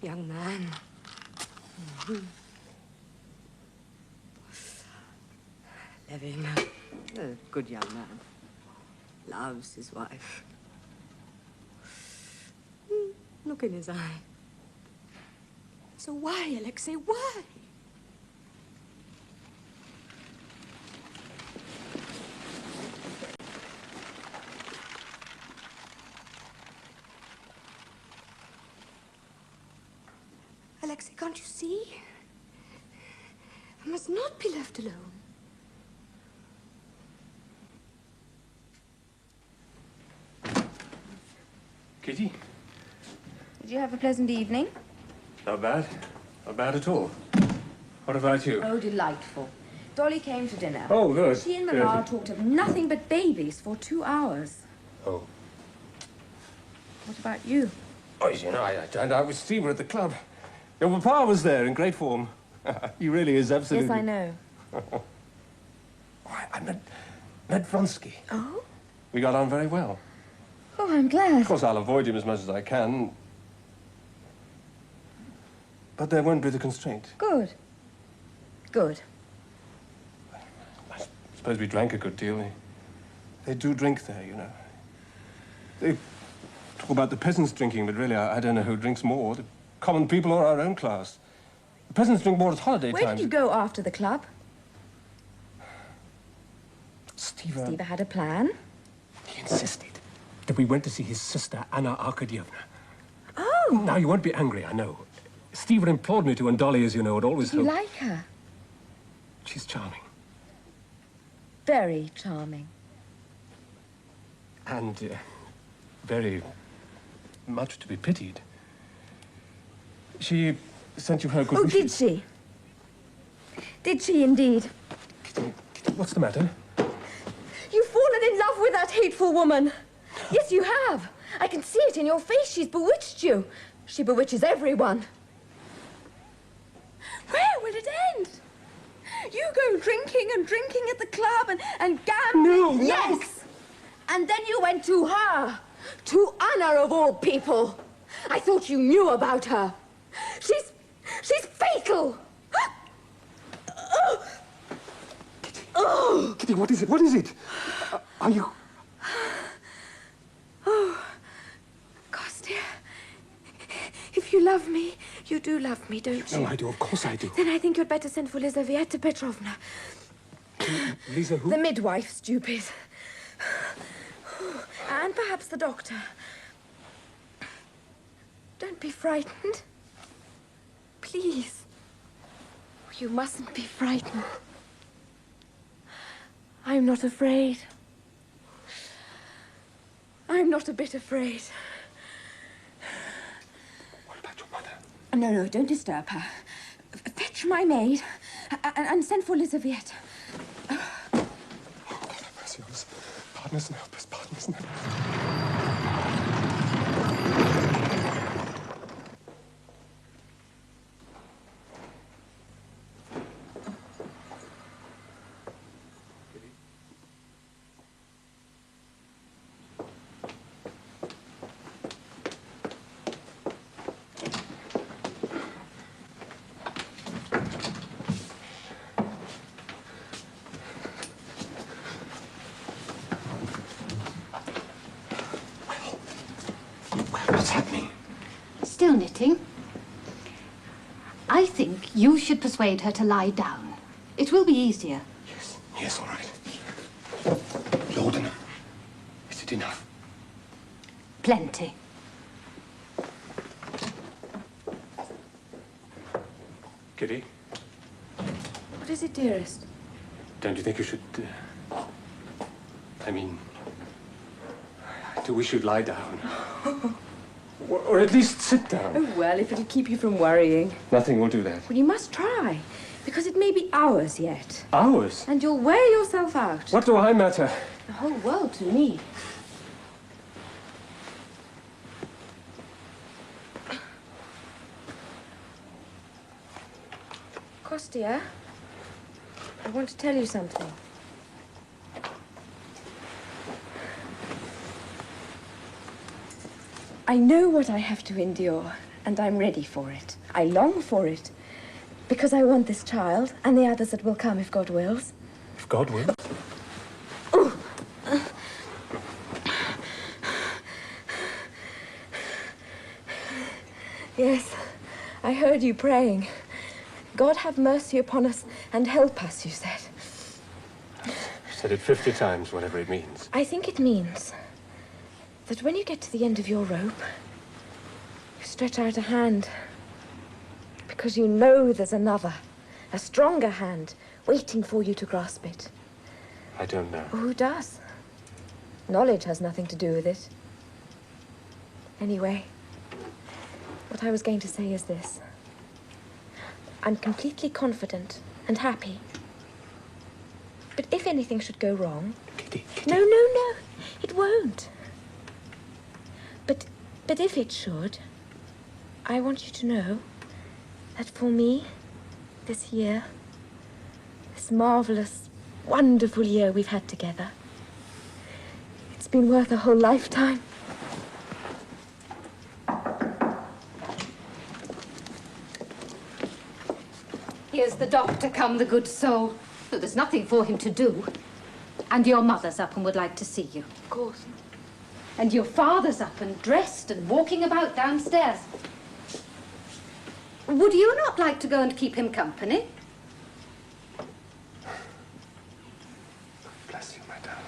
Young man. Levin, a good young man. Loves his wife. Look in his eye. So why, Alexei, why? Alexei, can't you see? I must not be left alone. Kitty? Did you have a pleasant evening? Not bad. Not bad at all. What about you? Oh, delightful. Dolly came to dinner. Oh, good. She and Mama talked of nothing but babies for 2 hours. Oh. What about you? Oh, you know, I dined out with Stiva at the club. Your papa was there in great form. He really is absolutely... Yes, I know. I met Vronsky. Oh? We got on very well. Oh, I'm glad. Of course, I'll avoid him as much as I can. But there won't be the constraint. Good. Good. I suppose we drank a good deal. They do drink there, you know. They talk about the peasants drinking, but really, I don't know who drinks more, the common people or our own class. Presidents drink more at holiday Where times. did you go after the club? Stiva had a plan. He insisted that we went to see his sister, Anna Arkadyevna. Oh! Now, you won't be angry, I know. Stiva implored me to, and Dolly, as you know, had always You hoped... like her? She's charming. Very charming. And very much to be pitied. She sent you her good wishes. Did she? Did she indeed? What's the matter? You've fallen in love with that hateful woman. Yes, you have. I can see it in your face. She's bewitched you. She bewitches everyone. Where will it end? You go drinking and drinking at the club and gambling. No, no. Yes. And then you went to her. To Anna, of all people. I thought you knew about her. She's fatal. Oh. Kitty, what is it? What is it? Are you... Oh, Kostya, if you love me, you do love me, don't you? No, I do. Of course I do. Then I think you'd better send for Lizaveta Petrovna. Lisa who? The midwife, stupid. And perhaps the doctor. Don't be frightened. Please. You mustn't be frightened. I'm not afraid. I'm not a bit afraid. What about your mother? No, don't disturb her. Fetch my maid and send for Lizaveta. Oh, God have mercy on us. Pardon us and help us. Pardon us and help us. What's happening? Still knitting. I think you should persuade her to lie down. It will be easier. Yes, all right. Laudanum. Is it enough? Plenty. Kitty, What is it, dearest? don't you think you should... we should lie down. Or at least sit down. Oh, well, if it'll keep you from worrying. Nothing will do that. Well, you must try, because it may be hours yet. Hours? And you'll wear yourself out. What do I matter? The whole world to me. Kostya, I want to tell you something. I know what I have to endure, and I'm ready for it. I long for it, because I want this child, and the others that will come if God wills. If God wills? Yes, I heard you praying. God have mercy upon us and help us, you said. You've said it 50 times, whatever it means. I think it means that when you get to the end of your rope, you stretch out a hand because you know there's another, a stronger hand, waiting for you to grasp it. I don't know. Who does? Knowledge has nothing to do with it. Anyway, what I was going to say is this. I'm completely confident and happy. But if anything should go wrong... Kitty. No, it won't. But if it should, I want you to know that for me, this year, this marvelous, wonderful year we've had together, it's been worth a whole lifetime. Here's the doctor come, the good soul. Well, there's nothing for him to do. And your mother's up and would like to see you. Of course. And your father's up and dressed and walking about downstairs. Would you not like to go and keep him company? Bless you, my darling.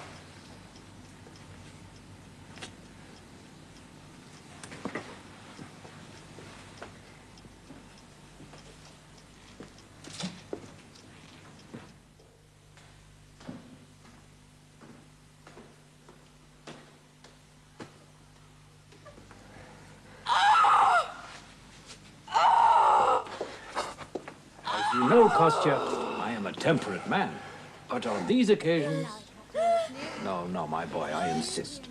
As you know, Kostya, I am a temperate man. But on these occasions... No, my boy, I insist.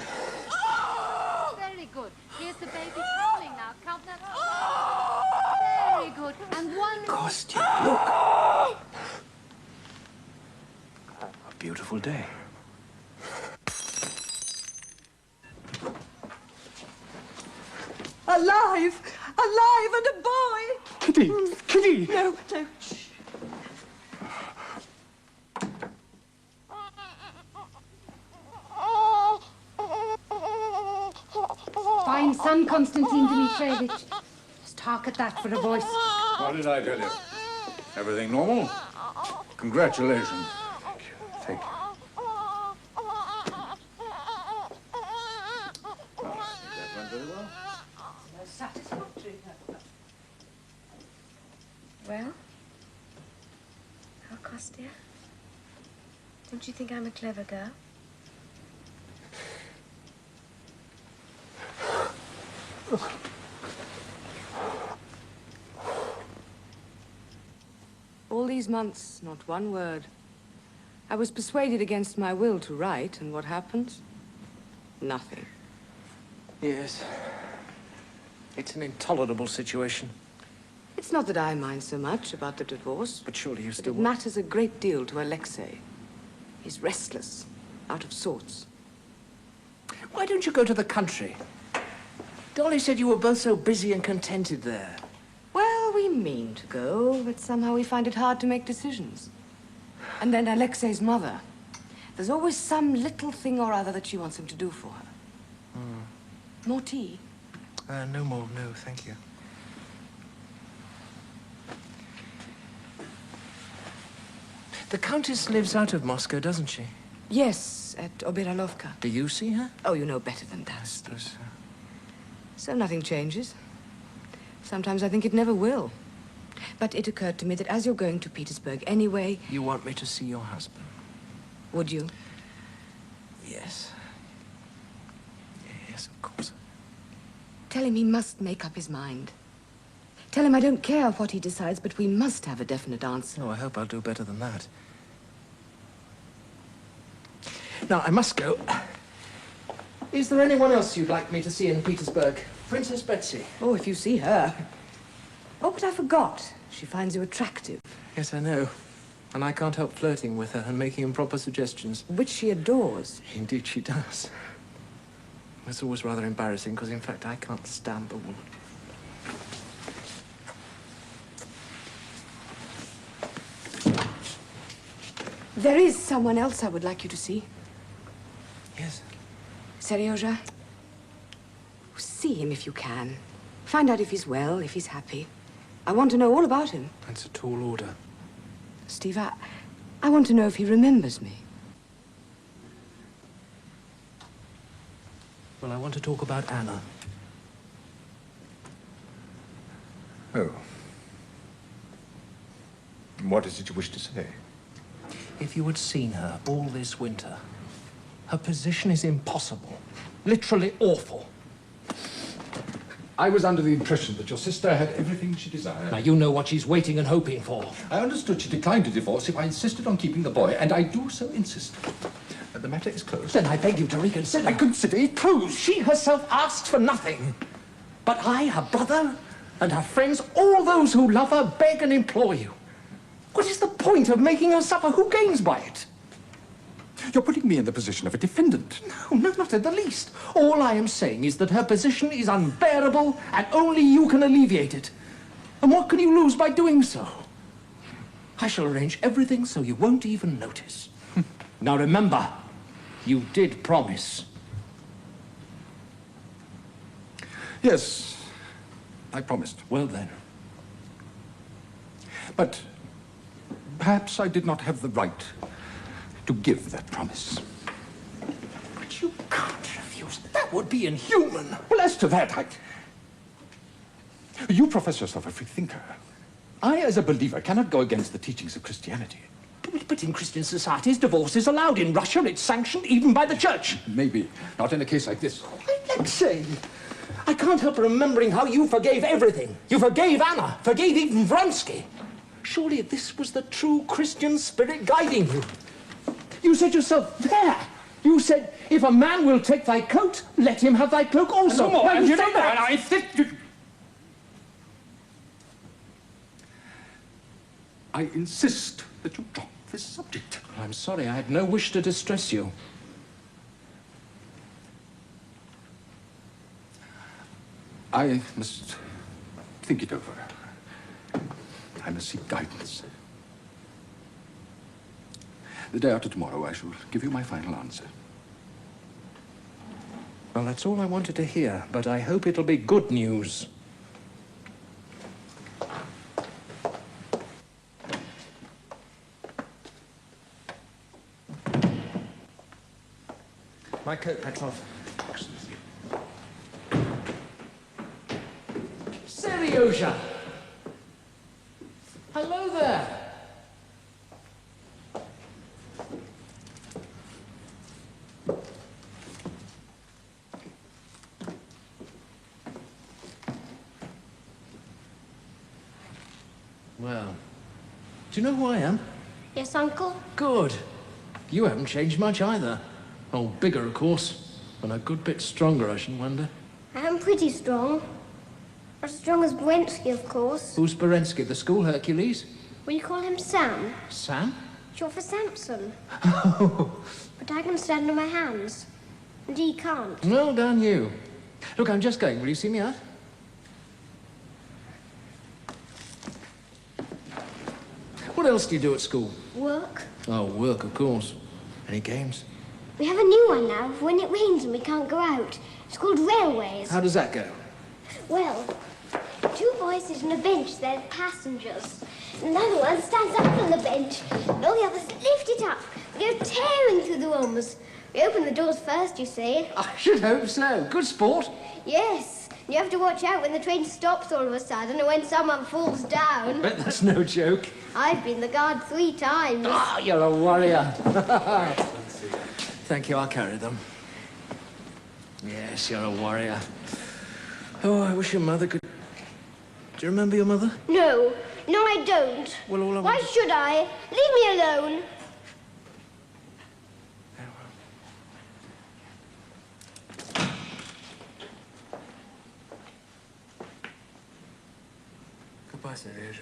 Very good. Here's the baby crawling now. Count that up. Very good. And one... Kostya, look! A beautiful day. Alive! Alive and a boy! Kitty! Kitty! No, no. Shh. Fine son, Konstantin Dmitrievich. Just hark at that for a voice. What did I tell you? Everything normal? Congratulations. Thank you. That went very well. Most satisfactory. Well? How, Kostya? Don't you think I'm a clever girl? All these months, not one word. I was persuaded against my will to write, and what happens? Nothing. Yes. It's an intolerable situation. It's not that I mind so much about the divorce. But surely you But still... it matters a great deal to Alexei. He's restless, out of sorts. Why don't you go to the country? Dolly said you were both so busy and contented there. Well, we mean to go, but somehow we find it hard to make decisions. And then Alexei's mother. There's always some little thing or other that she wants him to do for her. More tea? No more, no, thank you. The Countess lives out of Moscow, doesn't she? Yes, at Oberalovka. Do you see her? Oh, you know better than that. So nothing changes. Sometimes I think it never will. But it occurred to me that as you're going to Petersburg anyway... You want me to see your husband? Would you? Yes. Yes, of course. Tell him he must make up his mind. Tell him I don't care what he decides, but we must have a definite answer. Oh, I hope I'll do better than that. Now, I must go. Is there anyone else you'd like me to see in Petersburg? Princess Betsy. Oh, if you see her. Oh, but I forgot. She finds you attractive. Yes, I know. And I can't help flirting with her and making improper suggestions. Which she adores. Indeed she does. It's always rather embarrassing, because in fact I can't stand the woman. There is someone else I would like you to see. Yes? Seryoja. See him if you can. Find out if he's well, if he's happy. I want to know all about him. That's a tall order. Steve, I want to know if he remembers me. Well, I want to talk about Anna. Oh. What is it you wish to say? If you had seen her all this winter, her position is impossible. Literally awful. I was under the impression that your sister had everything she desired. Now, you know what she's waiting and hoping for. I understood she declined to divorce if I insisted on keeping the boy, and I do so insist. The matter is closed. Then I beg you to reconsider. I consider it closed. She herself asks for nothing. But I, her brother, and her friends, all those who love her, beg and implore you. What is the point of making her suffer? Who gains by it? You're putting me in the position of a defendant. No, not in the least. All I am saying is that her position is unbearable, and only you can alleviate it. And what can you lose by doing so? I shall arrange everything so you won't even notice. Now remember, you did promise. Yes, I promised. Well then, But perhaps I did not have the right to give that promise. But you can't refuse. That would be inhuman. Well, as to that, You profess yourself a free thinker. I, as a believer, cannot go against the teachings of Christianity. But in Christian societies, divorce is allowed. In Russia, it's sanctioned even by the church. Maybe. Not in a case like this. Alexei, I can't help remembering how you forgave everything. You forgave Anna, forgave even Vronsky. Surely this was the true Christian spirit guiding you. You said yourself, there. You said, if a man will take thy coat, let him have thy cloak also. No more. Well, You say know that. I think I insist that you drop this subject. I'm sorry, I had no wish to distress you. I must think it over. I must seek guidance. The day after tomorrow, I shall give you my final answer. Well, that's all I wanted to hear, but I hope it'll be good news. My coat, Petrov. Seriosha! Hello there! Well, do you know who I am? Yes, Uncle? Good. You haven't changed much either. Oh, bigger, of course, and a good bit stronger, I should wonder. I am pretty strong. Not as strong as Berensky, of course. Who's Berensky, the school Hercules? Will you call him Sam? Sam? Short for Samson. Oh, But I can stand on my hands. And he can't. well done, you. Look, I'm just going. Will you see me out? What else do you do at school? Work. Oh, work, of course. Any games? We have a new one now for when it rains and we can't go out. It's called Railways. How does that go? Well, two boys sit on a bench, they're passengers. And another one stands up on the bench. And all the others lift it up. We go tearing through the rooms. We open the doors first, you see. I should hope so. Good sport. Yes. You have to watch out when the train stops all of a sudden or when someone falls down. Bet that's no joke. I've been the guard 3 times. Ah, you're a warrior. Thank you, I'll carry them. Yes, you're a warrior. Oh, I wish your mother could... Do you remember your mother? No. No, I don't. Well, all I Why want... should I? Leave me alone. Goodbye, Sergej.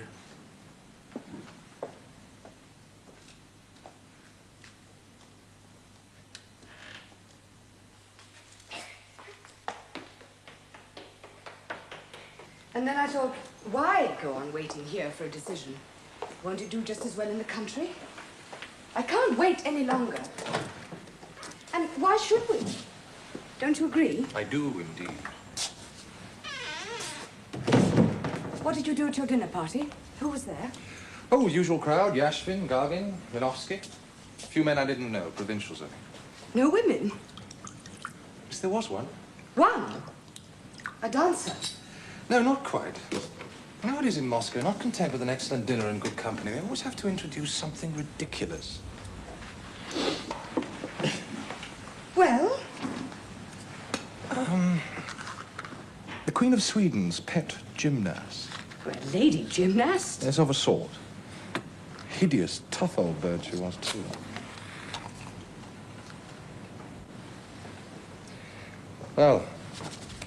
And then I thought, why go on waiting here for a decision? Won't it do just as well in the country? I can't wait any longer. And why should we? Don't you agree? I do, indeed. What did you do at your dinner party? Who was there? Oh, usual crowd. Yashvin, Gagin, Minovsky. A few men I didn't know, provincials, I think. No women? Yes, there was one. One? A dancer? No, not quite. Nowadays in Moscow, not content with an excellent dinner and good company, they always have to introduce something ridiculous. Well? The Queen of Sweden's pet gymnast. Well, a lady gymnast? Yes, of a sort. Hideous, tough old bird she was, too. Well,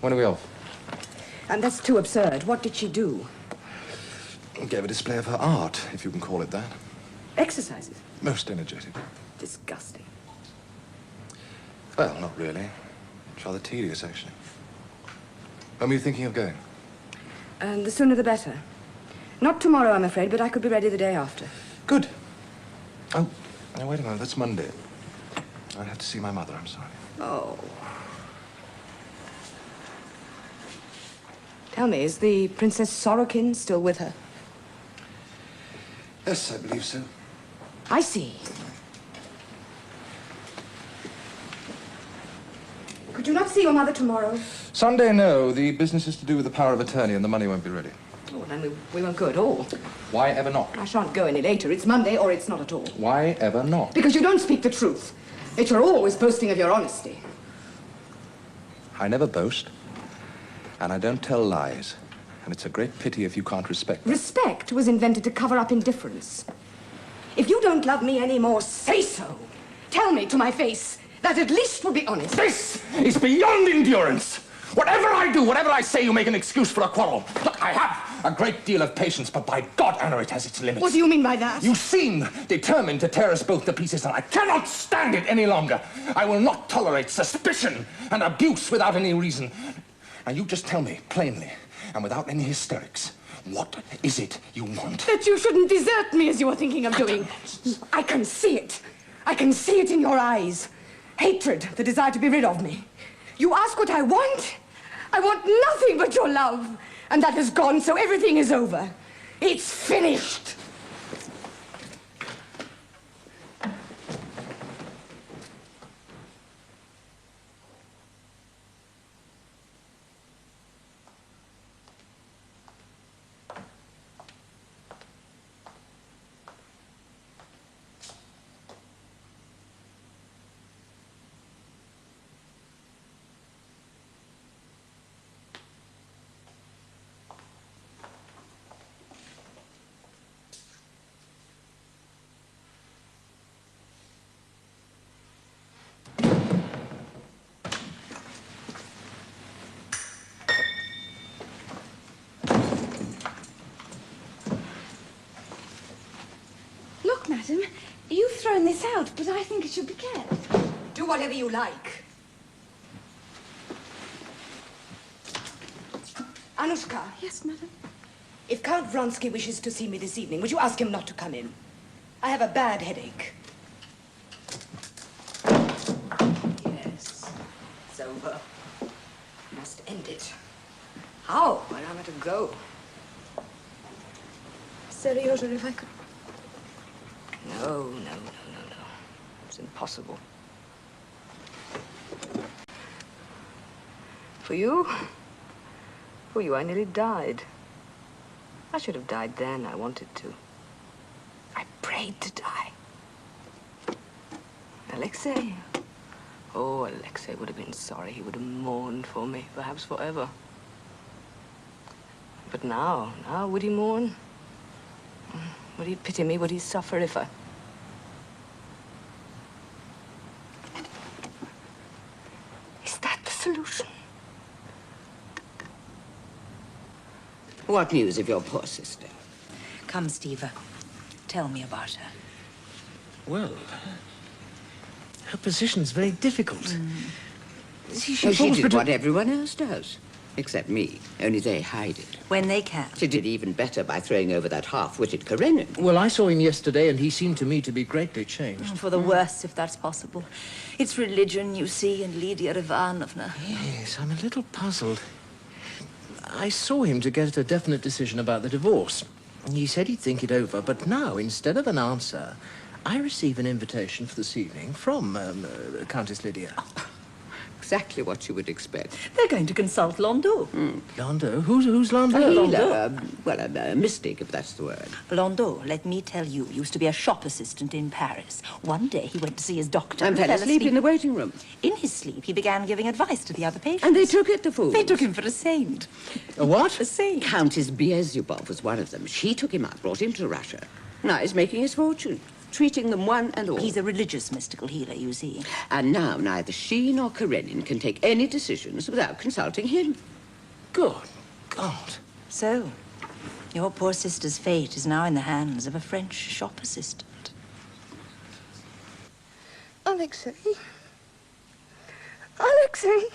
when are we off? And that's too absurd. What did she do? Gave a display of her art, if you can call it that. Exercises? Most energetic. Disgusting. Well, not really. It's rather tedious, actually. When were you thinking of going? And the sooner the better. Not tomorrow, I'm afraid, but I could be ready the day after. Good. Oh, now wait a moment. That's Monday. I have to see my mother. I'm sorry. Oh. Tell me, is the Princess Sorokin still with her? Yes, I believe so. I see. Could you not see your mother tomorrow? Sunday, no. The business is to do with the power of attorney and the money won't be ready. Oh, then we won't go at all. Why ever not? I shan't go any later. It's Monday or it's not at all. Why ever not? Because you don't speak the truth. Yet you're always boasting of your honesty. I never boast. And I don't tell lies. And it's a great pity if you can't respect them. Respect was invented to cover up indifference. If you don't love me anymore, say so. Tell me to my face. That at least will be honest. This is beyond endurance. Whatever I do, whatever I say, you make an excuse for a quarrel. Look, I have a great deal of patience, but by God, Anna, it has its limits. What do you mean by that? You seem determined to tear us both to pieces, and I cannot stand it any longer. I will not tolerate suspicion and abuse without any reason. Now, you just tell me, plainly, and without any hysterics, what is it you want? That you shouldn't desert me as you are thinking of doing. I can see it. I can see it in your eyes. Hatred, the desire to be rid of me. You ask what I want? I want nothing but your love. And that is gone, so everything is over. It's finished. Look, madam, you've thrown this out, but I think it should be kept. Do whatever you like. Anushka. Yes, madam. If Count Vronsky wishes to see me this evening, would you ask him not to come in? I have a bad headache. Yes, it's over. Must end it. How? Where am I to go? Seriously, if I could... No. It's impossible. For you, I nearly died. I should have died then. I wanted to. I prayed to die. Alexei. Oh, Alexei would have been sorry. He would have mourned for me, perhaps forever. But now, would he mourn? Would he pity me? Would he suffer if I... Is that the solution? What news of your poor sister? Come, Stiva. Tell me about her. Well, her position's very difficult. She did what everyone else does. Except me. Only they hide it. When they can. She did even better by throwing over that half-witted Karenin. Well, I saw him yesterday, and he seemed to me to be greatly changed. For the worse, if that's possible. It's religion, you see, and Lydia Ivanovna. Yes, I'm a little puzzled. I saw him to get a definite decision about the divorce. He said he'd think it over, but now, instead of an answer, I receive an invitation for this evening from Countess Lydia. Exactly what you would expect. They're going to consult Landau. Landau? Who's Landau? A healer. Well, a mystic, if that's the word. Landau, let me tell you, used to be a shop assistant in Paris. One day he went to see his doctor And fell asleep in the waiting room. In his sleep, he began giving advice to the other patients. And they took it, the fools. They took him for a saint. A what? A saint. Countess Beelzebub was one of them. She took him up, brought him to Russia. Now he's making his fortune, treating them one and all. He's a religious mystical healer, you see. And now neither she nor Karenin can take any decisions without consulting him. Good God. So, your poor sister's fate is now in the hands of a French shop assistant. Alexei. Alexei.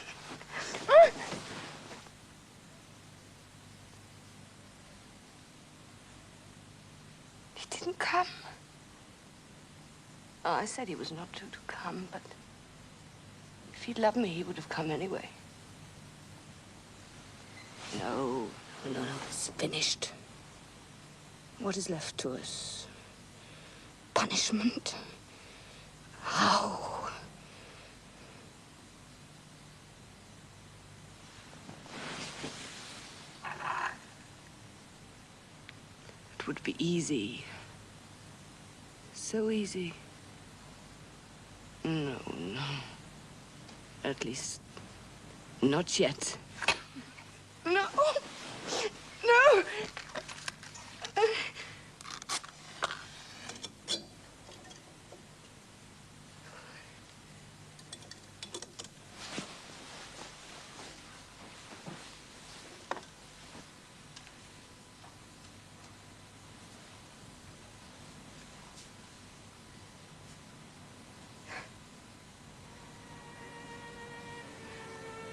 He didn't come. Oh, I said he was not to come, but if he'd loved me, he would have come anyway. No, it's finished. What is left to us? Punishment? How? It would be easy. So easy. No, no. At least, not yet. No! No!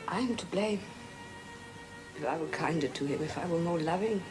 I am to blame. If I were kinder to him, if I were more loving.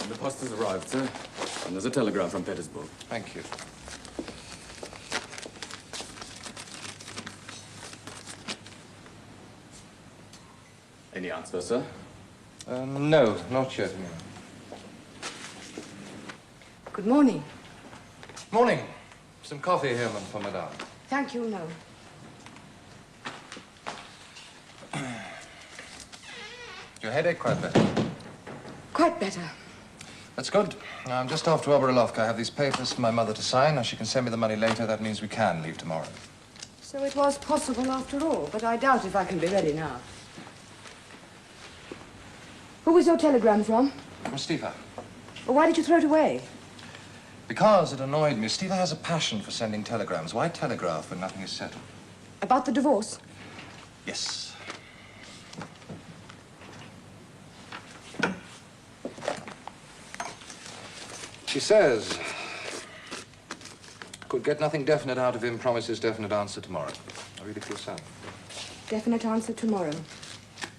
The post has arrived, sir. And there's a telegram from Petersburg. Thank you. Any answer, sir? No, not yet. Good morning. Morning. Some coffee here, for Madame. Thank you, no. Your headache quite better? Quite better. That's good. I'm just off to Oberolovka. I have these papers for my mother to sign. Now, she can send me the money later. That means we can leave tomorrow. So it was possible after all, but I doubt if I can be ready now. Who was your telegram from? From Stiva. Well, why did you throw it away? Because it annoyed me. Stiva has a passion for sending telegrams. Why telegraph when nothing is settled? About the divorce? Yes. She says, could get nothing definite out of him, promises definite answer tomorrow. I really feel sad. Definite answer tomorrow.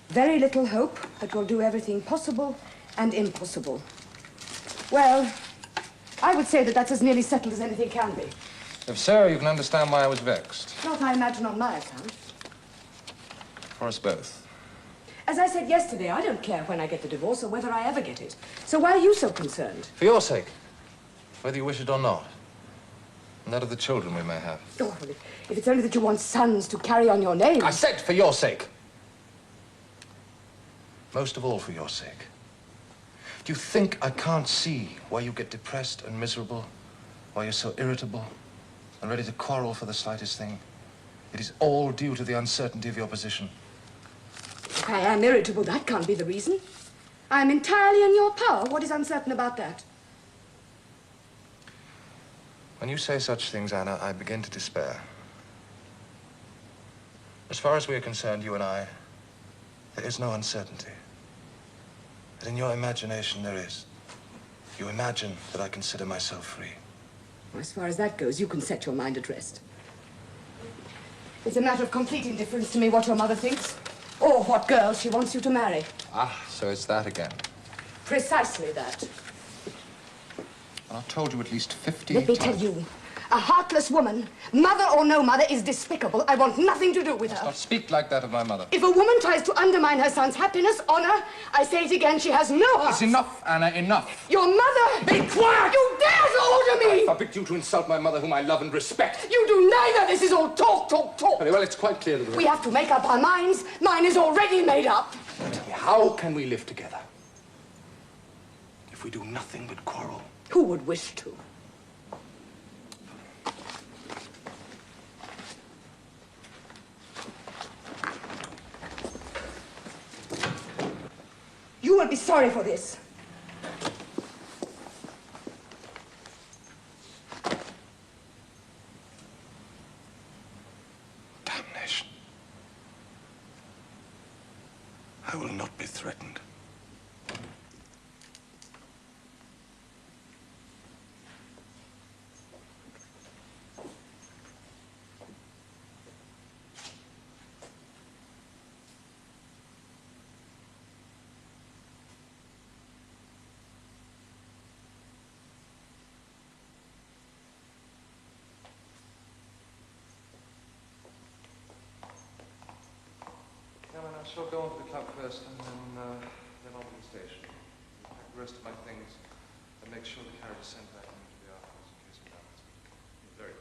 Very little hope, but we'll do everything possible and impossible. Well, I would say that that's as nearly settled as anything can be. If so, you can understand why I was vexed. Not, I imagine, on my account. For us both. As I said yesterday, I don't care when I get the divorce or whether I ever get it. So why are you so concerned? For your sake. Whether you wish it or not. And that of the children we may have. Oh, well, if it's only that you want sons to carry on your name... I said for your sake. Most of all for your sake. Do you think I can't see why you get depressed and miserable? Why you're so irritable and ready to quarrel for the slightest thing? It is all due to the uncertainty of your position. If I am irritable, that can't be the reason. I am entirely in your power. What is uncertain about that? When you say such things, Anna, I begin to despair. As far as we are concerned, you and I, there is no uncertainty. But in your imagination, there is. You imagine that I consider myself free. As far as that goes, you can set your mind at rest. It's a matter of complete indifference to me what your mother thinks, or what girl she wants you to marry. Ah, so it's that again. Precisely that. I've told you at least 50 Let me times. tell you, a heartless woman, mother or no mother, is despicable. I want nothing to do with her. Not speak like that of my mother. If a woman tries to undermine her son's happiness, honor, I say it again, she has no heart. It's enough, Anna, enough. Your mother... Be quiet! You dare to order me! I forbid you to insult my mother, whom I love and respect. You do neither. This is all talk, talk, talk. Very well, it's quite clear that We have to make up our minds. Mine is already made up. How can we live together if we do nothing but quarrel? Who would wish to? You will be sorry for this. Damnation. I will not be threatened. I shall go on to the club first and then on to the station. Pack the rest of my things and make sure the carriage is sent back into the office in case of damage. Very good.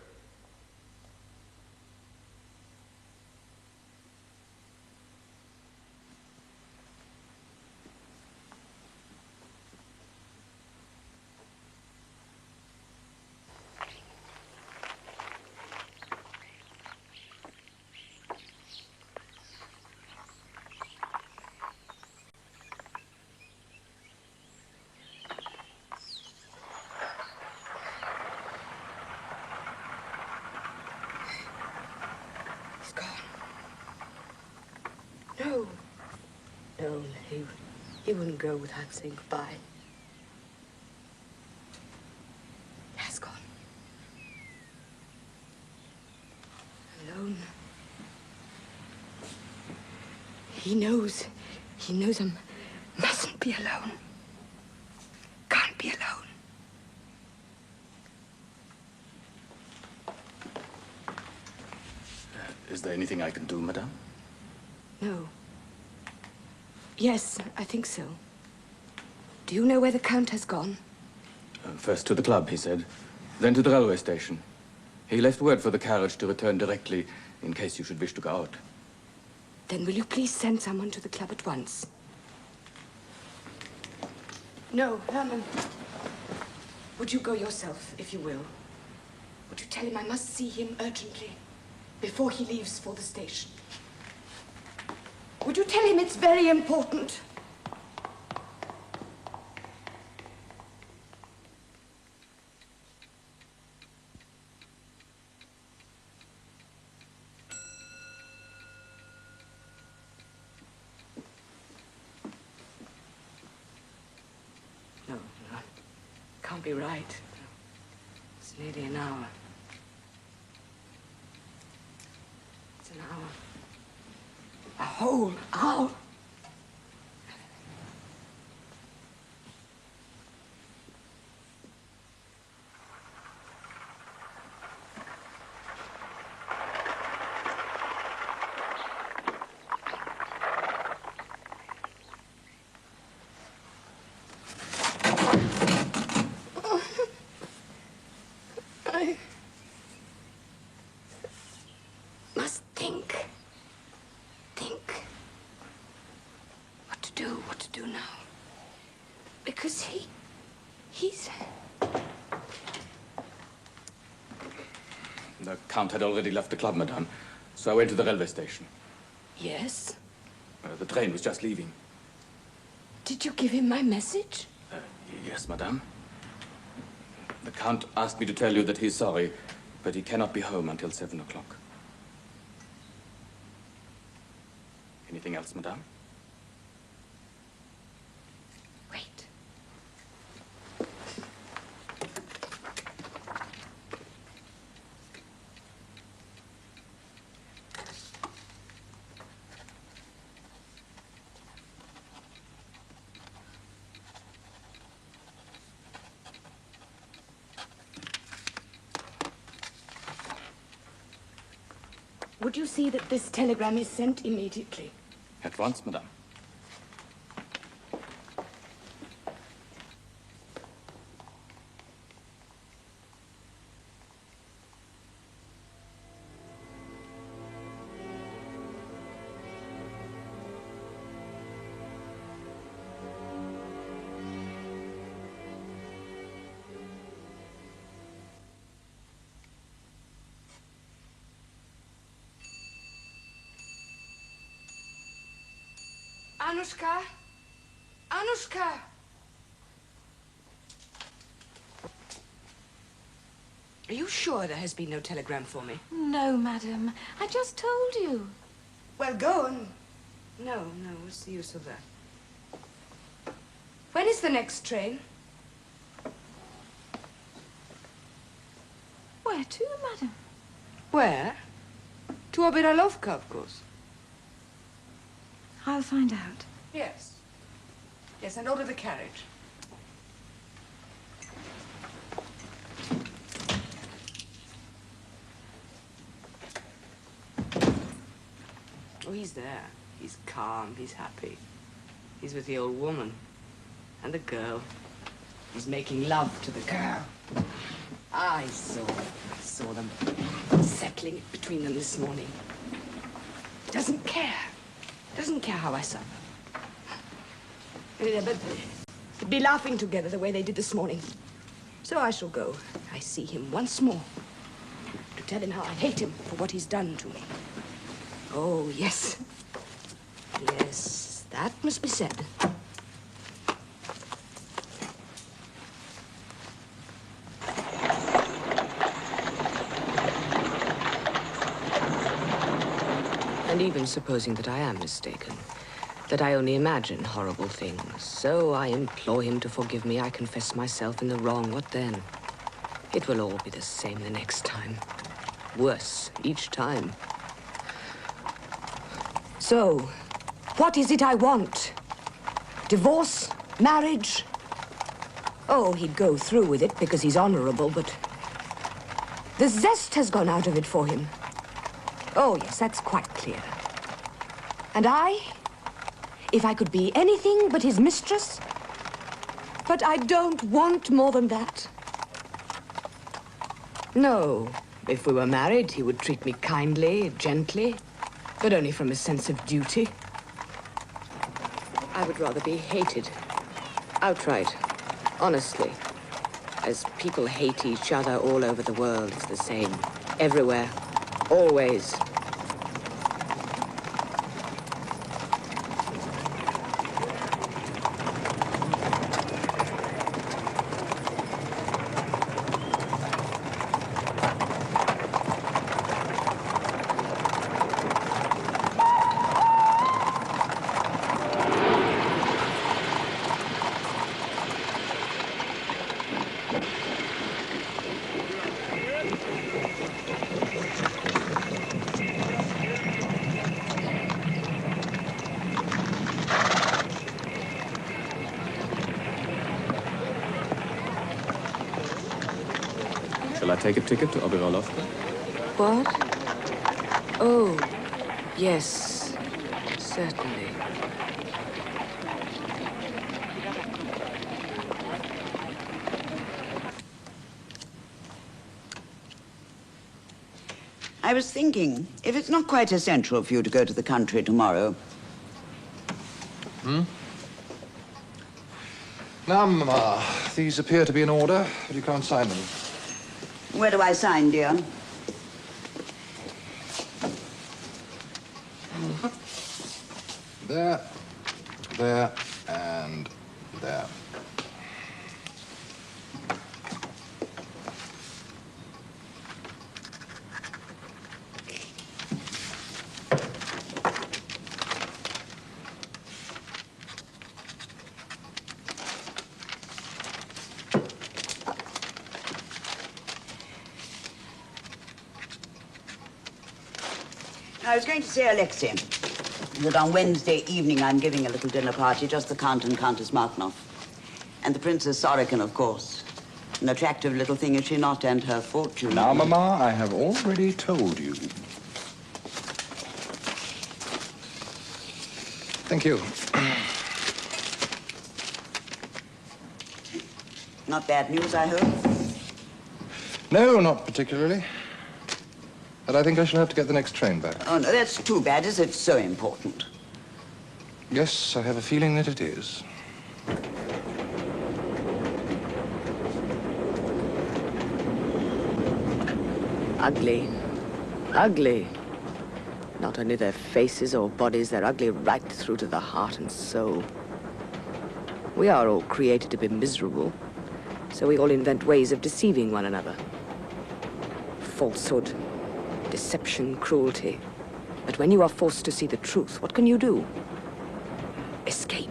No. No, he wouldn't go without saying goodbye. He has gone. Alone. He knows I mustn't be alone. Can't be alone. Is there anything I can do, madame? No. Yes, I think so. Do you know where the Count has gone? First to the club, he said. Then to the railway station. He left word for the carriage to return directly in case you should wish to go out. Then will you please send someone to the club at once? No, Herman. Would you go yourself, if you will? Would you tell him I must see him urgently before he leaves for the station? Would you tell him it's very important? No, can't be right. It's nearly an hour. It's an hour. A whole hour. I must think what to do now. Because he's... The Count had already left the club, madame, so I went to the railway station. Yes? The train was just leaving. Did you give him my message? Yes, madame. The Count asked me to tell you that he's sorry, but he cannot be home until 7 o'clock. Anything else, madame? Wait. Would you see that this telegram is sent immediately? At once, madame. Anushka? Anushka! Are you sure there has been no telegram for me? No, madam. I just told you. Well, go on. No, what's the use of that? When is the next train? Where to, madam? Where? To Obiralovka, of course. I'll find out. Yes. Yes, and order the carriage. Oh, he's there. He's calm. He's happy. He's with the old woman. And the girl. He's making love to the girl. I saw them settling it between them this morning. Doesn't care. Doesn't care how I suffer. But be laughing together the way they did this morning. So I shall go. I see him once more. To tell him how I hate him for what he's done to me. Oh, yes. Yes, that must be said. And even supposing that I am mistaken, that I only imagine horrible things, so I implore him to forgive me. I confess myself in the wrong. What then? It will all be the same the next time. Worse each time. So, what is it I want? Divorce? Marriage? Oh, he'd go through with it because he's honorable, but the zest has gone out of it for him. Oh, yes, that's quite clear. And I, if I could be anything but his mistress, but I don't want more than that. No, if we were married, he would treat me kindly, gently, but only from a sense of duty. I would rather be hated, outright, honestly, as people hate each other all over the world. It's the same, everywhere. Always. Shall I take a ticket to Obiralovka? What? Oh, yes, certainly. I was thinking, if it's not quite essential for you to go to the country tomorrow. Now, Mama, these appear to be in order, but you can't sign them. Where do I sign, dear? There, there, and there. I was going to say, Alexei, that on Wednesday evening I'm giving a little dinner party, just the Count and Countess Marknoff. And the Princess Sorokin, of course. An attractive little thing, is she not, and her fortune. Now, Mama, I have already told you. Thank you. Not bad news, I hope? No, not particularly. But I think I shall have to get the next train back. Oh, no, that's too bad. Is it so important? Yes, I have a feeling that it is. Ugly. Ugly. Not only their faces or bodies, they're ugly right through to the heart and soul. We are all created to be miserable, so we all invent ways of deceiving one another. Falsehood, deception, cruelty. But when you are forced to see the truth, what can you do? Escape.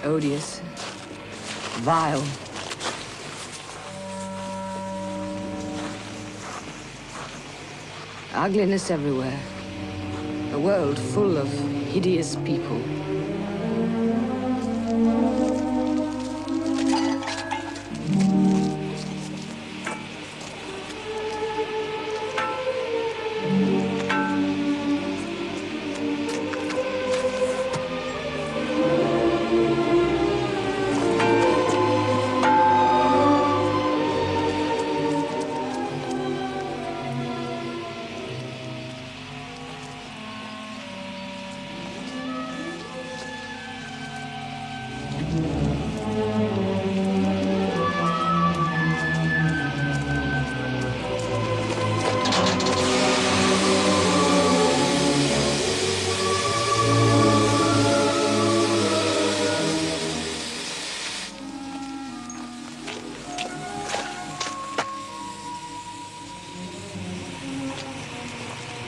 Odious, vile. Ugliness everywhere. A world full of hideous people.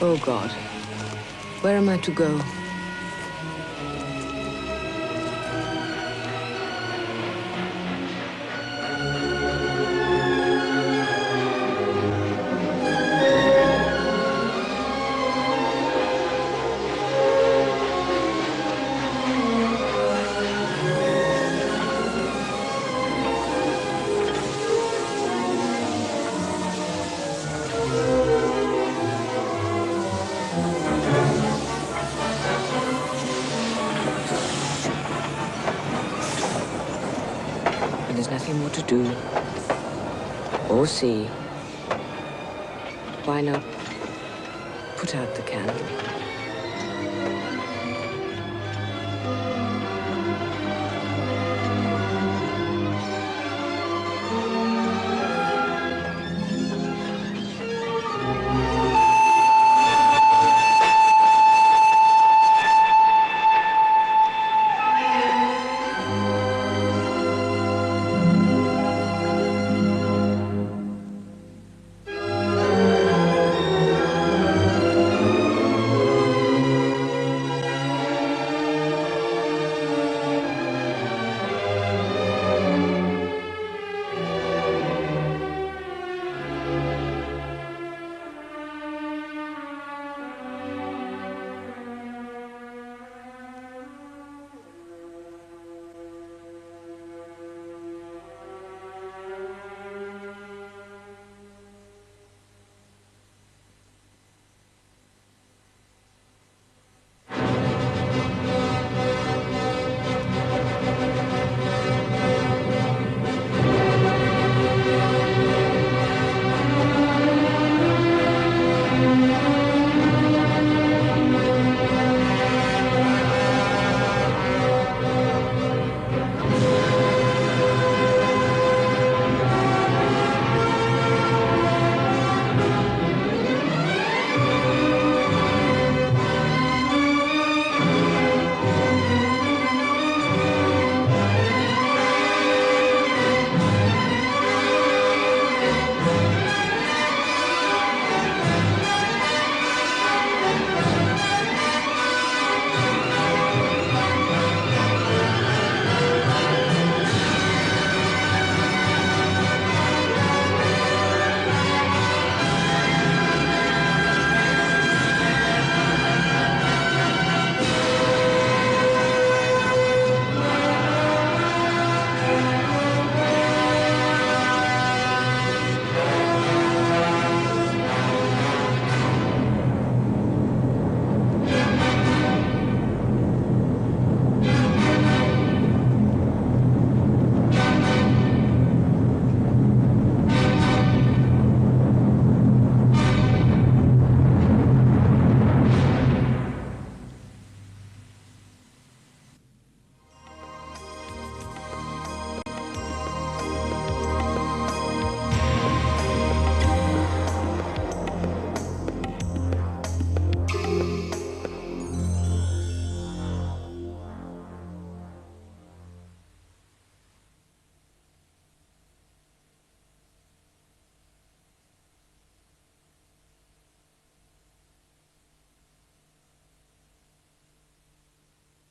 Oh, God. Where am I to go? There's nothing more to do or see. Why not put out the candle?